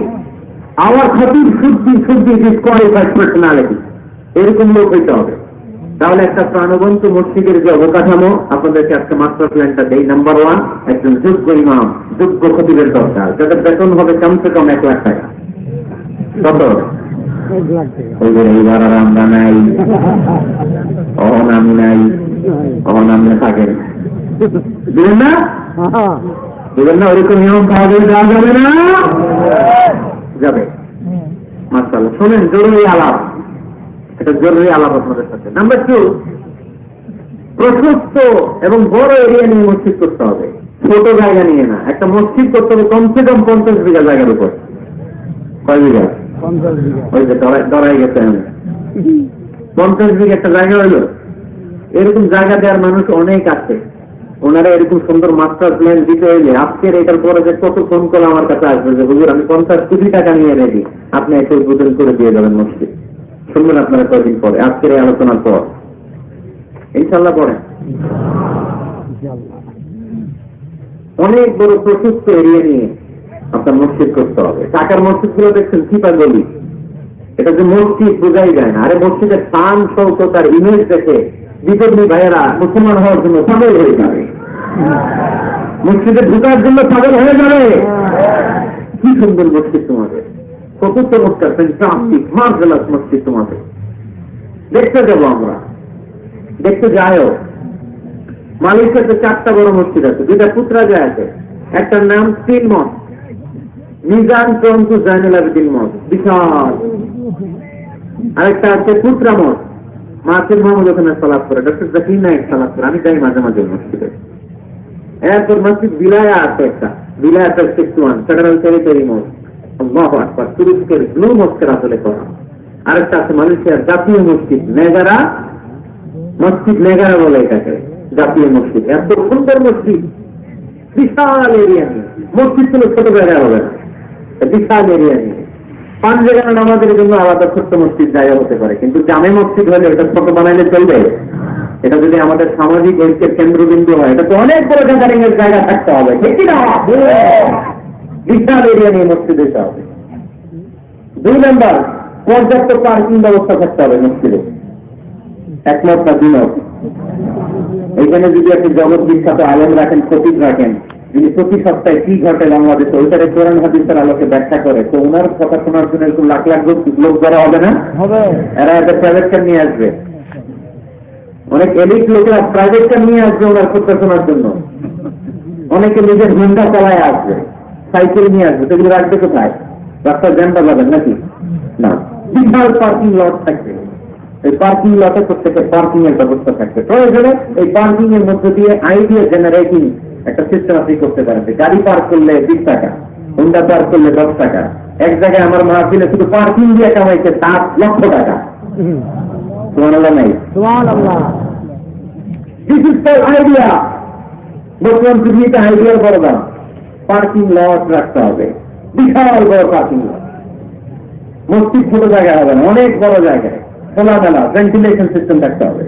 our khatib should be disqualified personality, এরকম লোক হইতে হবে। তাহলে একটা প্রাণবন্ত মসজিদের যে অবকাঠামো, আপনাদেরকে একটা মাস্টার প্ল্যানটা দেই। নাম্বার 1, একজন যোগ্য ইমাম, যোগ্য খতিবের দরকার, যাদের বেতন হবে কমসে কম 1 লাখ টাকা। কত? এইবার আর আমরা নাই, অহন আমি নাই, অহন আপনি থাকেন, বুঝলেন না? বুঝলেন না? ওইরকম নিয়ম পাওয়া যাওয়া যাবে না, যাবে। মাশাআল্লাহ, শোনেন, জরুরি আলাপ, এটা জরুরি আলাপ আপনাদের সাথে। নাম্বার 2, প্রশস্ত এবং বড় এরিয়া নিয়ে মসজিদ করতে হবে, ছোট জায়গা নিয়ে না। একটা মসজিদ করতে হবে কমসে কম 50 বিঘা জায়গার উপর। কয় বিঘা? 50 বিঘা। ওই যে ডরাই গেছে, 50 বিঘা একটা জায়গা হইল। এরকম জায়গা দেওয়ার মানুষ অনেক আছে, ওনারা এরকম সুন্দর মাস্টার প্ল্যান দিতে হইলে আজকের এটার পরে যে কত ফোন কল আমার কাছে আসবে যে হুজুর আমি 50 কোটি টাকা নিয়ে রেডি, আপনি এসে উদ্বোধন করে দিয়ে যাবেন মসজিদ। শুনবেন আপনারা কয়েকদিন পরে, আজকের এই আলোচনার পর ইনশাল্লাহ পরে। অনেক বড় প্রশস্ত এরিয়া নিয়ে আপনার মসজিদ করতে হবে। ঢাকার মসজিদ গুলো দেখছেন চিপা গলি, এটা যে মসজিদ বোঝাই যায় না। আরে মসজিদের স্থান সৌকতার ইমেজ দেখে বিপদী ভাইয়েরা মুসলমান হওয়ার জন্য পাগল হয়ে যাবে, মসজিদে ঢুকার জন্য পাগল হয়ে যাবে। কি সুন্দর মসজিদ তোমাদের, কত চমৎকার ফ্যান্টাস্টিক মার্ভেলাস মসজিদ তোমাদের। দেখতে যাবো আমরা, দেখতে যাইও। মালয়েশিয়াতে 4টা বড় মসজিদ আছে, 2টা পুত্রাজয় আছে। একটার নাম স্টিল মস্ক, মিজান টঙ্কু জাইনুল আবেদিন মস্ক, বিশাল। আরেকটা আছে পুত্রা মস্ক, মাসির মোহাম্মদ ওখানে সালাত করে, ডক্টর জাকির নায়েক সালাত করে, আমি যাই মাঝে মাঝে মসজিদে। এরপর মসজিদ বিলায়া আছে একটা, বিলায়া 61 ফেডারেল টেরিটরি মস্ক, আল্লাহু আকবার, তুরস্কের ব্লু মস্কের আসলে করা। আরেকটা আছে মালয়েশিয়ার জাতীয় মসজিদ নেগারা মসজিদ, নেগারা বলে এটাকে, জাতীয় মসজিদ। এত সুন্দর মসজিদ, বিশাল এরিয়া নিয়ে। মসজিদ ছিল ছোট জায়গা হবে না, বিশাল এরিয়া নিয়ে। 5 জায়গা নামাজের জন্য আলাদা ছোট্ট মসজিদ জায়গা হতে পারে, কিন্তু জামে মসজিদ হলে এটা ছোট বানাইলে চলবে? এটা যদি আমাদের সামাজিক ঐক্যের কেন্দ্রবিন্দু হয়, এটা তো অনেক বড় গ্যাদারিং এর জায়গা থাকতে হবে, ঠিক না? বিশাল এরিয়া নিয়ে মসজিদ হতে হবে। 2 নম্বর, পর্যাপ্ত পার্কিং ব্যবস্থা থাকতে হবে মসজিদে। একমত না দ্বিমত? এইখানে যদি আপনি জগৎ বিখ্যাত আলেম রাখেন, খতিব রাখেন, যিনি প্রতি সপ্তাহে কি ঘটে বাংলাদেশে ওইটারে কোরআন হাদিসের আলোকে ব্যাখ্যা করে, তো ওনার কথা শোনার জন্য এরকম লাখ লাখ লোক যারা হবে না, এরা একটা প্রাইভেট কার নিয়ে আসবে। অনেক এলিট লোকেরা প্রাইভেট কার নিয়ে আসবে ওনার কথা শোনার জন্য। অনেকে নিজের হুন্ডা চালায় আসবে, সাইকেল নিয়ে আসবে। সেগুলো রাখবে কোথায়? রাস্তার জ্যামটা যাবেন নাকি? না, বিশাল পার্কিং লট থাকবে। এই পার্কিং লটে প্রত্যেকে পার্কিং এর ব্যবস্থা থাকবে। প্রয়োজনে এই পার্কিং এর মধ্যে দিয়ে আইডিয়া জেনারেটিং একটা সিস্টেম আপনি করতে পারেন। গাড়ি পার্ক করলে 20 টাকা, হুন্ডা পার্ক করলে 10 টাকা। এক জায়গায় আমার মাহফিলে শুধু পার্কিং দিয়ে কামাইছে 7 লক্ষ টাকা। সুবহানাল্লাহ নাই? সুবহানাল্লাহ। This is the idea. বর্তমান পৃথিবীতে আইডিয়ার বড় দাম। পার্কিং লট রাখতে হবে, বিশাল বড় পার্কিং লট। মসজিদ ছোট জায়গায় হবে না, অনেক বড় জায়গায় খোলামেলা ভেন্টিলেশন সিস্টেম থাকতে হবে।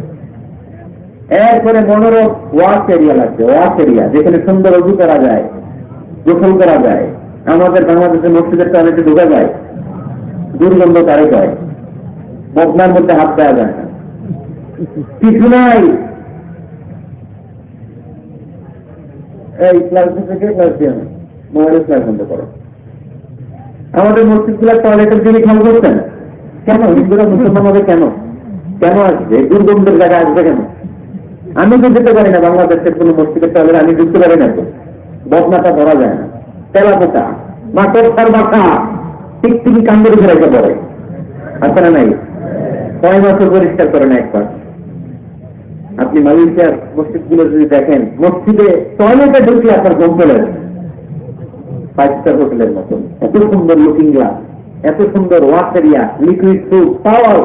এরপরে মনোরম ওয়াশ এরিয়া লাগবে, ওয়াশ এরিয়া যেখানে সুন্দর অজু করা যায়, গোসল করা যায়। আমাদের বাংলাদেশের মসজিদের টয়লেটে ঢোকা যায়, দুর্গন্ধ তারে যায়, বদনার মধ্যে হাত দেওয়া যায় না, কিছু নাই। এই ক্লাস থেকে ক্লাস দিয়ে মোবাইলের ক্লাস বন্ধ করো। আমাদের মসজিদ গুলা টয়লেটের দিকে খেয়াল করছেন কেন? হিন্দুরা মুসলমান হবে কেন? কেন আসবে? দুর্গন্ধের জায়গায় আসবে কেন? আমি তো যেতে পারি না বাংলাদেশের কোন মসজিদের টয়লেট, আমি ঢুকতে পারি না। তো বদনাটা ধরা যায় না, তেলা পোটা মাথার তার মাথা টিকটিকি কান্দে রেখে রেখে পড়ে। আপনারা নাই? 6 মাসে পরিষ্কার করে না একবার। আপনি মালয়েশিয়ার মসজিদ গুলো যদি দেখেন, মসজিদে টয়লেটে ঢুকলে আপনার ঘুম চলে 5 স্টার হোটেলের মতন। এত সুন্দর লুকিং গ্লাস, এত সুন্দর ওয়াশ এরিয়া, লিকুইড সুপ পাওয়ার,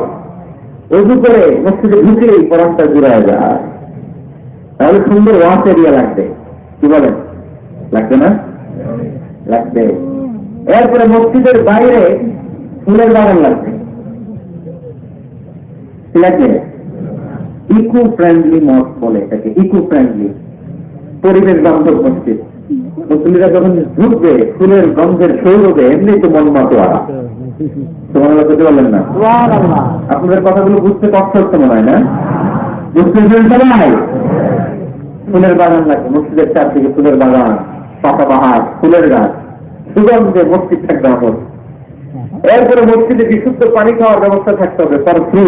অজু করে মসজিদে ঢুকলেই পরামটা জুড়ায় যায়। তাহলে সুন্দর ওয়াশ এরিয়া লাগবে, কি বলেন? লাগবে না? লাগবে। এরপরে মসজিদের বাইরে ফুলের বাগান লাগবে, ঠিক আছে? ইকো ফ্রেন্ডলি মস্ক বলে এটাকে, ইকো ফ্রেন্ডলি, পরিবেশ বান্ধব মসজিদ। মুসলিমরা যখন ঢুকবে ফুলের গন্ধের সৌরভে এমনি তো মন মাতোয়ারা। তোমার কথা বলেন না? আপনাদের কথাগুলো বুঝতে কষ্ট হচ্ছে মনে হয় না? বুঝতে সবাই ফুলের বাগান লাগবে, মসজিদের চারদিকে ফুলের বাগান, পাতাবাহার, ফুলের গাছ, সুগন্ধে মসজিদ থাকবে আমল। এরপরে মসজিদে বিশুদ্ধ পানি খাওয়ার ব্যবস্থা থাকতে হবে ফর ফ্রি।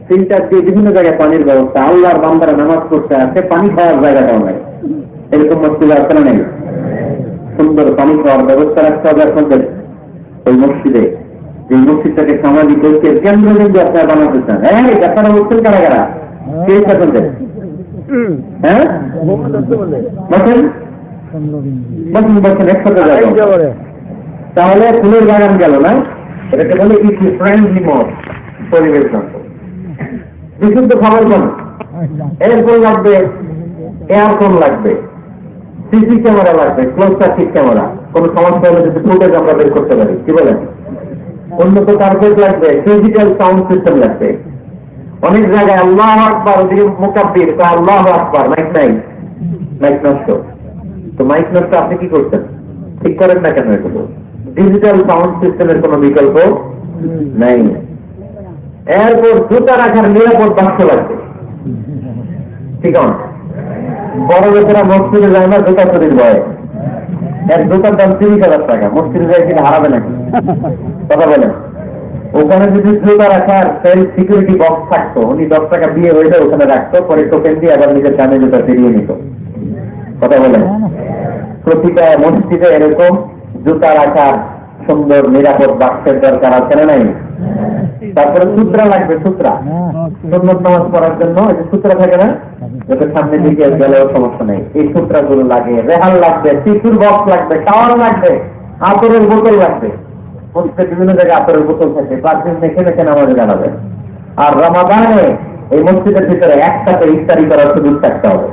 তিনটার দিয়ে বিভিন্ন জায়গায় পানির ব্যবস্থা, আল্লাহর বান্দারা নামাজ পড়তে আছে, পানি খাওয়ার জায়গাটাও নাই, এরকম মসজিদ আছে না নেই? সুন্দর পানি খাওয়ার ব্যবস্থা রাখতে হবে আপনাদের ওই মসজিদে। যে মসজিদটাকে সামাজিক ঐক্যের কেন্দ্রবিন্দু আপনারা বানাতে চান। হ্যাঁ, আপনারা বলছেন কারা কারা? কে আপনাদের? হ্যাঁ বলছেন, একসাথে যাবো। তাহলে ফুলের বাগান গেল না, এটাকে বলে ইকো ফ্রেন্ডলি মস্ক, পরিবেশ বান্ধব। বিশুদ্ধ খাবার কোন? এরপর লাগবে এয়ারফোন লাগবে, সিসি ক্যামেরা লাগবে, ক্লোজ সার্কিট ক্যামেরা, কোন সমস্যা হলে যদি ফুটেজ আমরা বের করতে পারি, কি বলেন? উন্নত কার্পেট লাগবে, ডিজিটাল সাউন্ড সিস্টেম লাগবে। অনেক জায়গায় আল্লাহু আকবার, ওদিকে মুকাব্বির তা আল্লাহু আকবার, মাইক নাই, মাইক নষ্ট। তো মাইক নষ্ট আপনি কি করছেন? ঠিক করেন না কেন? এগুলো ডিজিটাল সাউন্ড সিস্টেমের কোন বিকল্প নাই। এরপর জুতা রাখার নিরাপদ বাক্স লাগবে, ঠিক আছে? বড় লোকেরা মসজিদে যায় না জুতা চুরির ভয়ে, এক জুতার দাম 30,000 টাকা, মসজিদে যায় কিনা হারাবে নাকি? কথা বলেন। ওখানে যদি জুতা রাখার সিকিউরিটি বক্স থাকতো, উনি 10 টাকা দিয়ে হয়ে যায় ওখানে রাখতো, পরে টোকেন দিয়ে আবার নিজের কানে জুতা ফিরিয়ে নিত। কথা বলেন। প্রতিটা মসজিদে এরকম জুতা রাখার সুন্দর নিরাপদ বাক্সের দরকার আছে না নাই? তারপরে সূত্রা লাগবে, সূত্রা সুন্নত নামাজ পড়ার জন্য এই যে সূত্রা থাকে না, যাতে সামনে দিকে গেলেও সমস্যা নেই, এই সূত্রা গুলো লাগে। রেহাল লাগবে, টিস্যুর বক্স লাগবে, টাওয়ার লাগবে, আতরের বোতল লাগবে। মসজিদে বিভিন্ন জায়গায় আতরের বোতল থাকে, পারফিউম মেখে মেখে নামাজে জানাবে। আর রমাদানে এই মসজিদের ভিতরে একসাথে ইফতারি করার সুযোগ থাকতে হবে।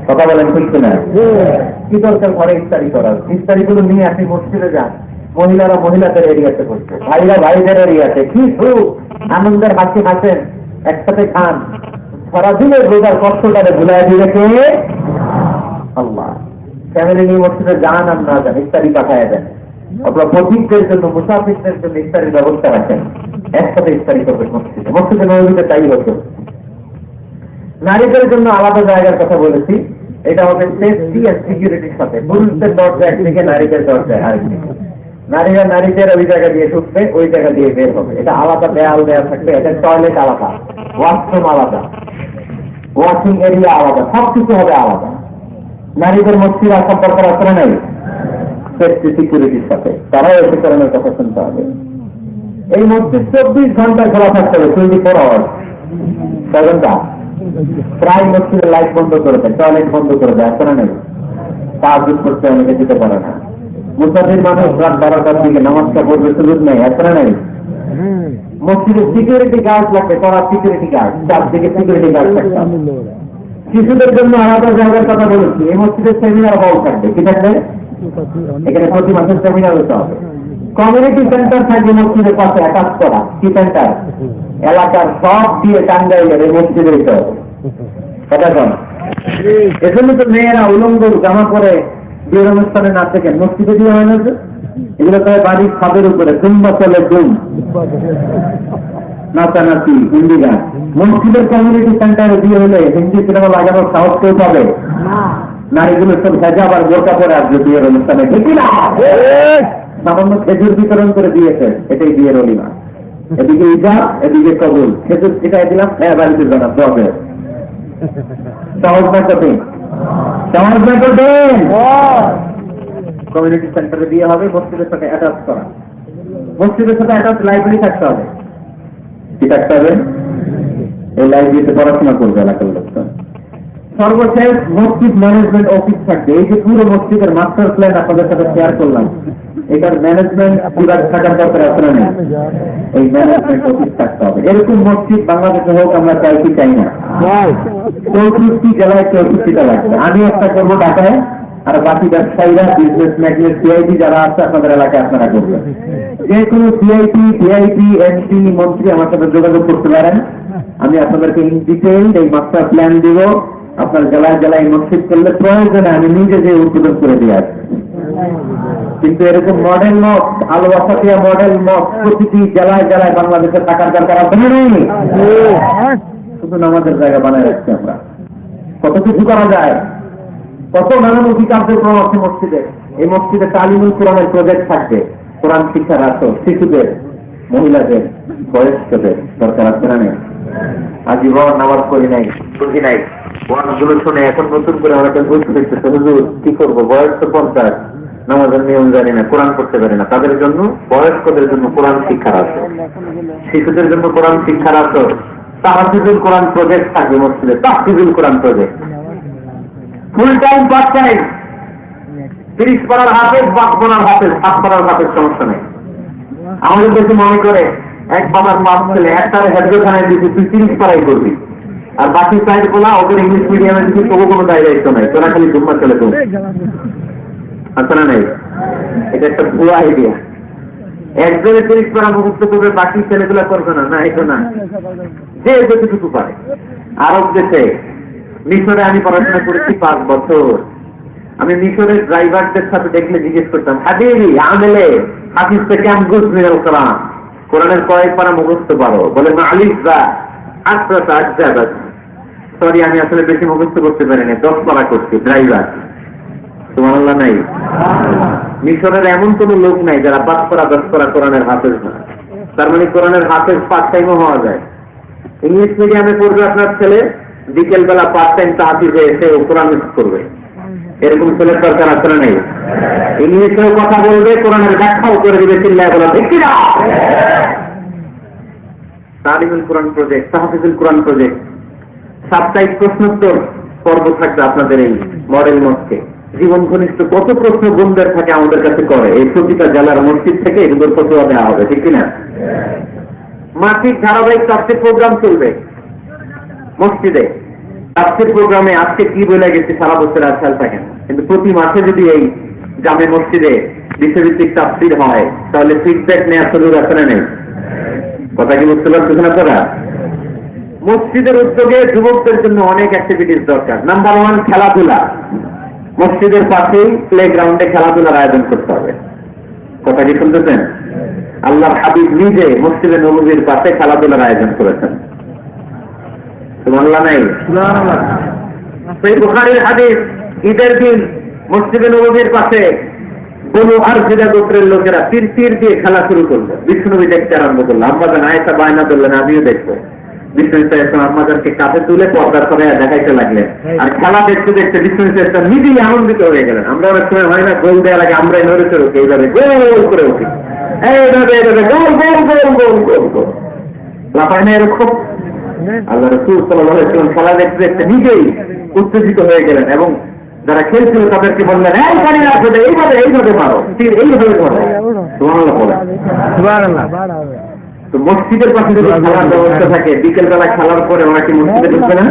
কথা বলেন ঠিক কিনা? কি দরকার ঘরে ইফতারি করার? ইফতারি গুলো নিয়ে আপনি মসজিদে যান, মহিলারা মহিলাদের এরিয়াতে করছে, ভাইরা ভাইদের এরিয়াতে, কি সুখ আনন্দের হাসি হাসেন, একসাথে খান, সারাদিনের রোজার কষ্টটারে ভুলাই দিবে কে? আল্লাহ। ফ্যামিলি নিয়ে মসজিদে যান আর না যান, ইফতারি পাঠায় দেন। আপনার পথিকদের জন্য, মুসাফিরদের জন্য ইফতারির ব্যবস্থা রাখেন, একসাথে ইফতারি করবেন মসজিদে। মসজিদে নবীতে তাই হতো। নারীদের জন্য আলাদা জায়গার কথা বলেছি, এটা হবে সেফটি আর সিকিউরিটির সাথে। পুরুষদের দরজা একদিকে, নারীদের দরজা আরেকদিকে। নারীরা নারীদের ওই জায়গা দিয়ে ঢুকবে, ওই জায়গা দিয়ে বের হবে। এটা আলাদা দেয়াল দেওয়া থাকবে, এটা টয়লেট আলাদা, ওয়াশরুম আলাদা, ওয়াশিং এরিয়া আলাদা, সবকিছু হবে আলাদা। নারীদের মসজিদ আসার দরকার আছে না নাই? সেফটি সিকিউরিটির সাথে তারাও এসে করানোর কথা শুনতে হবে। এই মসজিদ 24 ঘন্টা খোলা থাকতে হবে, 24 আওয়ার্স, 6 ঘন্টা। প্রায় মসজিদের লাইট বন্ধ করে দেয়, টয়লেট বন্ধ করে দেয়, আছে না নেই? তাহাজ্জুদ করতে অনেকে যেতে পারে না। মুসাফির মানুষ রাত 12টার দিকে নামাজটা পড়বে, সুযোগ নেই, আছে না নেই? মসজিদের সিকিউরিটি গার্ড লাগবে, কড়া সিকিউরিটি গার্ড, চারদিকে সিকিউরিটি গার্ড থাকতে হবে। শিশুদের জন্য আলাদা জায়গার কথা বলেছি, এই মসজিদের সেমিনার হল থাকবে, কি থাকবে? এখানে প্রতি মাসের সেমিনার হতে হবে। কমিউনিটি সেন্টার থাকবে মসজিদের পাশে অ্যাটাচ করা, কি সেন্টার? এলাকার সব দিয়ে টাঙ্গাইলে এই মসজিদে হতে হবে। কথা কন। এজন্য তো মেয়েরা উলঙ্গ জামা পরে বিয়ের অনুষ্ঠানে না থেকে মসজিদে দিয়ে হয় না, এগুলো তো বাড়ির ছাদের উপরে দুম্বা চলে, দুম নাচানাচি, হিন্দি গান। মসজিদের কমিউনিটি সেন্টারে দিয়ে হলে হিন্দি সিনেমা লাগানোর সাহস কেউ পাবে? নারীগুলো সব হেজাব আর বোরকা পরে আসবে বিয়ের অনুষ্ঠানে, ঠিক না? সামান্য খেজুর বিতরণ করে দিয়েছে, এটাই বিয়ের অলিমা। এদিকে ইজাব, এদিকে কবুল, খেজুর ছিটাই দিলাম, হ্যাঁ বাড়িতে জানাব, হবে। সহজ না কঠিন? সহজ না কঠিন? কমিউনিটি সেন্টারে দিয়ে হবে, মসজিদের সাথে অ্যাটাচ করা। মসজিদের সাথে অ্যাটাচ লাইব্রেরি থাকতে হবে, কি থাকতে হবে? এই লাইব্রেরিতে পড়াশোনা করবে এলাকার লোকজন। সর্বশেষ মসজিদ ম্যানেজমেন্ট অফিস থাকবে। এই যে পুরো মসজিদের মাস্টার প্ল্যান আপনাদের সাথে শেয়ার করলাম, এটার ম্যানেজমেন্ট বিভাগ থাকার দরকার আছে না? এই ম্যানেজমেন্ট অফিস থাকতে হবে। এরকম মসজিদ বাংলাদেশে হোক, আমরা চাই কি চাই না? 34টি জেলায় 34টা লাগবে। আমি একটা করবো ঢাকায়, আর বাকি ব্যবসায়ীরা, বিজনেস ম্যাগনেট, সিআইপি যারা আছে আপনাদের এলাকায় আপনারা করবেন। যে কোনো সিআইপি, ভিআইপি, এমপি, মন্ত্রী আমার সাথে যোগাযোগ করতে পারেন। আমি আপনাদেরকে ইন ডিটেইল এই মাস্টার প্ল্যান দিব। আপনার জেলায় জেলায় মসজিদ করলে প্রয়োজনে আমি নিজে যে উদ্বোধন করে দিয়ে আসি। কিন্তু এরকম মডেল মত, ভালোবাসা দিয়া মডেল মত প্রতিটি জেলায় জেলায় বাংলাদেশের টাকার দরকার আছে নেই? শুধু নামাজের জায়গা বানায় রাখছি আমরা। কত কিছু করা যায়, কত নানামুখী কার্যক্রম আছে মসজিদে। এই মসজিদে তালিমুল কোরআনের প্রজেক্ট থাকবে, কোরআন শিক্ষার আসর, শিশুদের, মহিলাদের, বয়স্কদের দরকার আছে না নেই? আজীবন নামাজ পড়ি নাই, বুঝি নাই, ওয়াজগুলো শুনে এখন নতুন করে অনেকে বুঝতে দেখতেছে, হুজুর কি করবো, বয়স তো 50, নামাজের নিয়ম জানি না, কোরআন পড়তে পারি না। তাদের জন্য, বয়স্কদের জন্য কোরআন শিক্ষার আসর, শিশুদের জন্য কোরআন শিক্ষার আসর, তাহফিজুল কোরআন প্রজেক্ট থাকবে মসজিদে, Tahfizul Quran project, full time part time, 30 পারার হাফেজ, 5 পারার হাফেজ, 7 পারার হাফেজ, সমস্যা নেই। আমাদের দেশে মনে করে এক বাবার মাপ ছেলে একটারে হেডখানায় দিতে তুই 30 পারাই করবি, আর বাকি সাইড বলা ওদের ইংলিশ মিডিয়ামে দিতে তবু কোনো দায়িত্ব নাই, তোরা খালি জুম্মা চলে তো আছে না নেই? এটা একটা ভুয়া আইডিয়া। একজনে 30 পারা মুক্ত করবে, বাকি ছেলেগুলা করবে না, না এটা না, যে যতটুকু পারে। আরব দেশে, মিশরে আমি পড়াশোনা করেছি 5 বছর। আমি মিশরের ড্রাইভারদের সাথে দেখলে জিজ্ঞেস করতাম, হাবিবি আমেলে হাফিজ থেকে আমি গুজমিনাল কোরআন, কোরআনের কয়েক পারা মুখস্থ পারো? বলে মালিক বা আশ্রাতা আজ্জাবাত। সরি, আমি আসলে বেশি মুখস্থ করতে পারিনি, 10 পারা করছি। ড্রাইভার, সুবহানাল্লাহ নাই? মিশরের এমন কোন লোক নাই যারা 5 পারা 10 পারা কোরআনের হাফেজ না। তার মানে কোরআনের হাফেজ পার্ট টাইমও হওয়া যায়। ইংলিশ মিডিয়ামে পড়বে আপনার ছেলে, বিকেল বেলা পার্ট টাইম তাহাফিজে এসে কোরআন করবে, এরকম ছেলের দরকার আছে না নেই? ইংলিশেও কথা বলবে, কোরআনের ব্যাখ্যাও করে দিবে, চিল্লায় বলা ঠিক না? তালিমুল কোরআন প্রজেক্ট, তাহফিজুল কোরআন প্রজেক্ট, সাপ্তাহিক প্রশ্নোত্তর পর্ব থাকবে আপনাদের এই মডেল মসকে। জীবন ঘনিষ্ঠ কত প্রশ্ন বন্ধুদের থাকে আমাদের কাছে করে, এই প্রতিটা জেলার মসজিদ থেকে এগুলোর ফতোয়া দেওয়া হবে, ঠিক কিনা? মাসিক ধারাবাহিক তাফসীর প্রোগ্রাম চলবে মসজিদে। তাফসীর প্রোগ্রামে আজকে কি বলে গেছে সারা বছর আর খেয়াল থাকে না, কিন্তু প্রতি মাসে যদি এই জামে মসজিদে বিষয়ভিত্তিক তাফসীর হয় তাহলে ফিডব্যাক নেওয়ার সুযোগ আছে না নেই? কথা কি বুঝতে পারতেছেন আপনারা? মসজিদের উদ্যোগে যুবকদের জন্য অনেক অ্যাক্টিভিটিস দরকার। নাম্বার 1, খেলাধুলা। মসজিদের পাশেই প্লে গ্রাউন্ডে খেলাধুলার আয়োজন করতে হবে। কথা কি শুনতেছেন? আল্লাহর হাবিব নিজে মসজিদে নববীর পাশে খেলাধুলার আয়োজন করেছেন। সুবহানাল্লাহ নাই? সেই বুখারীর হাদিস, ঈদের দিন মসজিদে নববীর পাশে বনু আরজিদা গোত্রের লোকেরা তীর দিয়ে খেলা শুরু করলো। বিষ্ণুনবী দেখতে আরম্ভ করলো। আম্মাজান আয়েশা বায়না ধরলেন, আমিও দেখবো। বিষ্ণু ইসলাম আম্মাজানকে কাঁধে তুলে পর্দা করে দেখাইতে লাগলেন। আর খেলা দেখতে দেখতে বিষ্ণু ইসলাম নিজেই আনন্দিত হয়ে গেলেন। আমরা অনেক সময় হয় না, গোল দেওয়ার আগে আমরাই নড়ে চড়ে উঠি, এইভাবে গোল করে উঠি, এইভাবে এইভাবে গোল গোল গোল গোল গোল গোল লাফায় না এরকম। আল্লাহ রাসূল সাল্লাল্লাহু আলাইহি ওয়াসাল্লাম খেলা দেখতে দেখতে নিজেই উত্তেজিত হয়ে গেলেন এবং যারা খেলছিল তাদেরকে বললেন, এইভাবে এইভাবে মারো, এইভাবে মারো। সুবহানাল্লাহ বলে। সুবহানাল্লাহ। তো মসজিদের পাশে যদি খেলার ব্যবস্থা থাকে, বিকেল বেলা খেলার পরে ওরা কি মসজিদে ঢুকবে না?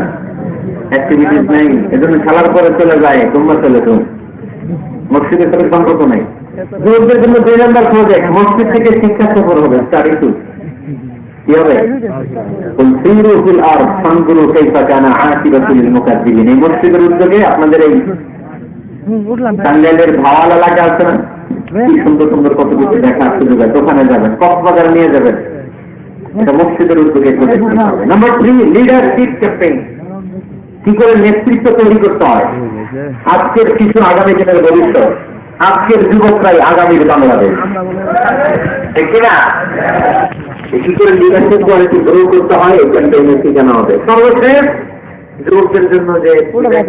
অ্যাক্টিভিটিস নাই, এজন্য খেলার পরে চলে যায়, তোমরা চলে যাও, মসজিদের সাথে সম্পর্ক নাই। যুবকদের জন্য 2 নম্বর প্রজেক্ট, মসজিদ থেকে শিক্ষা সফর হবে, স্টাডি ট্যুর। কি হবে? এই মসজিদের উদ্যোগে আপনাদের এই টাঙ্গাইলের ভাওয়াল এলাকা আছে না, কি সুন্দর সুন্দর কত কিছু দেখার সুযোগ আছে, ওখানে যাবেন, কক্সবাজার নিয়ে যাবেন। এটা মসজিদের উদ্যোগে। Number 3, leadership campaign. কি করে নেতৃত্ব তৈরি করতে হয়। আজকের শিশু আগামী দিনের ভবিষ্যৎ, আজকের যুবকরাই আগামীর বাংলাদেশ, ঠিক কিনা? কি করে লিডারশিপ কোয়ালিটি গ্রো করতে হয়, এই ক্যাম্পেইনে শিখানো হবে। সর্বশেষ যুবকদের জন্য যে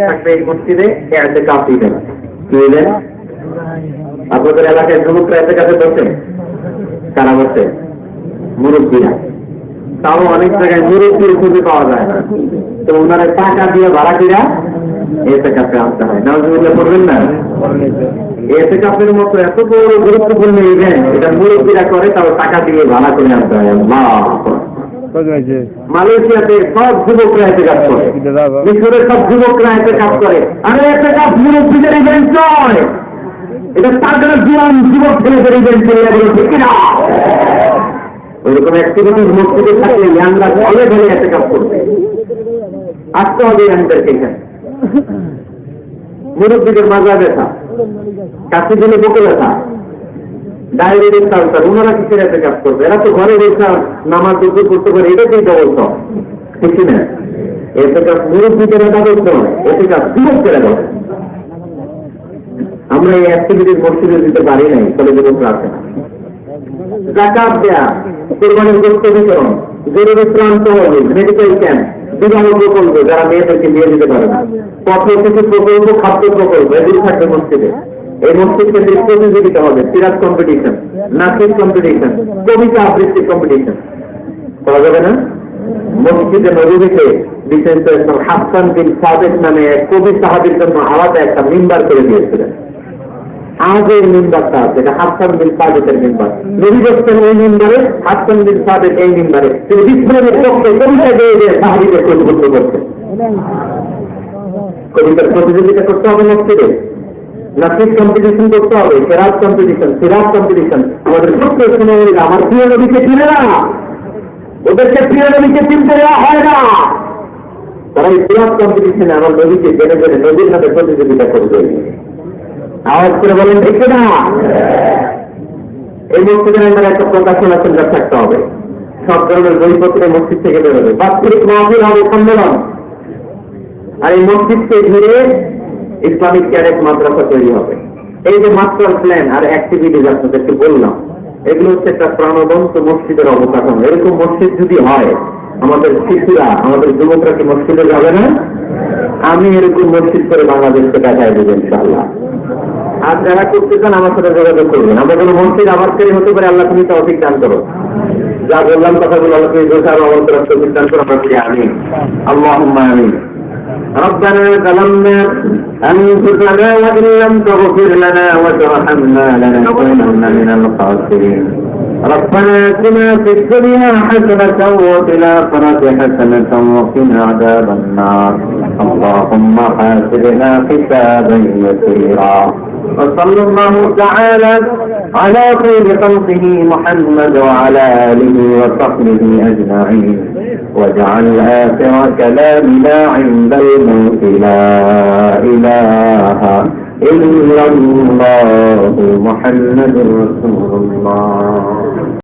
থাকবে এই মসজিদে, এতে কাফি দেন। কি দেন? আপনাদের এলাকায় যুবকরা এতে কাছে বসে, কারা বসে? মুরব্বীরা। তাও অনেক জায়গায় মুরব্বীর খুঁজে পাওয়া যায় না, তো ওনারা টাকা দিয়ে ভাড়াটিরা এতে কাছে আসতে হয়। নাউজুবিল্লাহ পড়বেন না? এতে কাপের মতো এত বড় গুরুত্বপূর্ণ ইভেন্ট, এটা মুরব্বীরা করে, তাও টাকা দিয়ে ভাড়া করে আনতে হয়। আল্লাহ মালয়েশিয়াতে সব যুবকরা এতে কাজ করে, মিশরের সব যুবকরা এতে কাজ করে। আরে এতে কাজ মুরব্বীদের ইভেন্ট নয়, এটা তাদের জীবন যুবক ছেলেদের ইভেন্ট চলে যাবে, ঠিক না? ওইরকম অ্যাক্টিভিটিস মসজিদে থাকলে ইয়াংরা ঘরে ঘরে এতে কাজ করবে। আসতে হবে ইয়াংদেরকে এখানে। মুরব্বীদের মাজা ব্যথা, কাছে দিলে বুকে ব্যথা, ডায়াবেটিস, কালচার, ওনারা কিসের এতে কাজ করবে? এরা তো ঘরে বসে নামাজ দুপুর করতে পারে, এটাকেই ডবল সব, ঠিক না? এতে কাজ মুরব্বীদের একাদশ নয়, এতে কাজ যুবকদের একাদশ। আমরা এই অ্যাক্টিভিটিস মসজিদে দিতে পারি নাই, ফলে যুবকরা আসে না। জাকাত দেয়া, কোরবানির গোশত বিতরণ, জরুরি ত্রাণ তহবিল, মেডিকেল ক্যাম্প, বিবাহ প্রকল্প যারা মেয়েদেরকে দিয়ে দিতে পারে না, পথশিশু প্রকল্প, খাদ্য প্রকল্প, এগুলি থাকবে মসজিদে। এই মসজিদ কেন্দ্রিক প্রতিযোগিতা হবে, সিরাত কম্পিটিশন, নাচের কম্পিটিশন, কবিতা আবৃত্তির কম্পিটিশন করা যাবে না? মসজিদে নববীতে হাসান বিন সাদেক নামে এক কবি সাহাবীর জন্য আলাদা একটা মিম্বার করে দিয়েছিলেন। আজের মিম্বারটা আছে, এটা হাসান বিন সাদেকের মিম্বার। নবী বলছেন এই মিম্বারে, হাসান বিন সাদেক এই মিম্বারে তিনি ইসলামের পক্ষে কবিতা গেয়ে গিয়ে সাহাবীদের প্রতিবদ্ধ করছেন। কবিতার প্রতিযোগিতা করতে হবে মসজিদে, নাচের কম্পিটিশন করতে হবে, কেরাত কম্পিটিশন, সিরাত কম্পিটিশন। আমাদের সত্য শুনে আমার প্রিয় নবীকে চিনে না, ওদেরকে প্রিয় নবীকে চিনতে দেওয়া হয় না। তারা এই সিরাত কম্পিটিশনে আমার নবীকে জেনে জেনে নবীর সাথে প্রতিযোগিতা করবে। আওয়াজ করে বলেন ঠিক না? এই মসজিদের আমরা একটা প্রকাশনা কেন্দ্র থাকতে হবে, সব ধরনের বইপত্রে মসজিদ থেকে বেরোবে, বাৎসরিক মাহফিল হবে, সম্মেলন। আর এই মসজিদকে ঘিরে ইসলামিক ক্যাডেট মাদ্রাসা তৈরি হবে। এই যে মাস্টার প্ল্যান আর অ্যাক্টিভিটিস আপনাদেরকে বললাম, এগুলো হচ্ছে একটা প্রাণবন্ত মসজিদের অবকাঠামো। এরকম মসজিদ যদি হয়, আমাদের শিশুরা, আমাদের যুবকরা কি মসজিদে যাবে না? আমি এরকম মসজিদ করে বাংলাদেশকে দেখাই দেবো ইনশাআল্লাহ। আর যারা করতে চান আমার সাথে যোগাযোগ করবেন। আমরা কোনো মসজিদ আমার তৈরি হতে পারে, আল্লাহ তুমি তৌফিক দান করো। যা বললাম কথাগুলো আল্লাহ তুমি দোষার আমার তরফ তৌফিক দান করো। আমিন, আল্লাহুম্মা আমিন। ربنا ظلمنا أنفسنا وإن لم تغفر لنا وترحمنا لنكونن من الخاسرين. ربنا آتنا في الدنيا حسنة وفي الآخرة حسنة وقنا عذاب النار. اللهم حاسبنا حسابا يسيرا. وصلى الله تعالى على خير خلقه محمد وعلى آله وصحبه أجمعين. واجعل آخر كلامنا عند الموت لا إله إلا الله محمد رسول الله.